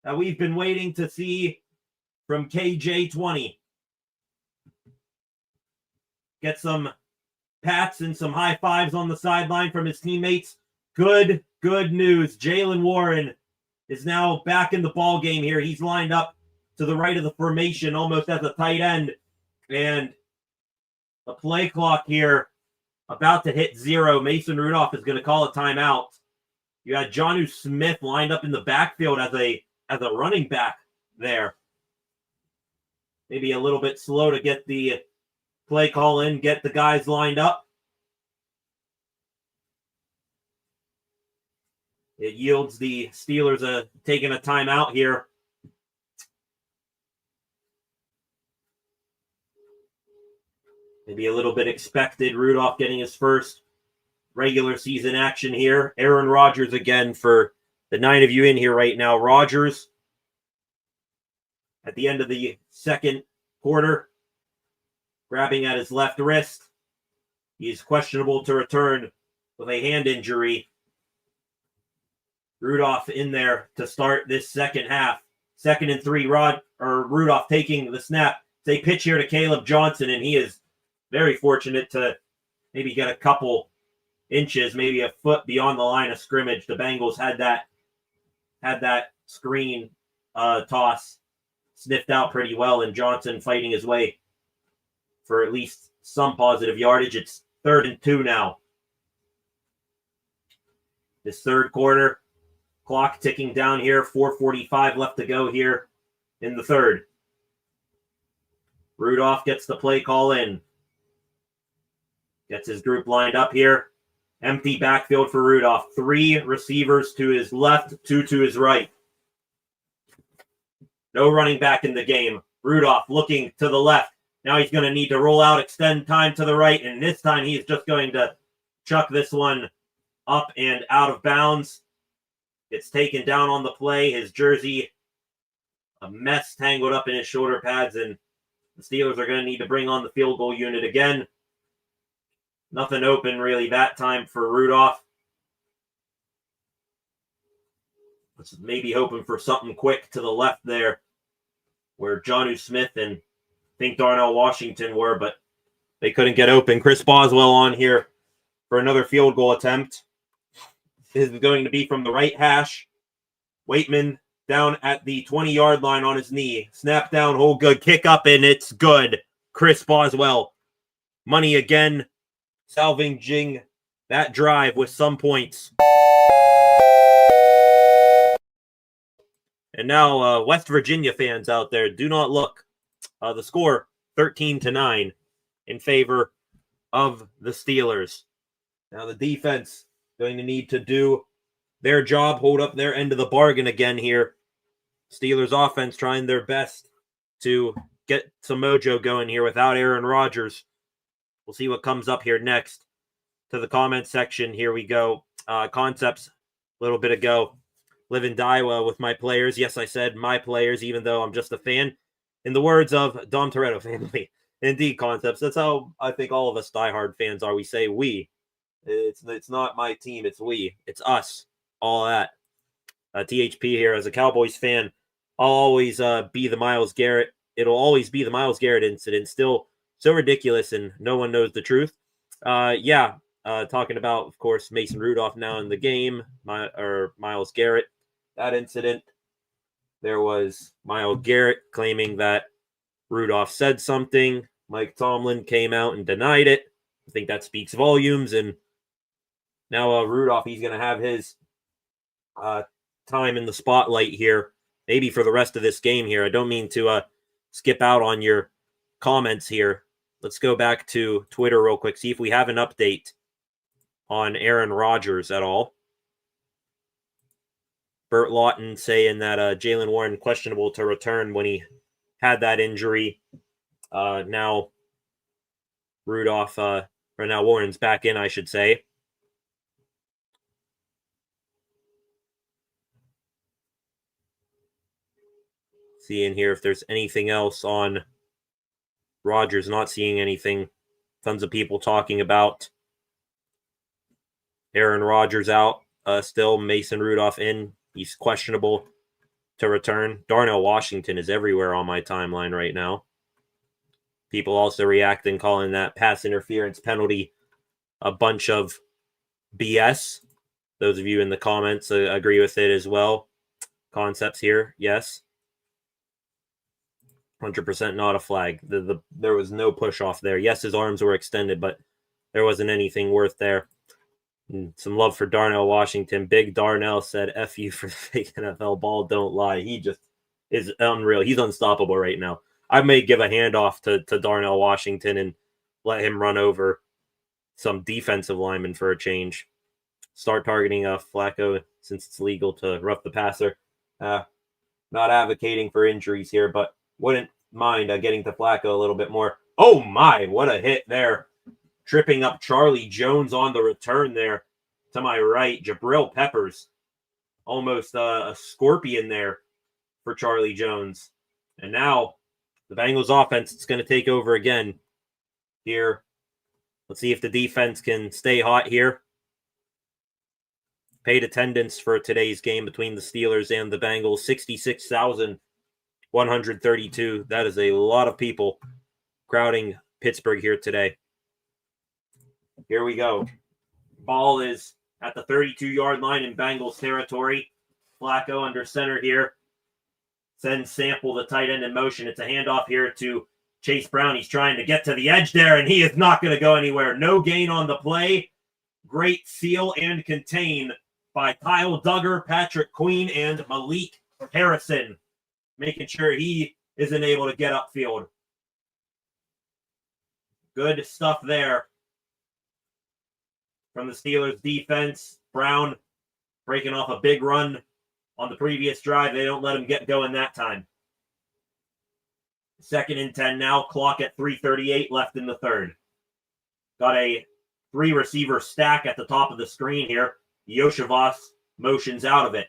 that we've been waiting to see from KJ20. Get some pats and some high fives on the sideline from his teammates. Good news. Jalen Warren is now back in the ball game here. He's lined up to the right of the formation almost as a tight end. And The play clock here about to hit 0. Mason Rudolph is going to call a timeout. You had Jonnu Smith lined up in the backfield as a running back there. Maybe a little bit slow to get the play call in, get the guys lined up. It yields the Steelers taking a timeout here. Maybe a little bit expected. Rudolph getting his first regular season action here. Aaron Rodgers again for the 9 of you in here right now. Rodgers at the end of the second quarter, grabbing at his left wrist. He's questionable to return with a hand injury. Rudolph in there to start this second half. 2nd and 3, Rudolph taking the snap. It's a pitch here to Caleb Johnson, and he is very fortunate to maybe get a couple inches, maybe a foot beyond the line of scrimmage. The Bengals had that screen toss sniffed out pretty well, and Johnson fighting his way for at least some positive yardage. It's 3rd and 2 now. This third quarter, clock ticking down here, 4:45 left to go here in the third. Rudolph gets the play call in. Gets his group lined up here. Empty backfield for Rudolph. 3 receivers to his left, 2 to his right. No running back in the game. Rudolph looking to the left. Now he's going to need to roll out, extend time to the right, and this time he's just going to chuck this one up and out of bounds. It's taken down on the play. His jersey, a mess tangled up in his shoulder pads, and the Steelers are going to need to bring on the field goal unit again. Nothing open really that time for Rudolph. Was maybe hoping for something quick to the left there, where Jonnu Smith and I think Darnell Washington were, but they couldn't get open. Chris Boswell on here for another field goal attempt. This is going to be from the right hash. Waitman down at the 20-yard line on his knee. Snap down, hold good, kick up, and it's good. Chris Boswell. Money again, salvaging that drive with some points. And now, West Virginia fans out there, do not look. The score, 13-9 in favor of the Steelers. Now the defense going to need to do their job, hold up their end of the bargain again here. Steelers offense trying their best to get some mojo going here without Aaron Rodgers. We'll see what comes up here next. To the comment section, here we go. Concepts, a little bit ago. Live and die with my players. Yes, I said my players, even though I'm just a fan. In the words of Dom Toretto family. Indeed, Concepts. That's how I think all of us diehard fans are. We say we. It's not my team. It's we. It's us. All that. THP here. As a Cowboys fan, I'll always be the Myles Garrett. It'll always be the Myles Garrett incident. Still so ridiculous, and no one knows the truth. Talking about, of course, Mason Rudolph now in the game. Myles Garrett. That incident. There was Myles Garrett claiming that Rudolph said something. Mike Tomlin came out and denied it. I think that speaks volumes. And now Rudolph, he's going to have his time in the spotlight here, maybe for the rest of this game here. I don't mean to skip out on your comments here. Let's go back to Twitter real quick, see if we have an update on Aaron Rodgers at all. Burt Lawton saying that Jaylen Warren questionable to return when he had that injury. Now Rudolph, or now Warren's back in, I should say. Seeing here if there's anything else on Rodgers. Not seeing anything. Tons of people talking about Aaron Rodgers out. Still Mason Rudolph in. He's questionable to return. Darnell Washington is everywhere on my timeline right now. People also reacting, calling that pass interference penalty a bunch of BS. Those of you in the comments agree with it as well. Concepts here, yes. 100% not a flag. There was no push off there. Yes, his arms were extended, but there wasn't anything worth there. And some love for Darnell Washington. Big Darnell said, F you for the fake NFL ball, don't lie. He just is unreal. He's unstoppable right now. I may give a handoff to Darnell Washington and let him run over some defensive linemen for a change. Start targeting Flacco since it's legal to rough the passer. Not advocating for injuries here, but wouldn't mind getting to Flacco a little bit more. Oh my, what a hit there. Tripping up Charlie Jones on the return there. To my right, Jabril Peppers. Almost a scorpion there for Charlie Jones. And now the Bengals offense is going to take over again here. Let's see if the defense can stay hot here. Paid attendance for today's game between the Steelers and the Bengals, 66,132. That is a lot of people crowding Pittsburgh here today. Here we go. Ball is at the 32-yard line in Bengals territory. Flacco under center here. Sends Sample, the tight end, in motion. It's a handoff here to Chase Brown. He's trying to get to the edge there, and he is not going to go anywhere. No gain on the play. Great seal and contain by Kyle Duggar, Patrick Queen, and Malik Harrison, making sure he isn't able to get upfield. Good stuff there from the Steelers defense. Brown breaking off a big run on the previous drive. They don't let him get going that time. 2nd and 10 now. Clock at 3:38 left in the third. Got a 3-receiver stack at the top of the screen here. Yoshivas motions out of it.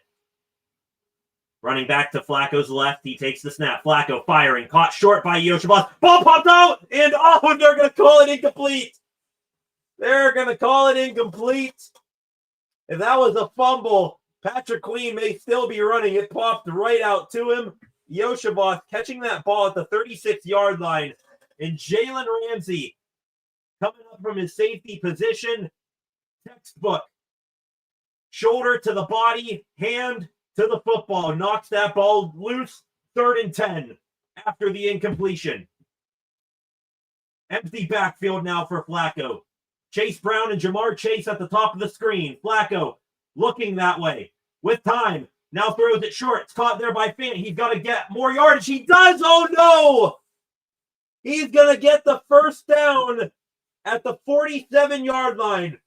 Running back to Flacco's left. He takes the snap. Flacco firing. Caught short by Yoshivas. Ball popped out! And they're going to call it incomplete. They're going to call it incomplete. If that was a fumble, Patrick Queen may still be running. It popped right out to him. Yoshivas catching that ball at the 36-yard line. And Jalen Ramsey coming up from his safety position. Textbook. Shoulder to the body, hand to the football. Knocks that ball loose. 3rd and 10 after the incompletion. Empty backfield now for Flacco. Chase Brown and Jamar Chase at the top of the screen. Flacco looking that way with time. Now throws it short. It's caught there by Fant. He's got to get more yardage. He does. Oh, no. He's going to get the first down at the 47-yard line.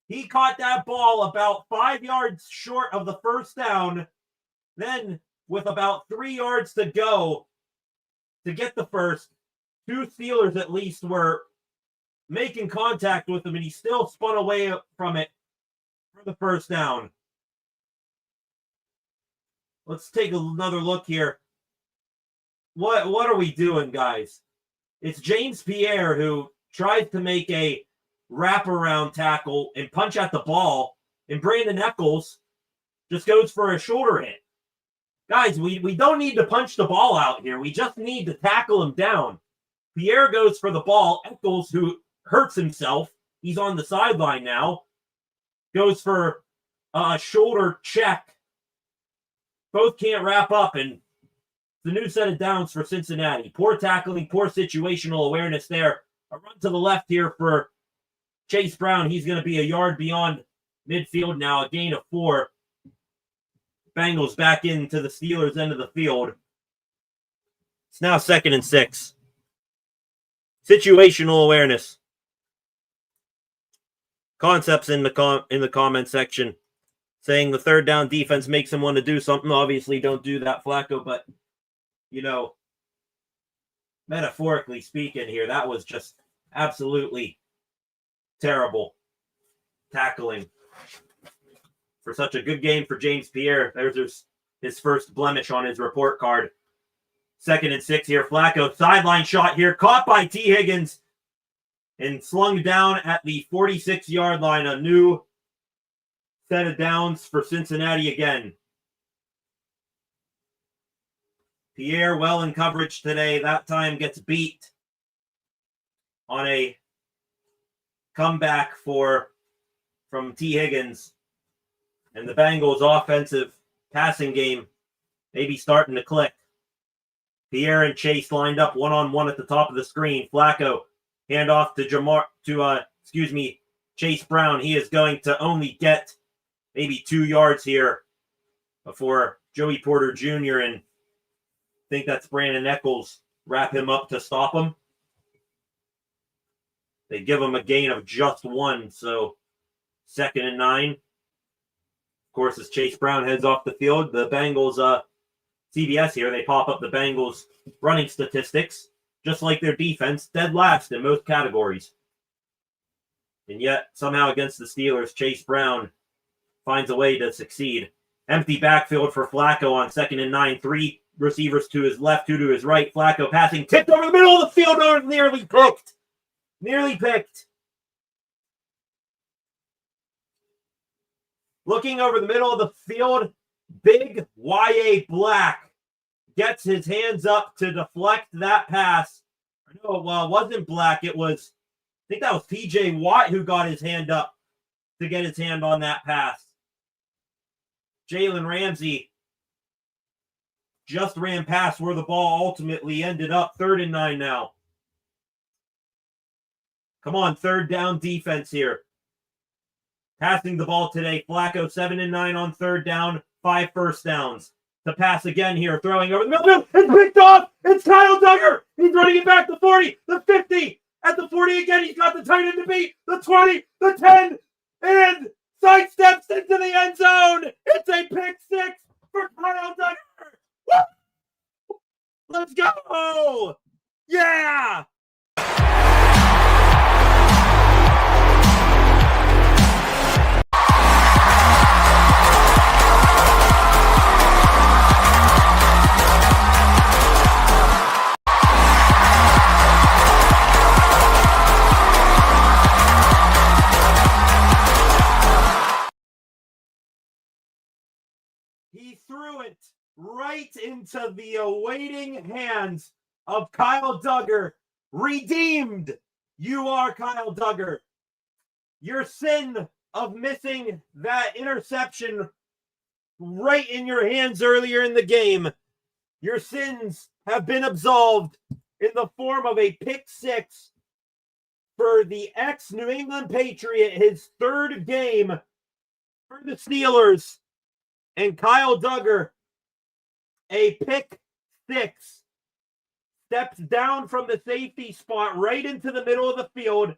He caught that ball about 5 yards short of the first down. Then, with about 3 yards to go to get the first, 2 Steelers at least were making contact with him, and he still spun away from it for the first down. Let's take another look here. What are we doing, guys? It's James Pierre who tries to make a wraparound tackle and punch at the ball, and Brandon Eccles just goes for a shoulder hit. Guys, we don't need to punch the ball out here. We just need to tackle him down. Pierre goes for the ball. Eccles, who hurts himself, he's on the sideline now, goes for a shoulder check. Both can't wrap up, and the new set of downs for Cincinnati. Poor tackling, poor situational awareness there. A run to the left here for Chase Brown. He's going to be a yard beyond midfield now, a gain of 4. Bengals back into the Steelers' end of the field. It's now 2nd and 6. Situational awareness. Concepts in the comment section saying the 3rd down defense makes him want to do something. Obviously, don't do that, Flacco, but, metaphorically speaking here, that was just absolutely terrible tackling for such a good game for James Pierre. There's his first blemish on his report card. 2nd and 6 here. Flacco, sideline shot here, caught by T. Higgins and slung down at the 46-yard line. A new set of downs for Cincinnati again. Pierre well in coverage today. That time gets beat on a comeback from T. Higgins. And the Bengals' offensive passing game may be starting to click. Pierre and Chase lined up one-on-one at the top of the screen. Flacco, handoff to Chase Brown. He is going to only get maybe 2 yards here before Joey Porter Jr. and I think that's Brandon Eccles wrap him up to stop him. They give him a gain of just 1, so 2nd and 9. Of course, as Chase Brown heads off the field, the Bengals, CBS here, they pop up the Bengals running statistics, just like their defense, dead last in most categories. And yet, somehow against the Steelers, Chase Brown finds a way to succeed. Empty backfield for Flacco on 2nd and 9. 3 receivers to his left, 2 to his right. Flacco passing, tipped over the middle of the field, nearly picked. Nearly picked. Looking over the middle of the field, big Y.A. Black gets his hands up to deflect that pass. No, well, it wasn't Black. I think that was P.J. Watt who got his hand up to get his hand on that pass. Jalen Ramsey just ran past where the ball ultimately ended up. 3rd and 9 now. Come on, 3rd down defense here. Passing the ball today. Flacco 7 and 9 on 3rd down. 5 first downs. To pass again here. Throwing over the middle. It's picked off. It's Kyle Dugger. He's running it back to 40. The 50. At the 40 again. He's got the tight end to beat. The 20. The 10. And sidesteps into the end zone. It's a pick 6 for Kyle Dugger. Woo! Let's go. Yeah. He threw it right into the awaiting hands of Kyle Dugger. Redeemed. You are Kyle Dugger. Your sin of missing that interception right in your hands earlier in the game, your sins have been absolved in the form of a pick 6 for the ex-New England Patriot, his 3rd game for the Steelers. And Kyle Dugger, a pick 6, steps down from the safety spot right into the middle of the field.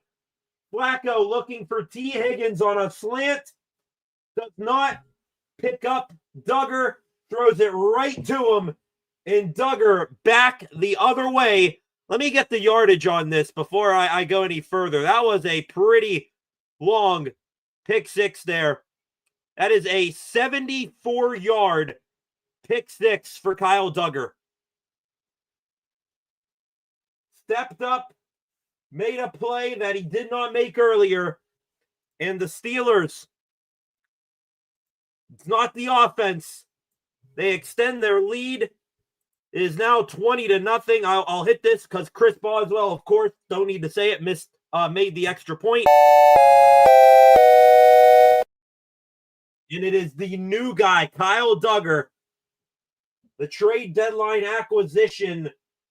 Flacco looking for T. Higgins on a slant. Does not pick up Dugger. Throws it right to him. And Dugger back the other way. Let me get the yardage on this before I go any further. That was a pretty long pick 6 there. That is a 74-yard pick 6 for Kyle Dugger. Stepped up, made a play that he did not make earlier. And the Steelers, it's not the offense. They extend their lead. It is now 20-0. I'll hit this because Chris Boswell, of course, don't need to say it, made the extra point. And it is the new guy, Kyle Dugger. The trade deadline acquisition,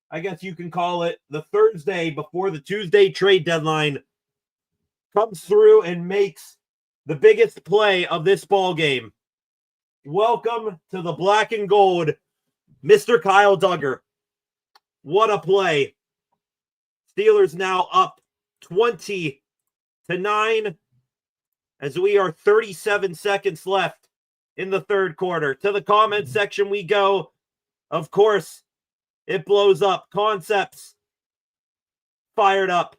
I guess you can call it, the Thursday before the Tuesday trade deadline, comes through and makes the biggest play of this ball game. Welcome to the black and gold, Mr. Kyle Dugger. What a play. Steelers now up 20-9. As we are 37 seconds left in the 3rd quarter. To the comment section we go. Of course, it blows up. Concepts fired up.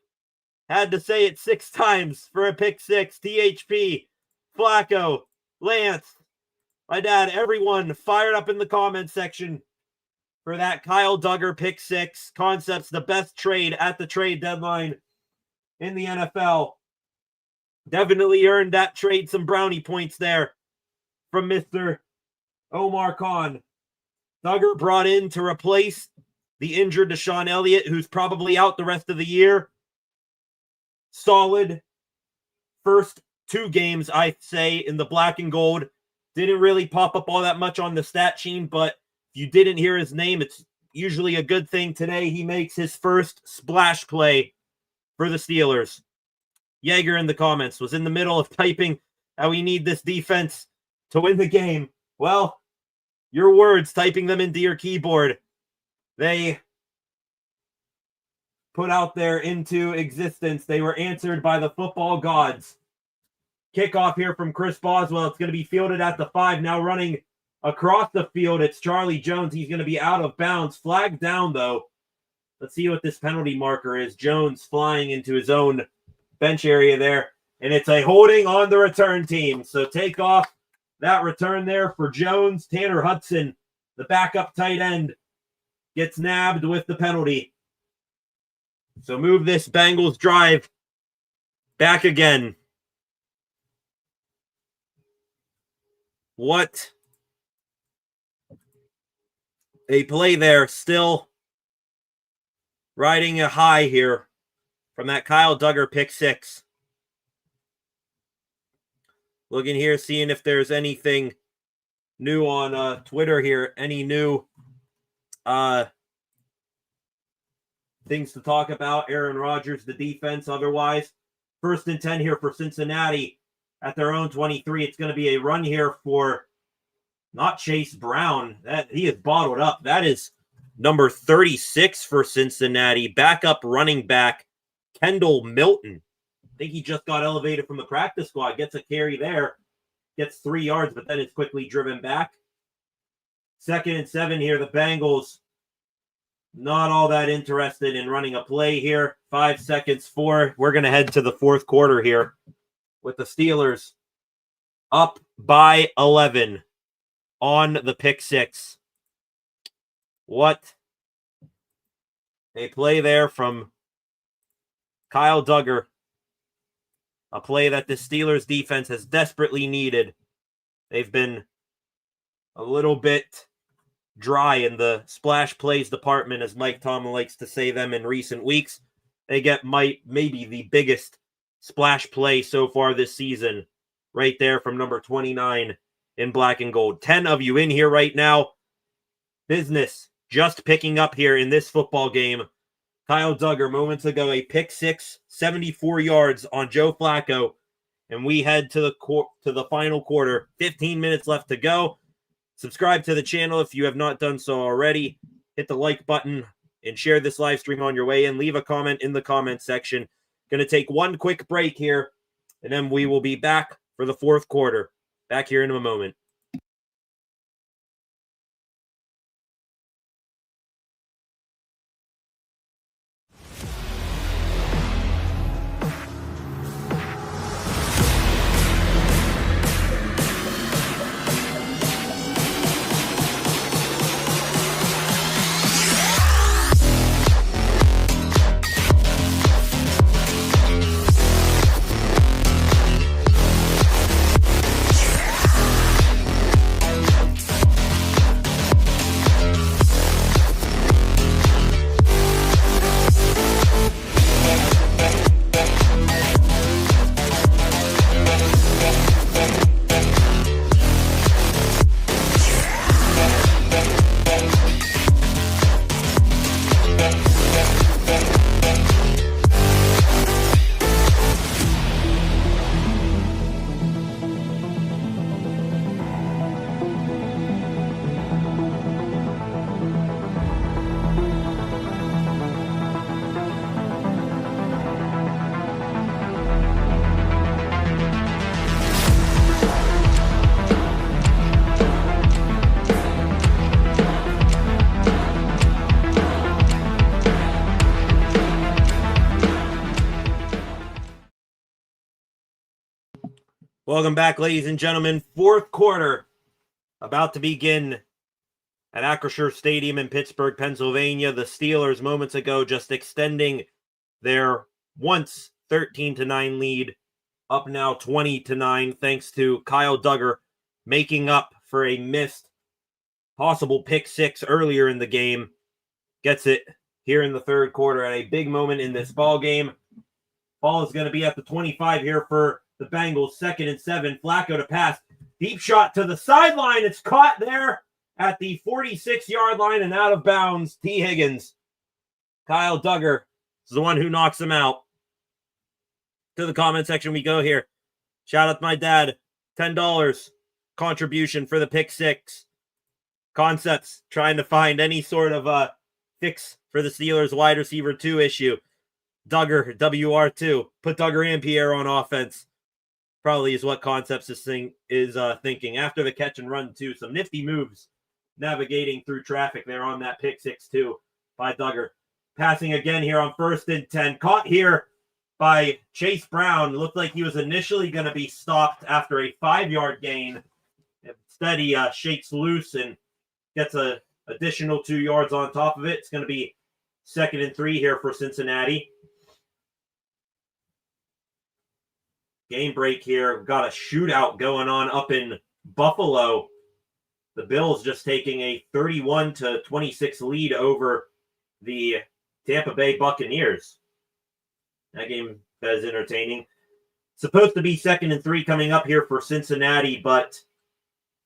Had to say it 6 times for a pick 6. THP, Flacco, Lance, my dad, everyone fired up in the comment section for that Kyle Dugger pick 6. Concepts, the best trade at the trade deadline in the NFL. Definitely earned that trade some brownie points there from Mr. Omar Khan. Dugger brought in to replace the injured Deshaun Elliott, who's probably out the rest of the year. Solid first 2 games, I'd say, in the black and gold. Didn't really pop up all that much on the stat sheet, but if you didn't hear his name, it's usually a good thing. Today, he makes his first splash play for the Steelers. Yeager in the comments was in the middle of typing how we need this defense to win the game. Well, your words, typing them into your keyboard, they put out there into existence. They were answered by the football gods. Kickoff here from Chris Boswell. It's going to be fielded at the 5. Now running across the field, it's Charlie Jones. He's going to be out of bounds. Flag down, though. Let's see what this penalty marker is. Jones flying into his own bench area there. And it's a holding on the return team. So take off that return there for Jones. Tanner Hudson, the backup tight end, gets nabbed with the penalty. So move this Bengals drive back again. What a play there. Still riding a high here from that Kyle Duggar pick 6. Looking here, seeing if there's anything new on Twitter here. Any new things to talk about. Aaron Rodgers, the defense. Otherwise, 1st and 10 here for Cincinnati at their own 23. It's going to be a run here for not Chase Brown. That he is bottled up. That is number 36 for Cincinnati. Backup running back Kendall Milton. I think he just got elevated from the practice squad. Gets a carry there. Gets 3 yards, but then it's quickly driven back. 2nd and 7 here. The Bengals not all that interested in running a play here. 5 seconds, 4. We're going to head to the 4th quarter here with the Steelers up by 11 on the pick 6. What a play there from Kyle Duggar. A play that the Steelers defense has desperately needed. They've been a little bit dry in the splash plays department, as Mike Tomlin likes to say them in recent weeks. They get maybe the biggest splash play so far this season, right there from number 29 in black and gold. 10 of you in here right now. Business just picking up here in this football game. Kyle Duggar, moments ago, a pick 6, 74 yards on Joe Flacco, and we head to the final quarter. 15 minutes left to go. Subscribe to the channel if you have not done so already. Hit the like button and share this live stream on your way in. Leave a comment in the comment section. Going to take one quick break here, and then we will be back for the 4th quarter. Back here in a moment. Welcome back, ladies and gentlemen. 4th quarter about to begin at Acrisure Stadium in Pittsburgh, Pennsylvania. The Steelers moments ago just extending their once 13-9 lead up now 20-9 thanks to Kyle Duggar making up for a missed possible pick 6 earlier in the game. Gets it here in the 3rd quarter at a big moment in this ball game. Ball is going to be at the 25 here for the Bengals. 2nd and 7. Flacco to pass. Deep shot to the sideline. It's caught there at the 46-yard line and out of bounds. T. Higgins. Kyle Duggar is the one who knocks him out. To the comment section we go here. Shout out to my dad. $10 contribution for the pick six. Concepts trying to find any sort of fix for the Steelers wide receiver 2 issue. Duggar, WR2. Put Duggar and Pierre on offense. Probably is what Concepts is thinking. After the catch and run, too. Some nifty moves navigating through traffic there on that pick 6, too, by Duggar. Passing again here on 1st and 10. Caught here by Chase Brown. Looked like he was initially going to be stopped after a 5-yard gain. Instead, he shakes loose and gets an additional 2 yards on top of it. It's going to be 2nd and 3 here for Cincinnati. Game break here. We've got a shootout going on up in Buffalo. The Bills just taking a 31-26 lead over the Tampa Bay Buccaneers. That game is entertaining. Supposed to be 2nd and 3 coming up here for Cincinnati, but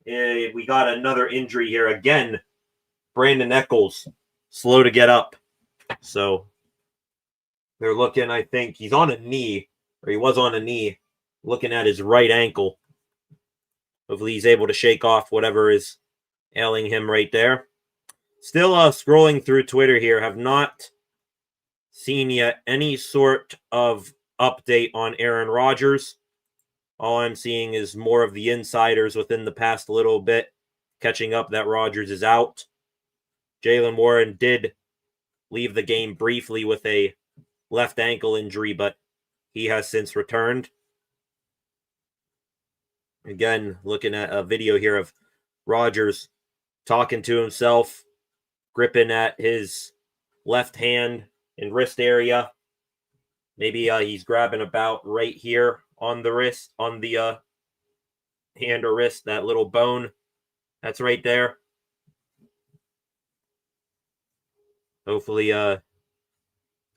we got another injury here. Again, Brandon Echols, slow to get up. So they're looking, I think, he's on a knee, or he was on a knee, looking at his right ankle. Hopefully he's able to shake off whatever is ailing him right there. Still scrolling through Twitter here. Have not seen yet any sort of update on Aaron Rodgers. All I'm seeing is more of the insiders within the past little bit catching up that Rodgers is out. Jaylen Warren did leave the game briefly with a left ankle injury, but he has since returned. Again, looking at a video here of Rodgers talking to himself, gripping at his left hand and wrist area. Maybe he's grabbing about right here on the wrist, on the hand or wrist, that little bone that's right there. Hopefully, I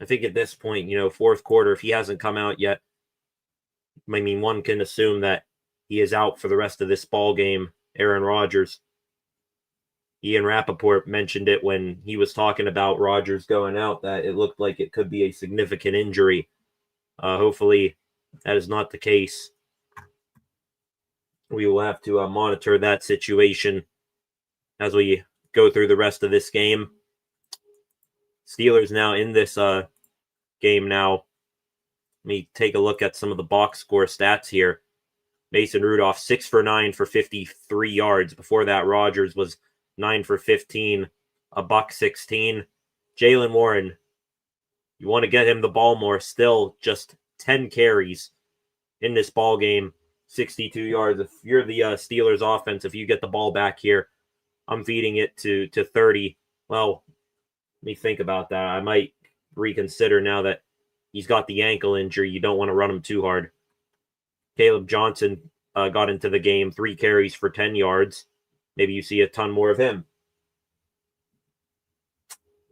think at this point, 4th quarter, if he hasn't come out yet, I mean, one can assume that he is out for the rest of this ball game, Aaron Rodgers. Ian Rappaport mentioned it when he was talking about Rodgers going out, that it looked like it could be a significant injury. Hopefully, that is not the case. We will have to monitor that situation as we go through the rest of this game. Steelers now in this game now. Let me take a look at some of the box score stats here. Mason Rudolph, 6 for 9 for 53 yards. Before that, Rodgers was 9 for 15, $116. Jaylen Warren, you want to get him the ball more. Still just 10 carries in this ball game, 62 yards. If you're the Steelers offense, if you get the ball back here, I'm feeding it to 30. Well, let me think about that. I might reconsider now that he's got the ankle injury. You don't want to run him too hard. Caleb Johnson got into the game, 3 carries for 10 yards. Maybe you see a ton more of him.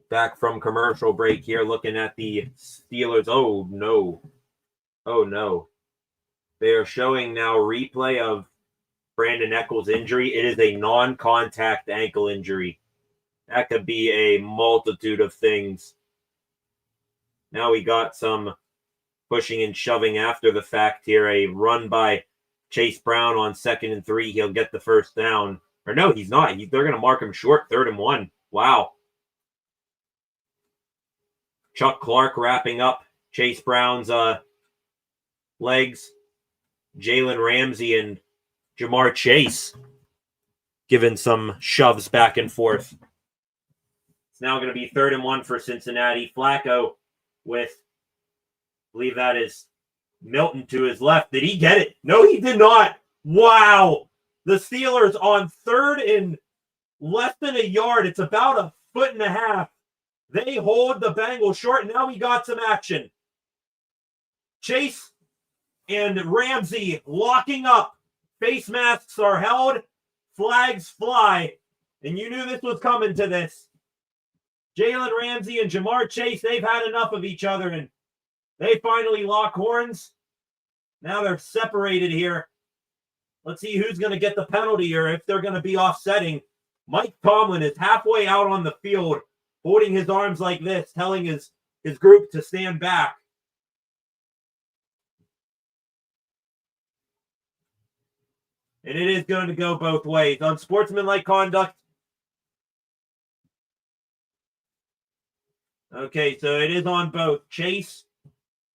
Back from commercial break here, looking at the Steelers. Oh, no. Oh, no. They are showing now replay of Brandon Echols' injury. It is a non-contact ankle injury. That could be a multitude of things. Now we got some pushing and shoving after the fact here. A run by Chase Brown on 2nd and 3. He'll get the first down. Or no, he's not. They're going to mark him short, 3rd and 1. Wow. Chuck Clark wrapping up Chase Brown's legs. Jalen Ramsey and Jamar Chase giving some shoves back and forth. It's now going to be 3rd and 1 for Cincinnati. Flacco with, I believe that is Milton to his left. Did he get it? No, he did not. Wow. The Steelers on 3rd and less than a yard. It's about 1.5 feet. They hold the Bengals short. Now we got some action. Chase and Ramsey locking up. Face masks are held. Flags fly. And you knew this was coming to this. Jalen Ramsey and Jamar Chase, they've had enough of each other, and they finally lock horns. Now they're separated here. Let's see who's going to get the penalty or if they're going to be offsetting. Mike Tomlin is halfway out on the field, holding his arms like this, telling his group to stand back. And it is going to go both ways. Unsportsmanlike conduct. Okay, so it is on both. Chase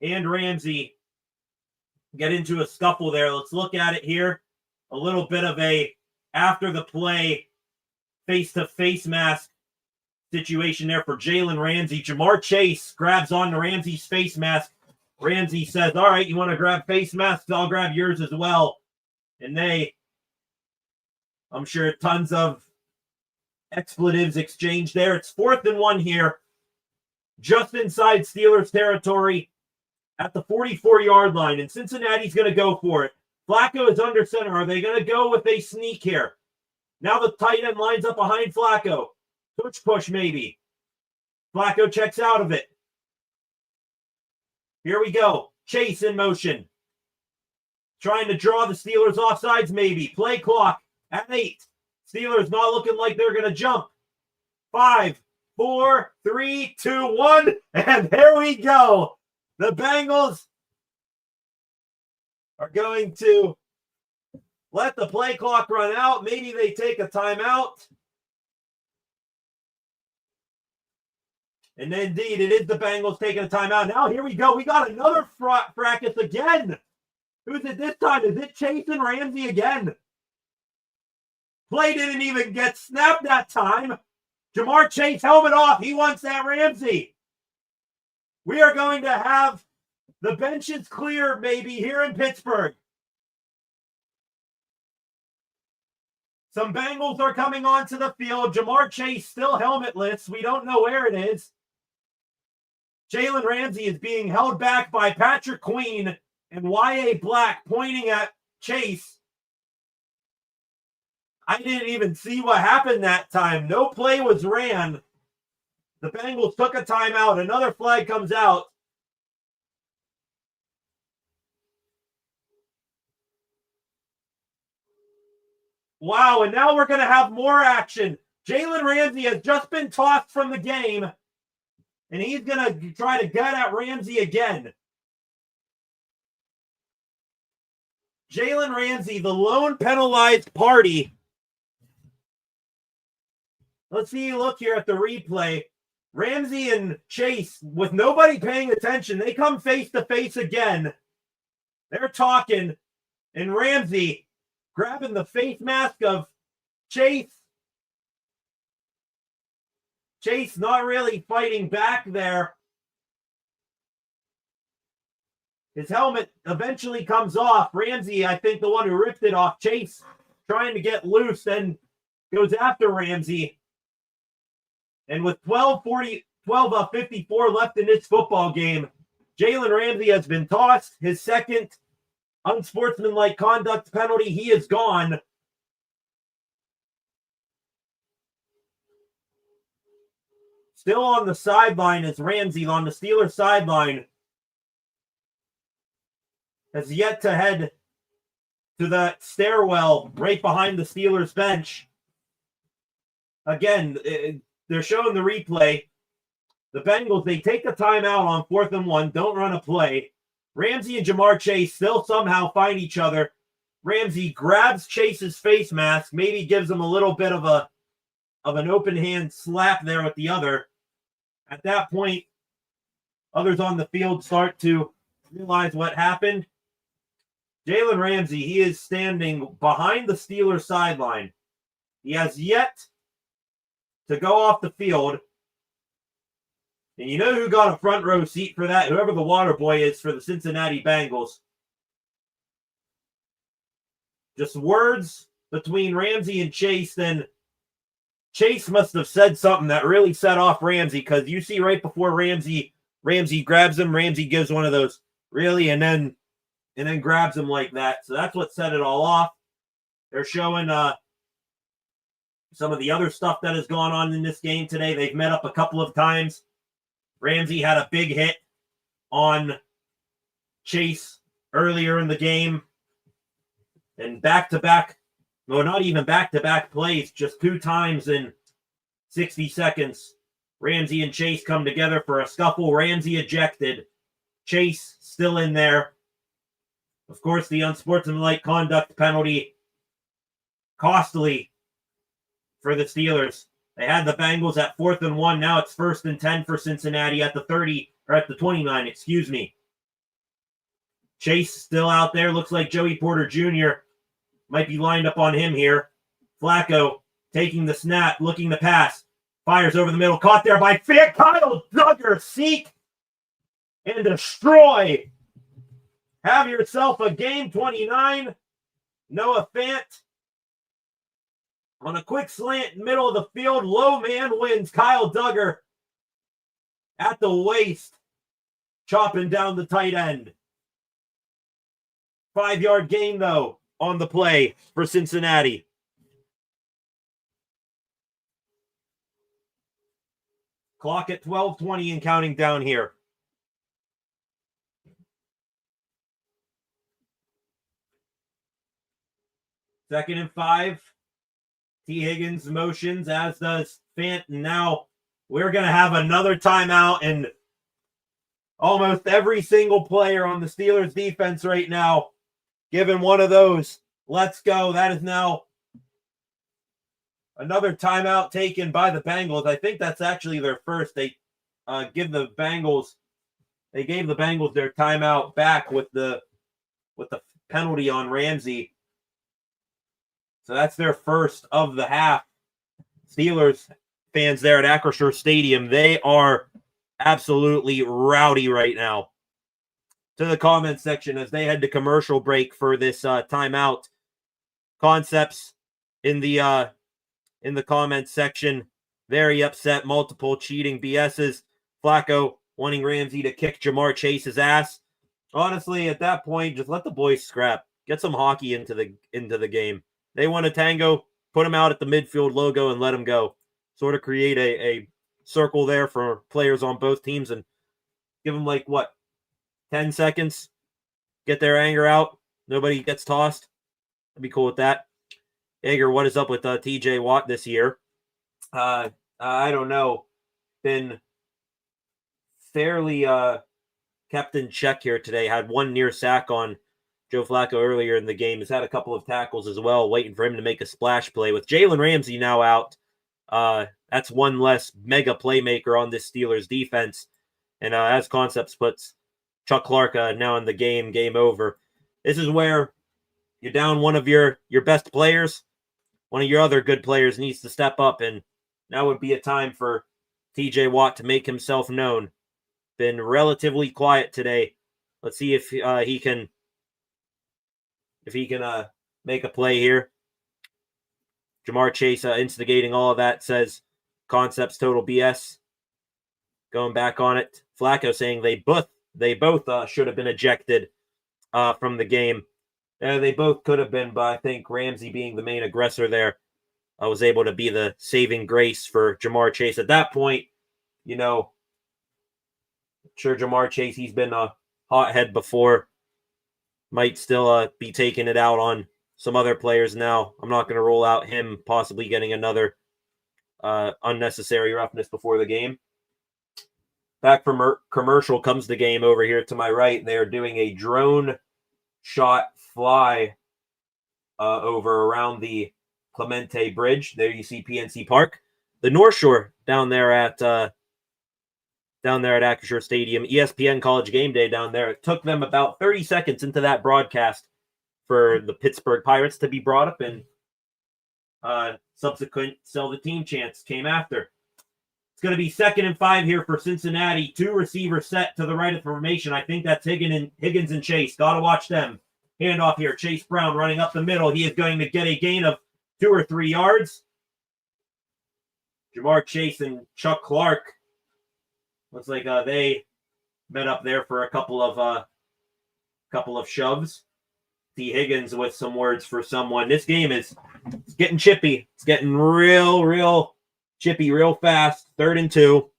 and Ramsey get into a scuffle there. Let's look at it here. A little bit of a after the play face-to-face mask situation there for Jalen Ramsey. Jamar Chase grabs onto Ramsey's face mask. Ramsey says, all right, you want to grab face masks? I'll grab yours as well. And I'm sure tons of expletives exchanged there. It's 4th and 1 here, just inside Steelers territory at the 44-yard line. And Cincinnati's going to go for it. Flacco is under center. Are they going to go with a sneak here? Now the tight end lines up behind Flacco. Push maybe. Flacco checks out of it. Here we go. Chase in motion. Trying to draw the Steelers offsides maybe. Play clock at 8. Steelers not looking like they're going to jump. 5, 4, 3, 2, 1. And there we go. The Bengals are going to let the play clock run out. Maybe they take a timeout. And indeed, it is the Bengals taking a timeout. Now, here we go. We got another fracas again. Who's it this time? Is it Chase and Ramsey again? Play didn't even get snapped that time. Jamar Chase, helmet off. He wants that Ramsey. We are going to have the benches clear, maybe, here in Pittsburgh. Some Bengals are coming onto the field. Jamar Chase still helmetless. We don't know where it is. Jalen Ramsey is being held back by Patrick Queen and Y.A. Black pointing at Chase. I didn't even see what happened that time. No play was ran. The Bengals took a timeout. Another flag comes out. Wow, and now we're going to have more action. Jalen Ramsey has just been tossed from the game, and he's going to try to gut at Ramsey again. Jalen Ramsey, the lone penalized party. Let's see, look here at the replay. Ramsey and Chase, with nobody paying attention, they come face to face again. They're talking, and Ramsey grabbing the face mask of Chase. Chase not really fighting back there. His helmet eventually comes off. Ramsey, I think the one who ripped it off. Chase trying to get loose, then goes after Ramsey. And with 12:54 left in this football game, Jalen Ramsey has been tossed. His second unsportsmanlike conduct penalty, he is gone. Still on the sideline is Ramsey on the Steelers sideline. Has yet to head to the stairwell right behind the Steelers bench. Again, they're showing the replay. The Bengals, they take a timeout on 4th and 1, don't run a play. Ramsey and Jamar Chase still somehow find each other. Ramsey grabs Chase's face mask, maybe gives him a little bit of an open hand slap there with the other. At that point, others on the field start to realize what happened. Jalen Ramsey, he is standing behind the Steelers sideline. He has yet to go off the field. And you know who got a front row seat for that? Whoever the water boy is for the Cincinnati Bengals. Just words between Ramsey and Chase. Then Chase must have said something that really set off Ramsey, because you see right before Ramsey grabs him, Ramsey gives one of those really, and then grabs him like that. So that's what set it all off. They're showing some of the other stuff that has gone on in this game today. They've met up a couple of times. Ramsey had a big hit on Chase earlier in the game. And back-to-back No, not even back-to-back plays, just 2 times in 60 seconds. Ramsey and Chase come together for a scuffle. Ramsey ejected. Chase still in there. Of course, the unsportsmanlike conduct penalty costly for the Steelers. They had the Bengals at 4th and 1. Now it's 1st and 10 for Cincinnati at the 30, or at the 29, excuse me. Chase still out there. Looks like Joey Porter Jr. might be lined up on him here. Flacco taking the snap, looking to pass. Fires over the middle. Caught there by Kyle Duggar. Seek and destroy. Have yourself a game. 29. Noah Fant on a quick slant, middle of the field. Low man wins. Kyle Duggar at the waist, chopping down the tight end. 5-yard gain, though, on the play for Cincinnati. Clock at 12:20 and counting down here. Second and 5. T. Higgins motions, as does Fant. Now we're going to have another timeout, and almost every single player on the Steelers defense right now given one of those. Let's go. That is now another timeout taken by the Bengals. I think that's actually their first. They gave the Bengals their timeout back with the penalty on Ramsey. So that's their first of the half. Steelers fans there at Acrisure Stadium, they are absolutely rowdy right now. To the comments section as they head to commercial break for this timeout. Concepts in the comments section, very upset. Multiple cheating BSs. Flacco wanting Ramsey to kick Jamar Chase's ass. Honestly, at that point, just let the boys scrap. Get some hockey into the game. They want a tango, put them out at the midfield logo and let them go. Sort of create a circle there for players on both teams and give them 10 seconds. Get their anger out. Nobody gets tossed. I'd be cool with that. Ager, what is up with TJ Watt this year? I don't know. Been fairly kept in check here today. Had one near sack on Joe Flacco earlier in the game. Has had a couple of tackles as well, waiting for him to make a splash play. With Jalen Ramsey now out, that's one less mega playmaker on this Steelers defense. And as Concepts puts, Chuck Clark now in the game over. This is where you're down one of your best players. One of your other good players needs to step up, and now would be a time for TJ Watt to make himself known. Been relatively quiet today. Let's see if he can make a play here. Jamar Chase instigating all of that, says Concepts total BS. Going back on it. Flacco saying they both should have been ejected from the game. They both could have been, but I think Ramsey, being the main aggressor there, was able to be the saving grace for Jamar Chase. At that point, sure, Jamar Chase, he's been a hothead before. Might still be taking it out on some other players now. I'm not going to rule out him possibly getting another unnecessary roughness before the game. Back from commercial comes the game over here to my right. They are doing a drone shot fly over around the Clemente Bridge. There you see PNC Park. The North Shore down there at Acrisure Stadium. ESPN College Game Day down there. It took them about 30 seconds into that broadcast for the Pittsburgh Pirates to be brought up, and subsequent sell the team chance came after. It's going to be 2nd and 5 here for Cincinnati. 2 receivers set to the right of formation. I think that's Higgins and Chase. Got to watch them. Handoff here. Chase Brown running up the middle. He is going to get a gain of 2 or 3 yards. Jamar Chase and Chuck Clark. Looks like they met up there for a couple of shoves. T. Higgins with some words for someone. This game is getting chippy. It's getting real chippy real fast. 3rd and 2.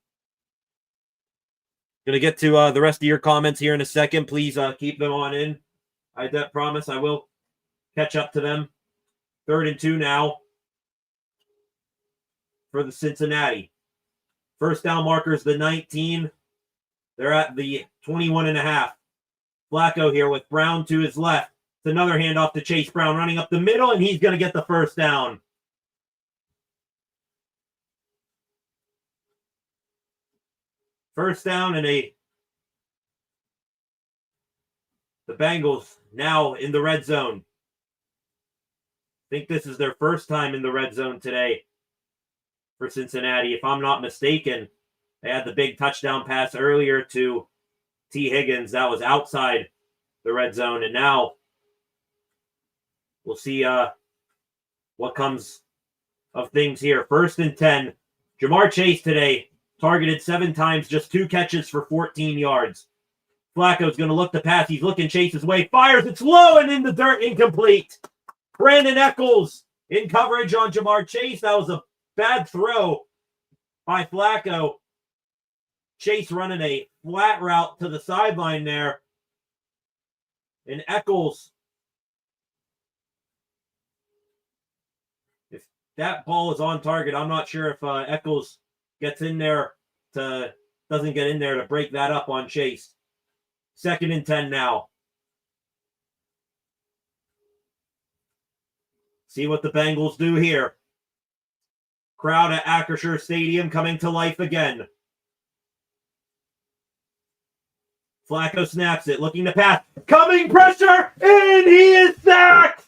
Going to get to the rest of your comments here in a second. Please keep them on in. I promise I will catch up to them. 3rd and 2 now for the Cincinnati. First down markers, the 19. They're at the 21.5. Flacco here with Brown to his left. It's another handoff to Chase Brown running up the middle, and he's going to get the first down. First down and the Bengals now in the red zone. I think this is their first time in the red zone today for Cincinnati. If I'm not mistaken, they had the big touchdown pass earlier to T. Higgins. That was outside the red zone. And now we'll see what comes of things here. 1st and 10. Jamar Chase today targeted 7 times, just 2 catches for 14 yards. Flacco's going to look to pass. He's looking Chase's way. Fires. It's low and in the dirt. Incomplete. Brandon Echols in coverage on Jamar Chase. That was a bad throw by Flacco. Chase running a flat route to the sideline there. And Echols, if that ball is on target, I'm not sure if Echols doesn't get in there to break that up on Chase. 2nd and 10 now. See what the Bengals do here. Crowd at Acrisure Stadium coming to life again. Flacco snaps it, looking to pass. Coming pressure, and he is sacked!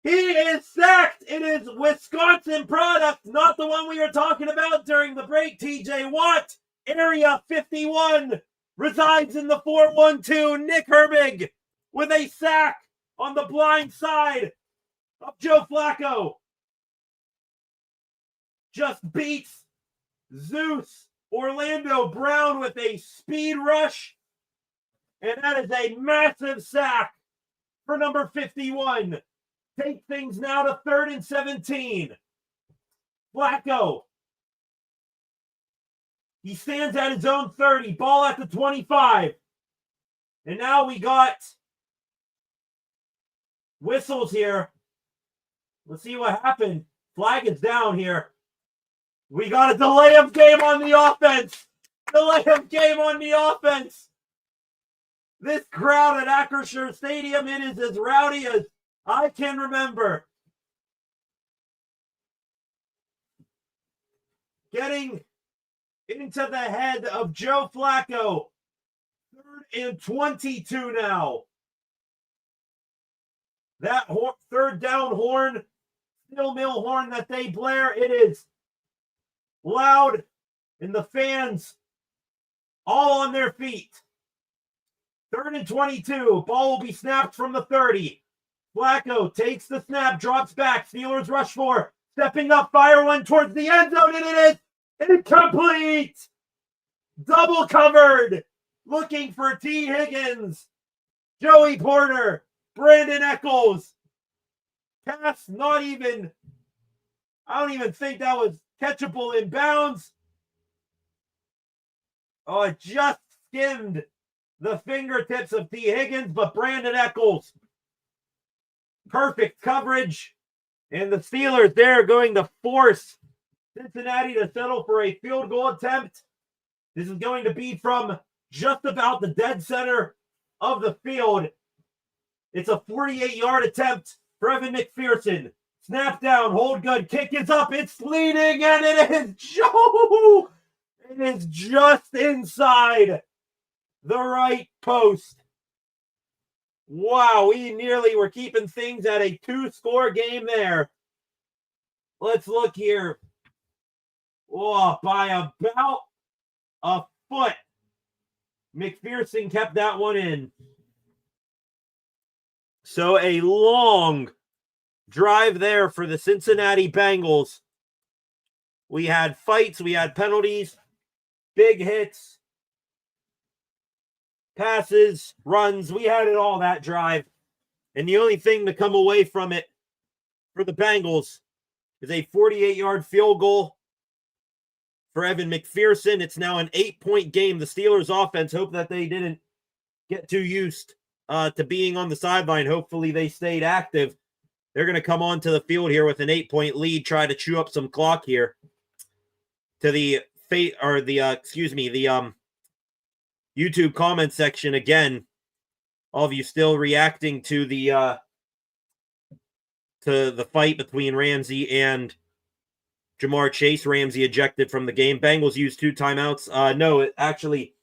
He is sacked! It is Wisconsin product, not the one we were talking about during the break. TJ Watt, Area 51, resides in the 4-1-2. Nick Herbig with a sack on the blind side of Joe Flacco. Just beats Zeus Orlando Brown with a speed rush. And that is a massive sack for number 51. Take things now to 3rd and 17. Flacco. He stands at his own 30. Ball at the 25. And now we got whistles here. Let's see what happened. Flag is down here. We got a delay of game on the offense. Delay of game on the offense. This crowd at Acrisure Stadium, it is as rowdy as I can remember. Getting into the head of Joe Flacco. 3rd and 22 now. That 3rd down horn, steel mill horn that they blare, it is loud, and the fans all on their feet. 3rd and 22. Ball will be snapped from the 30. Flacco takes the snap, drops back. Steelers rush 4. Stepping up, fire one towards the end zone, and it is incomplete. Double covered. Looking for T. Higgins. Joey Porter. Brandon Echols. Pass not even, I don't even think that was catchable in bounds. Oh, it just skimmed the fingertips of T. Higgins, but Brandon Echols. Perfect coverage. And the Steelers, they're going to force Cincinnati to settle for a field goal attempt. This is going to be from just about the dead center of the field. It's a 48-yard attempt for Evan McPherson. Snap down, hold good, kick is up, it's leading, and it is Joe! It is just inside the right post. Wow, we nearly were keeping things at a 2-score game there. Let's look here. Oh, by about a foot. McPherson kept that one in. So a long drive there for the Cincinnati Bengals. We had fights, we had penalties, big hits, passes, runs. We had it all that drive. And the only thing to come away from it for the Bengals is a 48-yard field goal for Evan McPherson. It's now an 8-point game. The Steelers offense, hope that they didn't get too used to being on the sideline. Hopefully they stayed active. they're going to come onto the field here with an 8-point lead, try to chew up some clock here to the YouTube comment section again. All of you still reacting to the fight between Ramsey and Jamar Chase. Ramsey ejected from the game. Bengals used 2 timeouts. No, actually,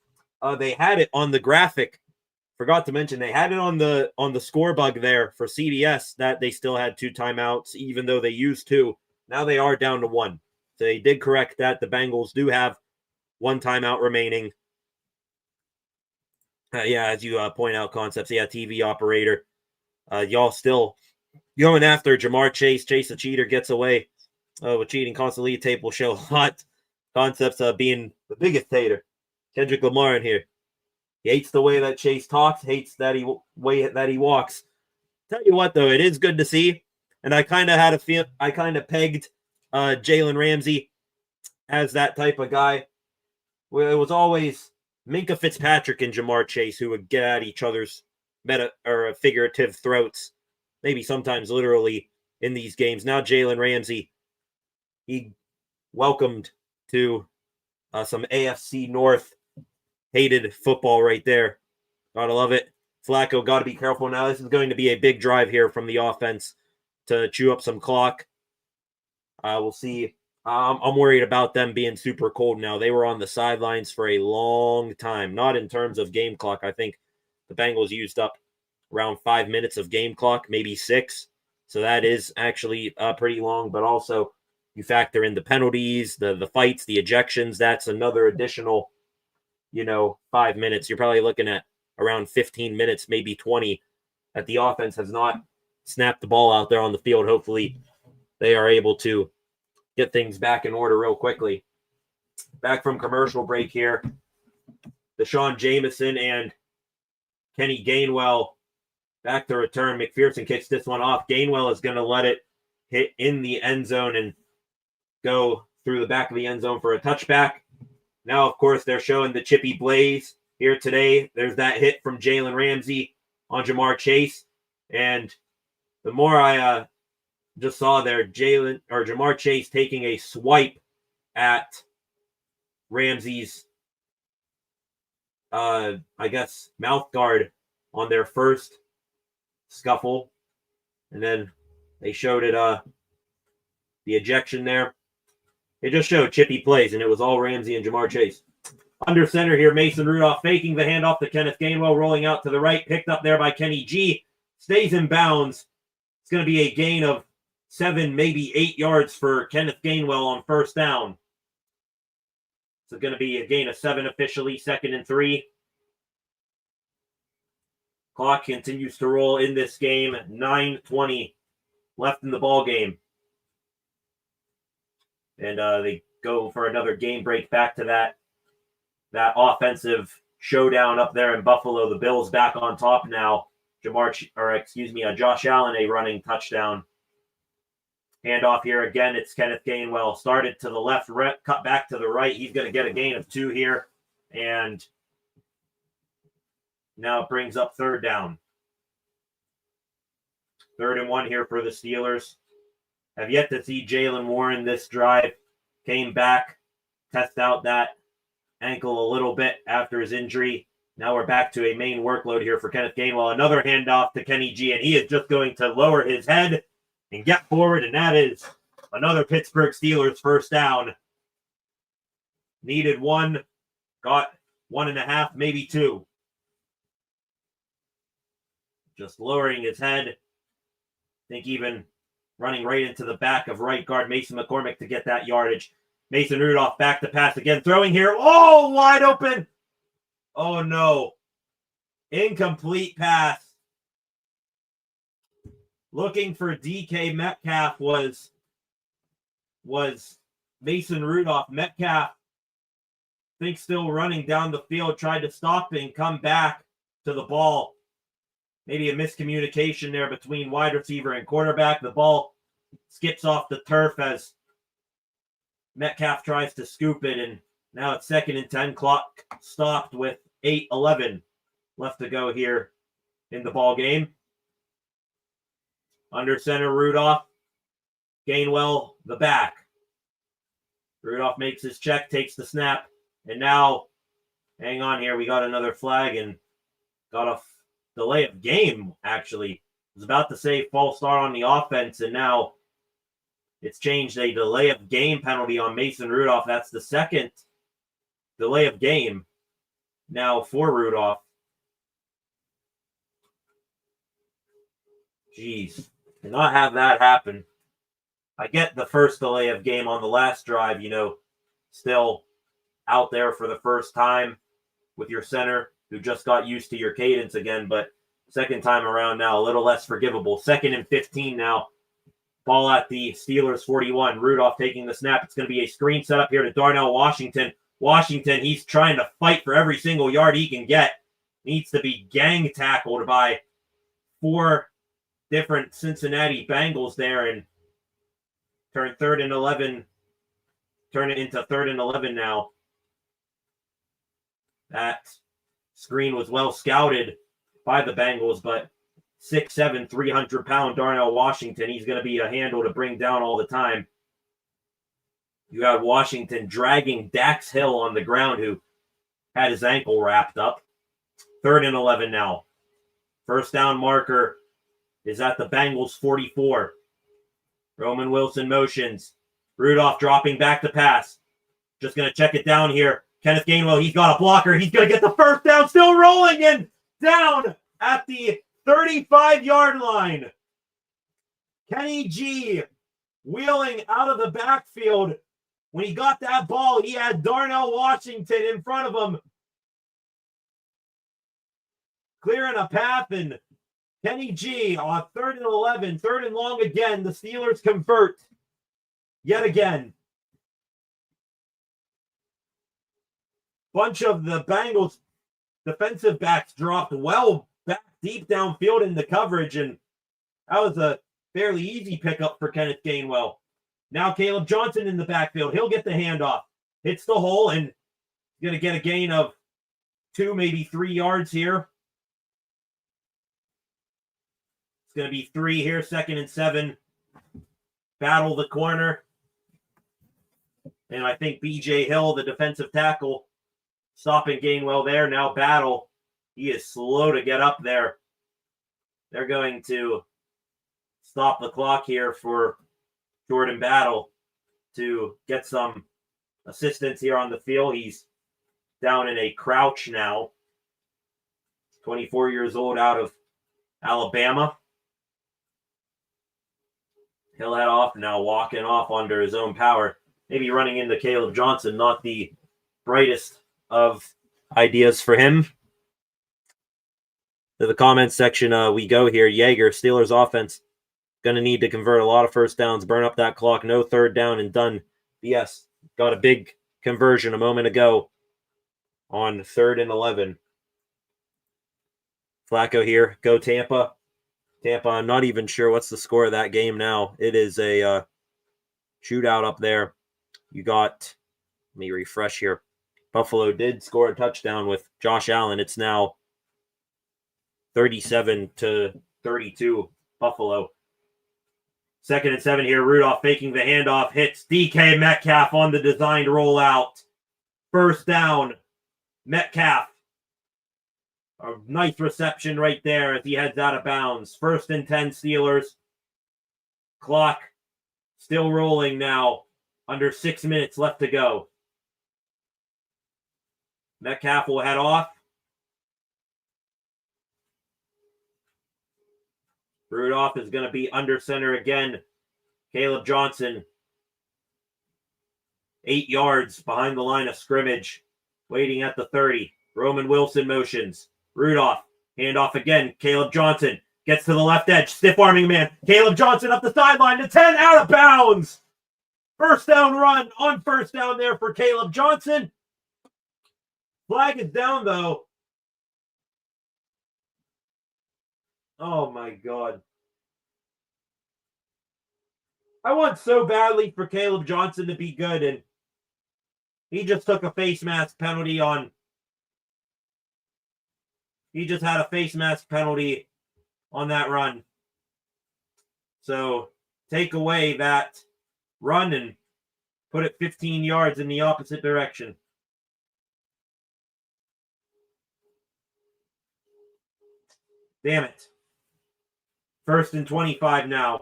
they had it on the graphic. Forgot to mention they had it on the score bug there for CBS that they still had 2 timeouts, even though they used 2. Now they are down to 1. So they did correct that. The Bengals do have 1 timeout remaining. As you point out, Concepts. Yeah, TV operator. Y'all still going after Jamar Chase. Chase the cheater gets away with cheating. Constant lead tape will show a lot. Concepts being the biggest hater. Kendrick Lamar in here. He hates the way that Chase talks. Hates that way that he walks. Tell you what, though, it is good to see. And I kind of had a feel. I kind of pegged Jalen Ramsey as that type of guy. Well, it was always Minkah Fitzpatrick and Jamar Chase who would get at each other's figurative throats, maybe sometimes literally in these games. Now Jalen Ramsey, he welcomed to some AFC North hated football right there. Gotta love it. Flacco, got to be careful now. This is going to be a big drive here from the offense to chew up some clock. We'll see. I'm worried about them being super cold now. They were on the sidelines for a long time, not in terms of game clock. I think the Bengals used up around 5 minutes of game clock, maybe 6. So that is actually pretty long, but also you factor in the penalties, the fights, the ejections. That's another additional, 5 minutes. You're probably looking at around 15 minutes, maybe 20, that the offense has not snapped the ball out there on the field. Hopefully they are able to get things back in order real quickly. Back from commercial break here. Deshaun Jameson and Kenny Gainwell back to return. McPherson kicks this one off. Gainwell is going to let it hit in the end zone and go through the back of the end zone for a touchback. Now, of course, they're showing the Chippy Blaze here today. There's that hit from Jalen Ramsey on Jamar Chase. And the more I just saw there, Jamar Chase taking a swipe at Ramsey's, mouth guard on their first scuffle. And then they showed it, the ejection there. It just showed Chippy plays, and it was all Ramsey and Jamar Chase. Under center here, Mason Rudolph faking the handoff to Kenneth Gainwell, rolling out to the right, picked up there by Kenny G. Stays in bounds. It's going to be a gain of 7, maybe 8 yards for Kenneth Gainwell on first down. So going to be a gain of 7 officially, 2nd and 3. Clock continues to roll in this game. 9:20 left in the ball game. And they go for another game break back to that offensive showdown up there in Buffalo. The Bills back on top now. Josh Allen, a running touchdown. Handoff here again. It's Kenneth Gainwell. Started to the left, cut back to the right. He's going to get a gain of 2 here. And now it brings up 3rd down. 3rd and 1 here for the Steelers. Have yet to see Jalen Warren this drive. Came back, test out that ankle a little bit after his injury. Now we're back to a main workload here for Kenneth Gainwell. Another handoff to Kenny G, and he is just going to lower his head and get forward, and that is another Pittsburgh Steelers first down. Needed 1, got 1.5, maybe 2. Just lowering his head. I think even running right into the back of right guard Mason McCormick to get that yardage. Mason Rudolph back to pass again. Throwing here. Oh, wide open. Oh, no. Incomplete pass. Looking for DK Metcalf was Mason Rudolph. Metcalf, I think still running down the field, tried to stop and come back to the ball. Maybe a miscommunication there between wide receiver and quarterback. The ball skips off the turf as Metcalf tries to scoop it, and now it's 2nd and 10. Clock stopped with 8:11 left to go here in the ball game. Under center, Rudolph. Gainwell, the back. Rudolph makes his check, takes the snap, and now, hang on here, we got another flag and got a delay of game, actually. I was about to say false start on the offense, and now it's changed, a delay of game penalty on Mason Rudolph. That's the second delay of game now for Rudolph. Jeez, cannot have that happen. I get the first delay of game on the last drive, still out there for the first time with your center who just got used to your cadence again, but second time around now, a little less forgivable. 2nd and 15 now. Ball at the Steelers 41. Rudolph taking the snap. It's going to be a screen set up here to Darnell Washington. Washington, he's trying to fight for every single yard he can get. Needs to be gang tackled by 4 different Cincinnati Bengals there and turn it into 3rd and 11 now. That screen was well scouted by the Bengals, but 6'7", 300-pound Darnell Washington, he's going to be a handle to bring down all the time. You got Washington dragging Dax Hill on the ground, who had his ankle wrapped up. 3rd and 11 now. First down marker is at the Bengals 44. Roman Wilson motions. Rudolph dropping back to pass. Just going to check it down here. Kenneth Gainwell, he's got a blocker. He's going to get the first down, still rolling and down at the 35-yard line. Kenny G wheeling out of the backfield. When he got that ball, he had Darnell Washington in front of him, clearing a path, and Kenny G on 3rd and 11, 3rd and long again. The Steelers convert yet again. Bunch of the Bengals defensive backs dropped well back deep downfield in the coverage, and that was a fairly easy pickup for Kenneth Gainwell. Now Caleb Johnson in the backfield. He'll get the handoff. Hits the hole, and he's going to get a gain of 2, maybe 3 yards here. It's going to be 3 here, 2nd and 7. Battle the corner. And I think B.J. Hill, the defensive tackle, stopping Gainwell there. Now battle. He is slow to get up there. They're going to stop the clock here for Jordan Battle to get some assistance here on the field. He's down in a crouch now. 24 years old, out of Alabama. He'll head off now, walking off under his own power. Maybe running into Caleb Johnson, not the brightest of ideas for him. To the comments section we go here. Jaeger, Steelers offense, going to need to convert a lot of first downs, burn up that clock, no 3rd down and done. BS got a big conversion a moment ago on 3rd and 11. Flacco here, go Tampa. Tampa, I'm not even sure what's the score of that game now. It is a shootout up there. You got, let me refresh here. Buffalo did score a touchdown with Josh Allen. It's now 37-32 Buffalo. 2nd and 7 here. Rudolph faking the handoff. Hits DK Metcalf on the designed rollout. First down. Metcalf. A nice reception right there as he heads out of bounds. 1st and 10 Steelers. Clock still rolling now. Under 6 minutes left to go. Metcalf will head off. Rudolph is going to be under center again. Caleb Johnson, 8 yards behind the line of scrimmage, waiting at the 30. Roman Wilson motions. Rudolph, handoff again. Caleb Johnson gets to the left edge, stiff-arming man. Caleb Johnson up the sideline to 10, out of bounds. First down run on first down there for Caleb Johnson. Flag is down, though. Oh, my God. I want so badly for Caleb Johnson to be good, and he just took a face mask penalty on... He just had a face mask penalty on that run. So take away that run and put it 15 yards in the opposite direction. Damn it. 1st and 25 now.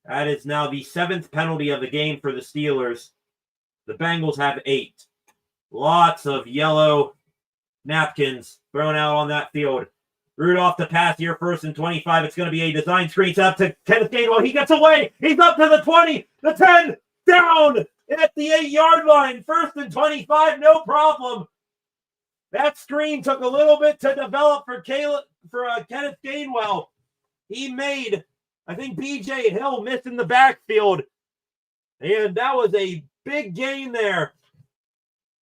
That is now the 7th penalty of the game for the Steelers. The Bengals have 8. Lots of yellow napkins thrown out on that field. Rudolph to pass here, 1st and 25. It's going to be a design screen up to Kenneth Gainwell. He gets away. He's up to the 20, the 10, down at the 8-yard line. 1st and 25, no problem. That screen took a little bit to develop for Kenneth Gainwell. He made, I think, B.J. Hill miss in the backfield. And that was a big gain there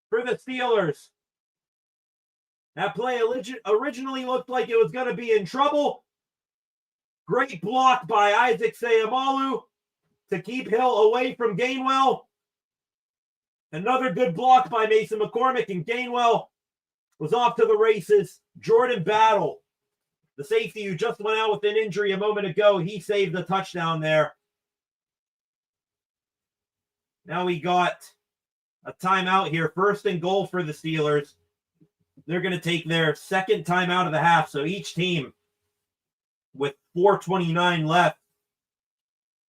for the Steelers. That play originally looked like it was going to be in trouble. Great block by Isaac Seumalo to keep Hill away from Gainwell. Another good block by Mason McCormick, and Gainwell was off to the races. Jordan Battle, the safety who just went out with an injury a moment ago, he saved the touchdown there. Now we got a timeout here. 1st and goal for the Steelers. They're going to take their 2nd timeout of the half. So each team with 4:29 left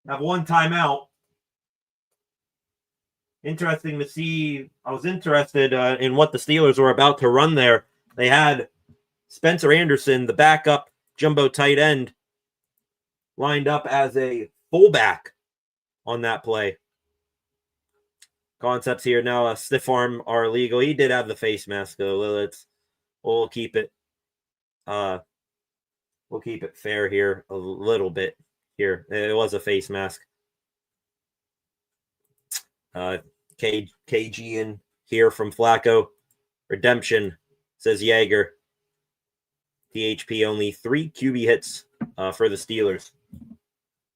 have 1 timeout. Interesting to see. I was interested in what the Steelers were about to run there. They had Spencer Anderson, the backup jumbo tight end, lined up as a fullback on that play. Concepts here now, a stiff arm are illegal. He did have the face mask though. We'll keep it fair here a little bit here. It was a face mask. KG in here from Flacco. Redemption, says Yeager. THP only 3 QB hits for the Steelers.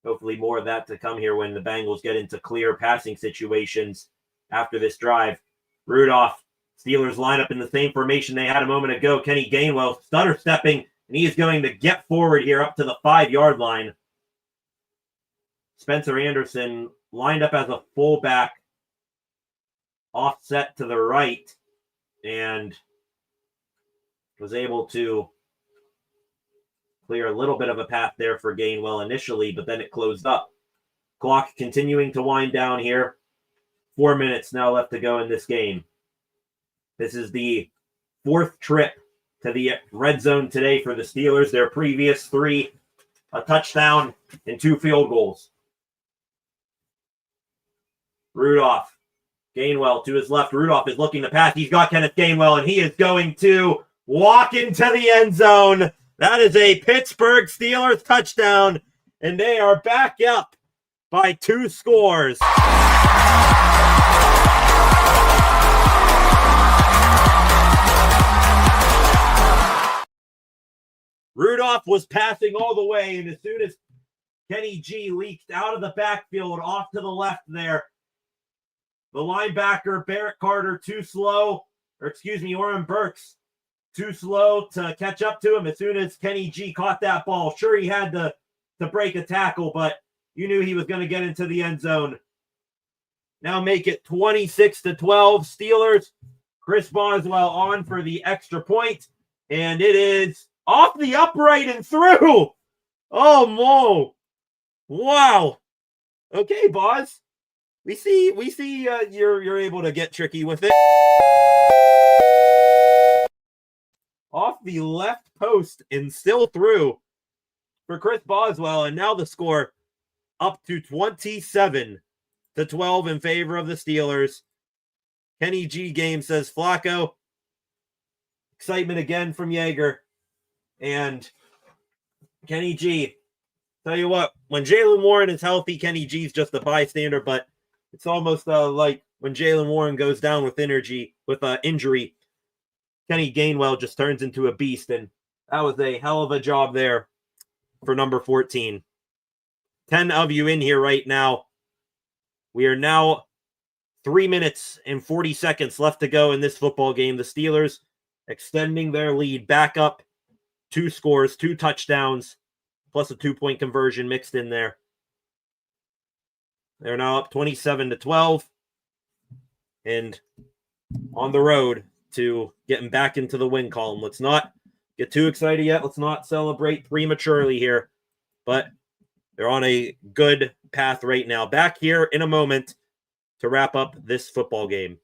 Hopefully more of that to come here when the Bengals get into clear passing situations after this drive. Rudolph, Steelers line up in the same formation they had a moment ago. Kenny Gainwell stutter stepping, and he is going to get forward here up to the 5-yard line. Spencer Anderson lined up as a fullback, offset to the right, and was able to clear a little bit of a path there for Gainwell initially, but then it closed up. Clock continuing to wind down here. 4 minutes now left to go in this game. This is the 4th trip to the red zone today for the Steelers. Their previous 3, a touchdown and 2 field goals. Rudolph, Gainwell to his left. Rudolph is looking to pass. He's got Kenneth Gainwell, and he is going to walk into the end zone. That is a Pittsburgh Steelers touchdown, and they are back up by 2 scores. Rudolph was passing all the way, and as soon as Kenny G leaked out of the backfield off to the left there, the linebacker, Barrett Carter, Oren Burks, too slow to catch up to him. As soon as Kenny G caught that ball, sure, he had to break a tackle, but you knew he was going to get into the end zone. Now make it 26-12 Steelers. Chris Boswell on for the extra point, and it is off the upright and through. Oh, Mo. Wow. Okay, Boz. We see you're able to get tricky with it. Off the left post and still through for Chris Boswell, and now the score up to 27-12 in favor of the Steelers. Kenny G game, says Flacco. Excitement again from Yeager. And Kenny G, tell you what, when Jaylen Warren is healthy, Kenny G's just a bystander, but it's almost like when Jaylen Warren goes down with injury, Kenny Gainwell just turns into a beast, and that was a hell of a job there for number 14. 10 of you in here right now. We are now 3 minutes and 40 seconds left to go in this football game. The Steelers extending their lead back up 2 scores, 2 touchdowns, plus a 2-point conversion mixed in there. They're now up 27-12 and on the road to getting back into the win column. Let's not get too excited yet. Let's not celebrate prematurely here, but they're on a good path right now. Back here in a moment to wrap up this football game.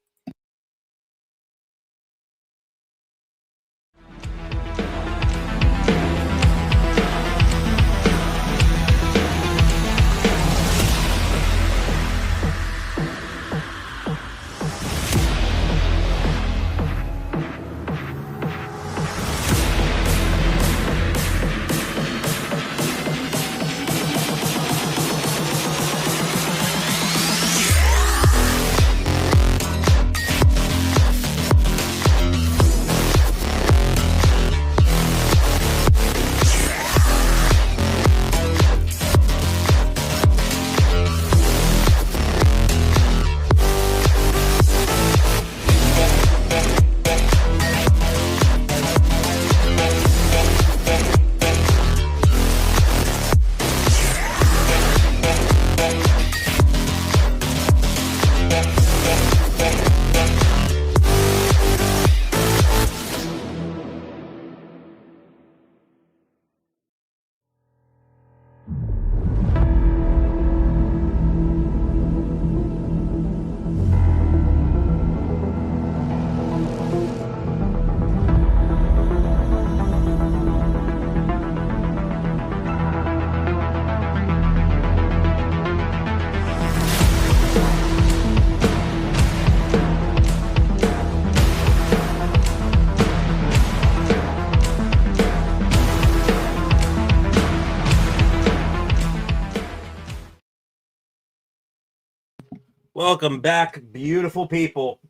Welcome back, beautiful people.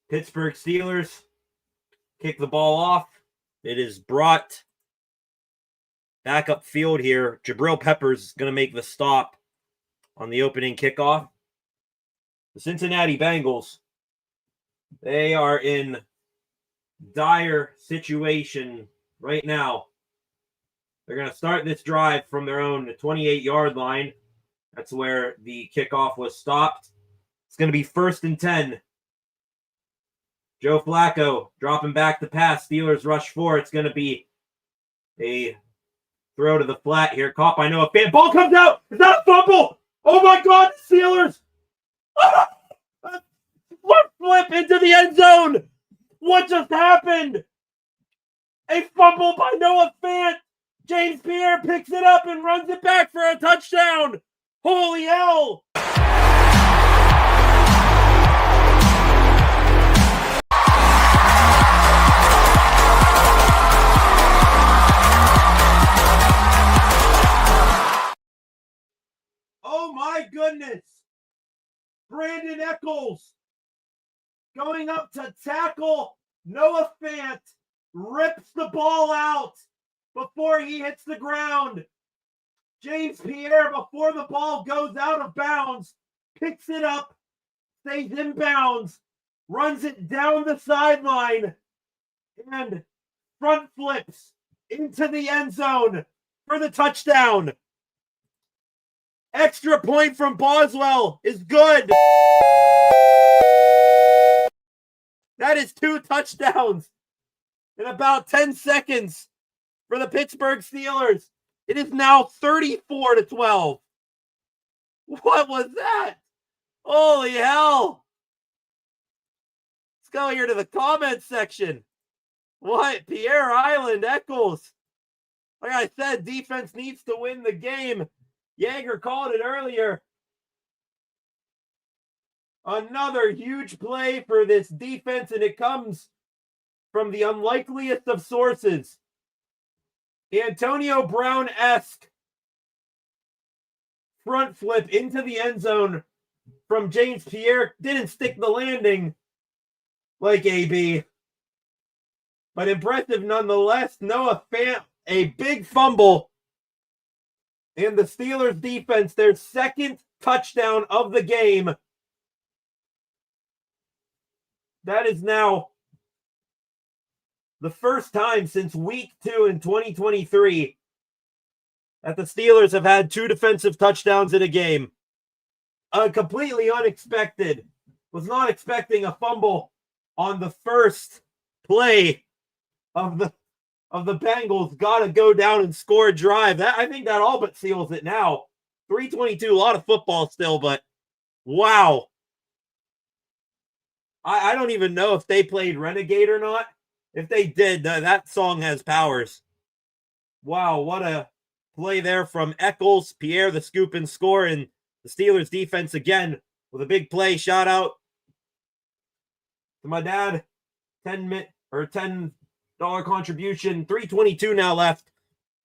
Pittsburgh Steelers kick the ball off. It is brought back up field here. Jabril Peppers is going to make the stop on the opening kickoff. The Cincinnati Bengals, they are in dire situation right now. They're going to start this drive from their own 28-yard line. That's where the kickoff was stopped. It's going to be 1st and 10. Joe Flacco dropping back the pass. Steelers rush 4. It's going to be a throw to the flat here. Caught by Noah Fant. Ball comes out. Is that a fumble? Oh my God, Steelers. Flip into the end zone. What just happened? A fumble by Noah Fant. James Pierre picks it up and runs it back for a touchdown. Holy hell. Oh my goodness. Brandon Echols going up to tackle Noah Fant, rips the ball out before he hits the ground. James Pierre, before the ball goes out of bounds, picks it up, stays in bounds, runs it down the sideline, and front flips into the end zone for the touchdown. Extra point from Boswell is good. That is 2 touchdowns in about 10 seconds for the Pittsburgh Steelers. It is now 34-12. What was that? Holy hell. Let's go here to the comments section. What? Pierre Island, Echols. Like I said, defense needs to win the game. Jaeger called it earlier. Another huge play for this defense, and it comes from the unlikeliest of sources. Antonio Brown-esque front flip into the end zone from James Pierre. Didn't stick the landing like AB, but impressive nonetheless. Noah Fant, a big fumble. And the Steelers defense, their 2nd touchdown of the game. That is now the first time since week 2 in 2023 that the Steelers have had 2 defensive touchdowns in a game. Completely unexpected. Was not expecting a fumble on the first play of the Bengals. Got to go down and score a drive. I think that all but seals it now. 3:22, a lot of football still, but wow. I don't even know if they played Renegade or not. If they did, that song has powers. Wow, what a play there from Eccles. Pierre, the scoop and score, and the Steelers defense again with a big play. Shout out to my dad. $10 contribution. 3:22 now left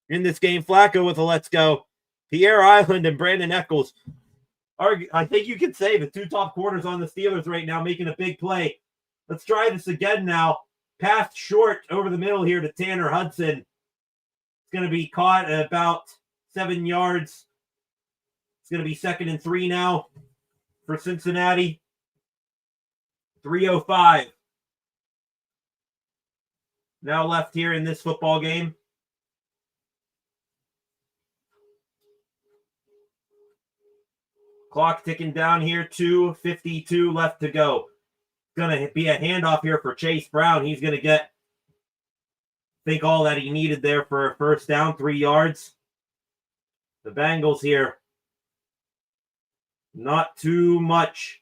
in this game. Flacco with a let's go. Pierre Island and Brandon Eccles. I think you could say the 2 top corners on the Steelers right now making a big play. Let's try this again now. Pass short over the middle here to Tanner Hudson. It's going to be caught at about 7 yards. It's going to be 2nd and 3 now for Cincinnati. 3:05 now left here in this football game. Clock ticking down here. 2:52 left to go. Going to be a handoff here for Chase Brown. He's going to get, I think, all that he needed there for a first down, 3 yards. The Bengals here, not too much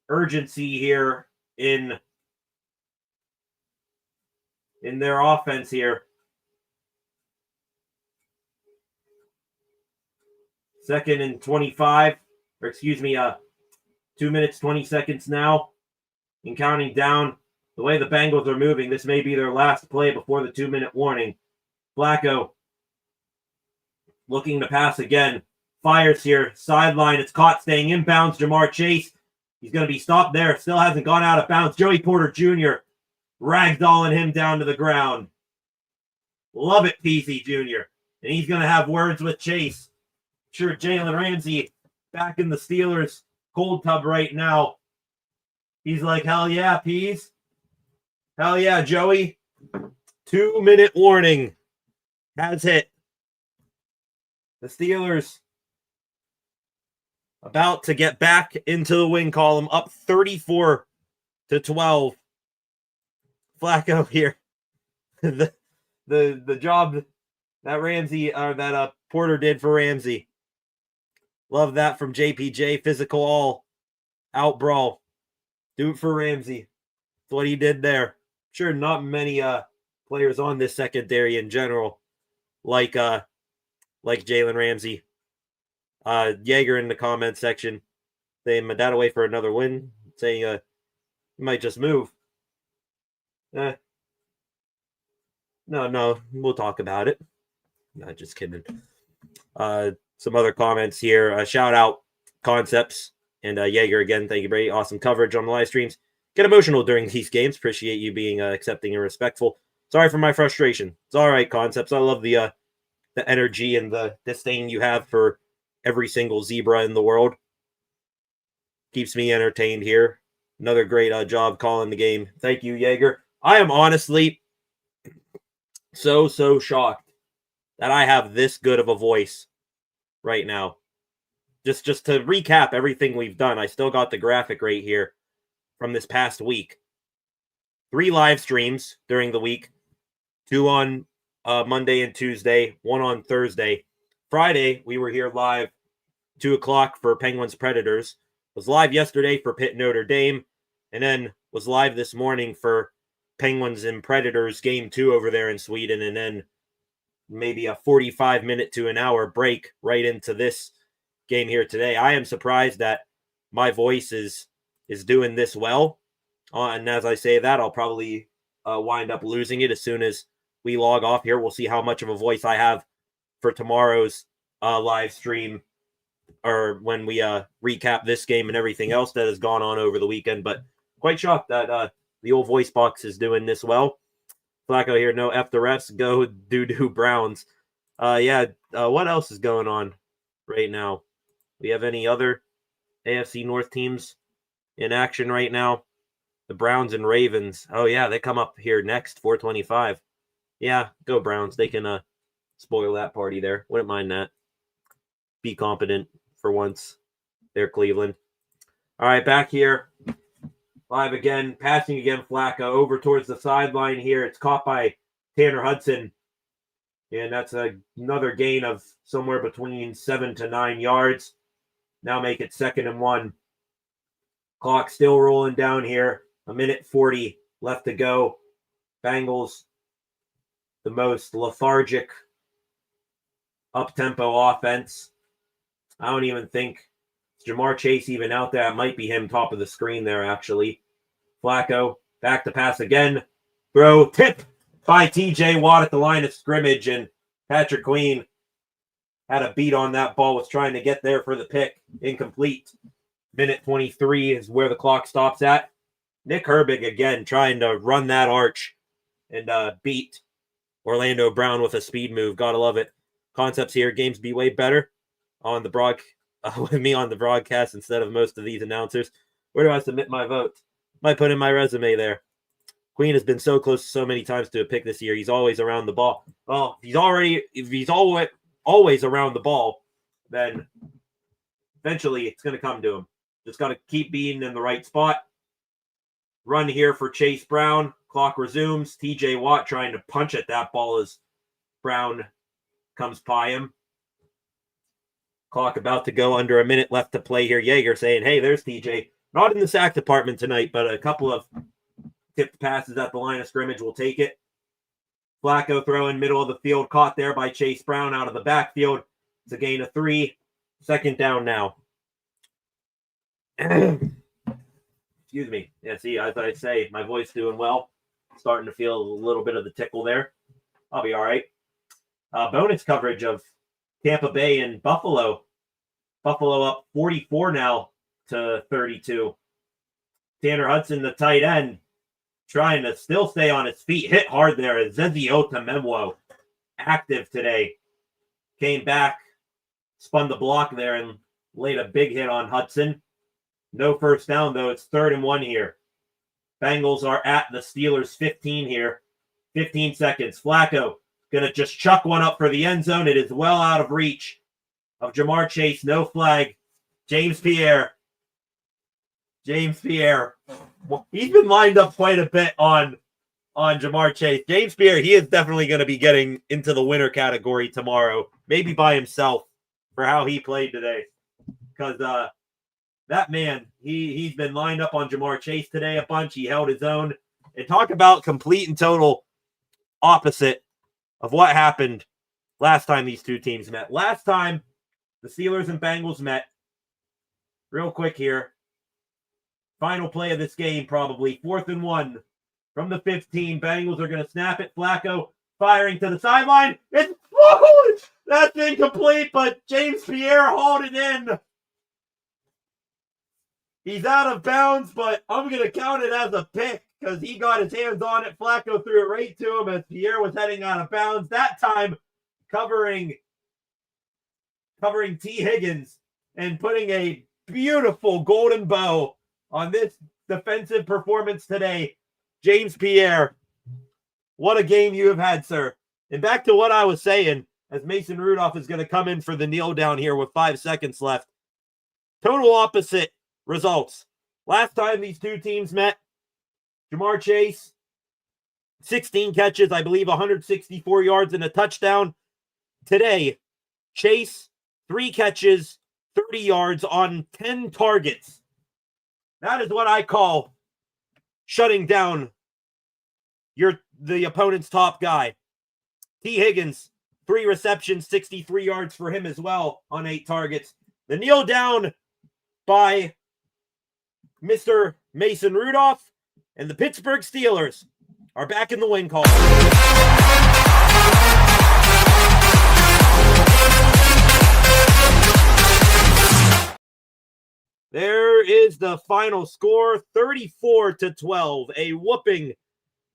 urgency here in their offense here. 2nd and 25, or excuse me, 2 minutes, 20 seconds now. And counting down. The way the Bengals are moving, this may be their last play before the 2-minute warning. Flacco looking to pass again. Fires here. Sideline. It's caught staying inbounds. Jamar Chase. He's going to be stopped there. Still hasn't gone out of bounds. Joey Porter Jr. ragdolling him down to the ground. Love it, PC Jr. And he's going to have words with Chase. Sure, Jalen Ramsey back in the Steelers cold tub right now. He's like, hell yeah, Peas. Hell yeah, Joey. 2-minute warning has hit. The Steelers about to get back into the win column, up 34-12. Flacco here. the job that Ramsey or that Porter did for Ramsey. Love that from JPJ. Physical all out brawl. Do it for Ramsey. That's what he did there. Sure, not many players on this secondary in general like Jalen Ramsey. Jaeger in the comment section saying my dad away for another win. Saying he might just move. No, we'll talk about it. Not just kidding. Some other comments here. Shout out Concepts and Jaeger again. Thank you, Brady. Awesome coverage on the live streams. Get emotional during these games. Appreciate you being accepting and respectful. Sorry for my frustration. It's all right, Concepts. I love the energy and the disdain you have for every single zebra in the world. Keeps me entertained here. Another great job calling the game. Thank you, Jaeger. I am honestly so shocked that I have this good of a voice right now. Just to recap everything we've done, I still got the graphic right here from this past week. 3 live streams during the week. 2 on Monday and Tuesday. 1 on Thursday. Friday, we were here live 2 o'clock for Penguins Predators. Was live yesterday for Pitt Notre Dame. And then was live this morning for Penguins and Predators Game 2 over there in Sweden. And then maybe a 45-minute to an hour break right into this game here today. I am surprised that my voice is doing this well. And as I say that, I'll probably wind up losing it as soon as we log off here. We'll see how much of a voice I have for tomorrow's live stream or when we recap this game and everything else that has gone on over the weekend. But quite shocked that the old voice box is doing this well. Flacco here, no F the refs, go doo-doo Browns. What else is going on right now? We have any other AFC North teams in action right now? The Browns and Ravens. Oh, yeah, they come up here next, 425. Yeah, go Browns. They can spoil that party there. Wouldn't mind that. Be competent for once. They're Cleveland. All right, back here. Live again. Passing again, Flacco. Over towards the sideline here. It's caught by Tanner Hudson. And that's another gain of somewhere between 7 to 9 yards. Now make it 2nd and 1. Clock still rolling down here. 1:40 left to go. Bengals, the most lethargic up-tempo offense. I don't even think Jamar Chase even out there. It might be him top of the screen there, actually. Flacco, back to pass again. Throw, tip by T.J. Watt at the line of scrimmage, and Patrick Queen had a beat on that ball, was trying to get there for the pick. Incomplete. 1:23 is where the clock stops at. Nick Herbig again trying to run that arch and beat Orlando Brown with a speed move. Gotta love it. Concepts here. Games be way better on the with me on the broadcast instead of most of these announcers. Where do I submit my vote? Might put in my resume there. Queen has been so close so many times to a pick this year. He's always around the ball. Well, if he's always around the ball, then eventually it's going to come to him. Just got to keep being in the right spot. Run here for Chase Brown. Clock resumes. T.J. Watt trying to punch at that ball as Brown comes by him. Clock about to go, under a minute left to play here. Yeager saying, hey, there's T.J. Not in the sack department tonight, but a couple of tipped passes at the line of scrimmage will take it. Flacco throwing middle of the field, caught there by Chase Brown out of the backfield. It's a gain of 3. 2nd down now. Excuse me. Yeah, see, as I say, my voice doing well. Starting to feel a little bit of the tickle there. I'll be all right. Bonus coverage of Tampa Bay and Buffalo. Buffalo up 44 now to 32. Tanner Hudson, the tight end, trying to still stay on his feet. Hit hard there. Zezi Otamemwo, active today. Came back, spun the block there, and laid a big hit on Hudson. No first down, though. It's 3rd and 1 here. Bengals are at the Steelers' 15 here. 15 seconds. Flacco going to just chuck one up for the end zone. It is well out of reach of Jamar Chase. No flag. James Pierre. He's been lined up quite a bit on Jamar Chase. James Pierre, he is definitely going to be getting into the winner category tomorrow. Maybe by himself for how he played today. Because that man, he's been lined up on Jamar Chase today a bunch. He held his own. And talk about complete and total opposite of what happened last time these two teams met. Last time the Steelers and Bengals met, real quick here, final play of this game probably, 4th and 1 from the 15. Bengals are going to snap it. Flacco firing to the sideline. That's incomplete, but James Pierre hauled it in. He's out of bounds, but I'm going to count it as a pick because he got his hands on it. Flacco threw it right to him as Pierre was heading out of bounds. That time covering T. Higgins and putting a beautiful golden bow on this defensive performance today. James Pierre, what a game you have had, sir. And back to what I was saying, as Mason Rudolph is going to come in for the kneel down here with 5 seconds left. Total opposite results. Last time these two teams met, Jamar Chase, 16 catches, I believe 164 yards and a touchdown. Today, Chase, 3 catches, 30 yards on 10 targets. That is what I call shutting down the opponent's top guy. T. Higgins, 3 receptions, 63 yards for him as well on 8 targets. The kneel down by Mr. Mason Rudolph, and the Pittsburgh Steelers are back in the win column. There is the final score, 34-12, a whooping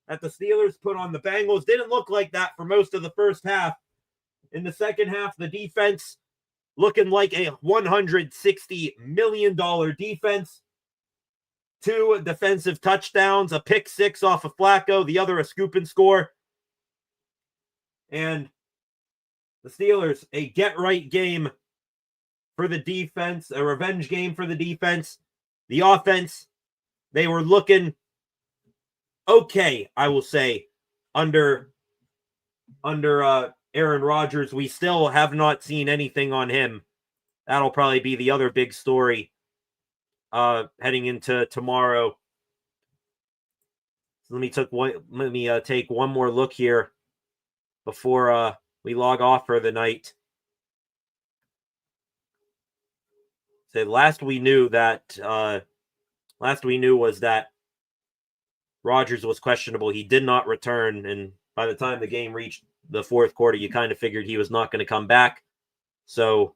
that the Steelers put on the Bengals. Didn't look like that for most of the first half. In the second half, the defense looking like a $160 million defense. 2 defensive touchdowns, a pick 6 off of Flacco, the other a scoop and score. And the Steelers, a get-right game for the defense, a revenge game for the defense. The offense, they were looking okay, I will say, under Aaron Rodgers. We still have not seen anything on him. That'll probably be the other big story heading into tomorrow. Let me take one more look here before we log off for the night. So last we knew was that Rodgers was questionable. He did not return, and by the time the game reached the fourth quarter, you kind of figured he was not going to come back. So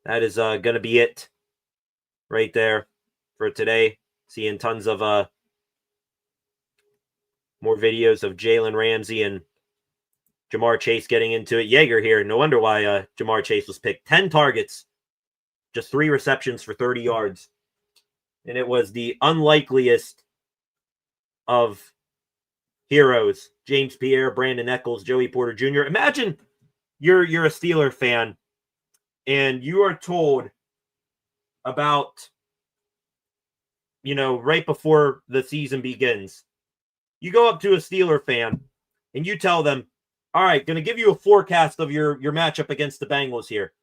that is going to be it right there for today. Seeing tons of more videos of Jalen Ramsey and Jamar Chase getting into it. Yeager here. No wonder why Jamar Chase was picked. 10 targets, just 3 receptions for 30 yards. And it was the unlikeliest of heroes. James Pierre, Brandon Echols, Joey Porter Jr. Imagine you're a Steeler fan and you are told about, right before the season begins, you go up to a Steeler fan and you tell them, all right, going to give you a forecast of your matchup against the Bengals here.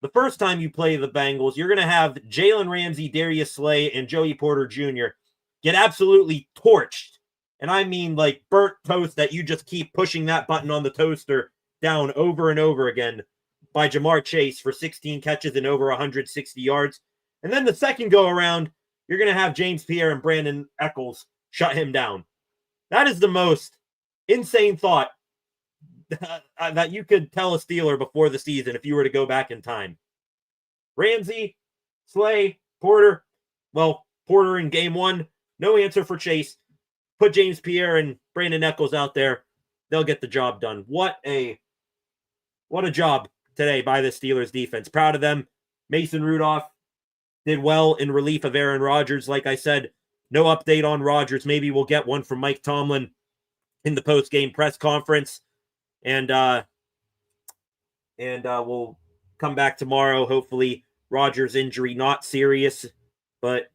The first time you play the Bengals, you're going to have Jalen Ramsey, Darius Slay, and Joey Porter Jr. get absolutely torched. And I mean like burnt toast that you just keep pushing that button on the toaster down over and over again by Jamar Chase for 16 catches and over 160 yards. And then the second go around, you're going to have James Pierre and Brandon Echols shut him down. That is the most insane thought that you could tell a Steeler before the season if you were to go back in time. Ramsey, Slay, Porter. Well, Porter in game 1, no answer for Chase. Put James Pierre and Brandon Echols out there. They'll get the job done. What a job today by the Steelers defense. Proud of them. Mason Rudolph did well in relief of Aaron Rodgers. Like I said, no update on Rodgers. Maybe we'll get one from Mike Tomlin in the post-game press conference. And we'll come back tomorrow. Hopefully Rodgers' injury not serious, but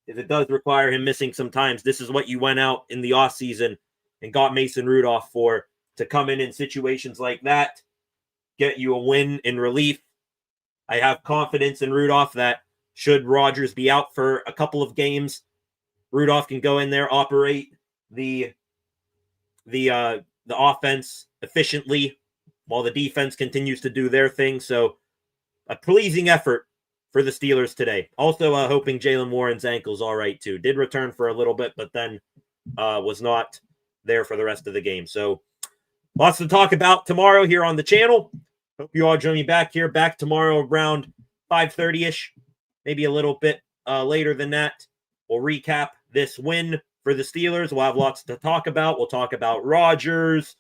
if it does require him missing some times, this is what you went out in the offseason and got Mason Rudolph for, to come in situations like that, get you a win in relief. I have confidence in Rudolph that should Rodgers be out for a couple of games, Rudolph can go in there, operate the offense efficiently while the defense continues to do their thing. So a pleasing effort for the Steelers today. Also hoping Jalen Warren's ankle's all right too. Did return for a little bit, but then was not there for the rest of the game. So lots to talk about tomorrow here on the channel. Hope you all join me back tomorrow around 5:30-ish, maybe a little bit later than that. We'll recap this win for the Steelers. We'll have lots to talk about. We'll talk about Rodgers,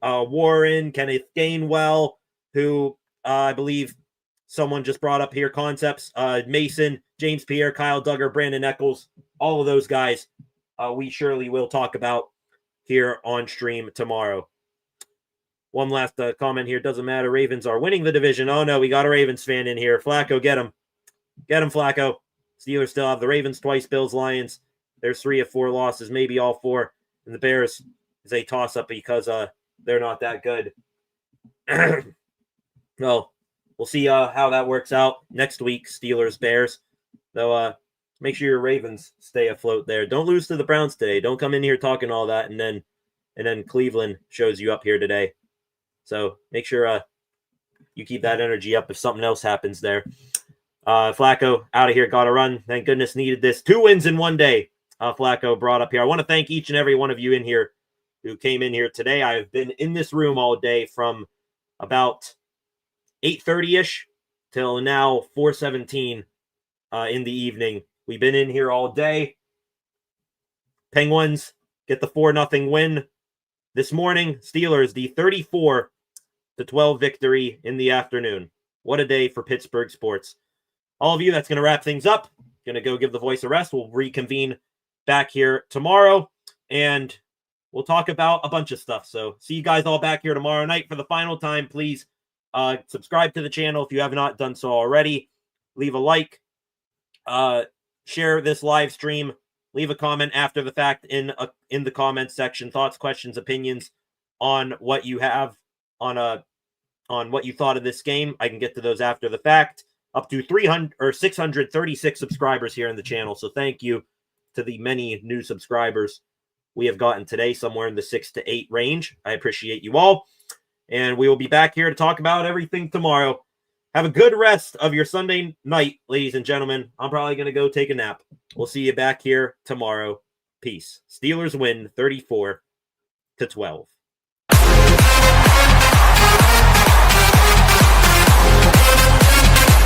Warren, Kenneth Gainwell, who I believe someone just brought up here, concepts, Mason, James Pierre, Kyle Duggar, Brandon Echols, all of those guys we surely will talk about here on stream tomorrow. One last comment here. Doesn't matter. Ravens are winning the division. Oh, no, we got a Ravens fan in here. Flacco, get him. Get him, Flacco. Steelers still have the Ravens twice, Bills, Lions. There's 3 of 4 losses, maybe all 4. And the Bears is a toss-up because they're not that good. Well, we'll see how that works out next week, Steelers, Bears. So make sure your Ravens stay afloat there. Don't lose to the Browns today. Don't come in here talking all that, and then Cleveland shows you up here today. So make sure you keep that energy up if something else happens there. Flacco out of here, got to run. Thank goodness needed this. 2 wins in one day. Flacco brought up here. I want to thank each and every one of you in here who came in here today. I've been in this room all day from about 8:30-ish till now 4:17 in the evening. We've been in here all day. Penguins get the 4-0 win this morning. Steelers, the 34-12 victory in the afternoon. What a day for Pittsburgh sports. All of you, that's going to wrap things up. going to go give the voice a rest. We'll reconvene back here tomorrow, and we'll talk about a bunch of stuff. So see you guys all back here tomorrow night for the final time. Please subscribe to the channel if you have not done so already. Leave a like. Share this live stream. Leave a comment after the fact in the comments section. Thoughts, questions, opinions on what you have on what you thought of this game. I can get to those after the fact. Up to 636 subscribers here in the channel. So thank you to the many new subscribers we have gotten today, somewhere in the 6 to 8 range. I appreciate you all. And we will be back here to talk about everything tomorrow. Have a good rest of your Sunday night, ladies and gentlemen. I'm probably going to go take a nap. We'll see you back here tomorrow. Peace. Steelers win 34-12.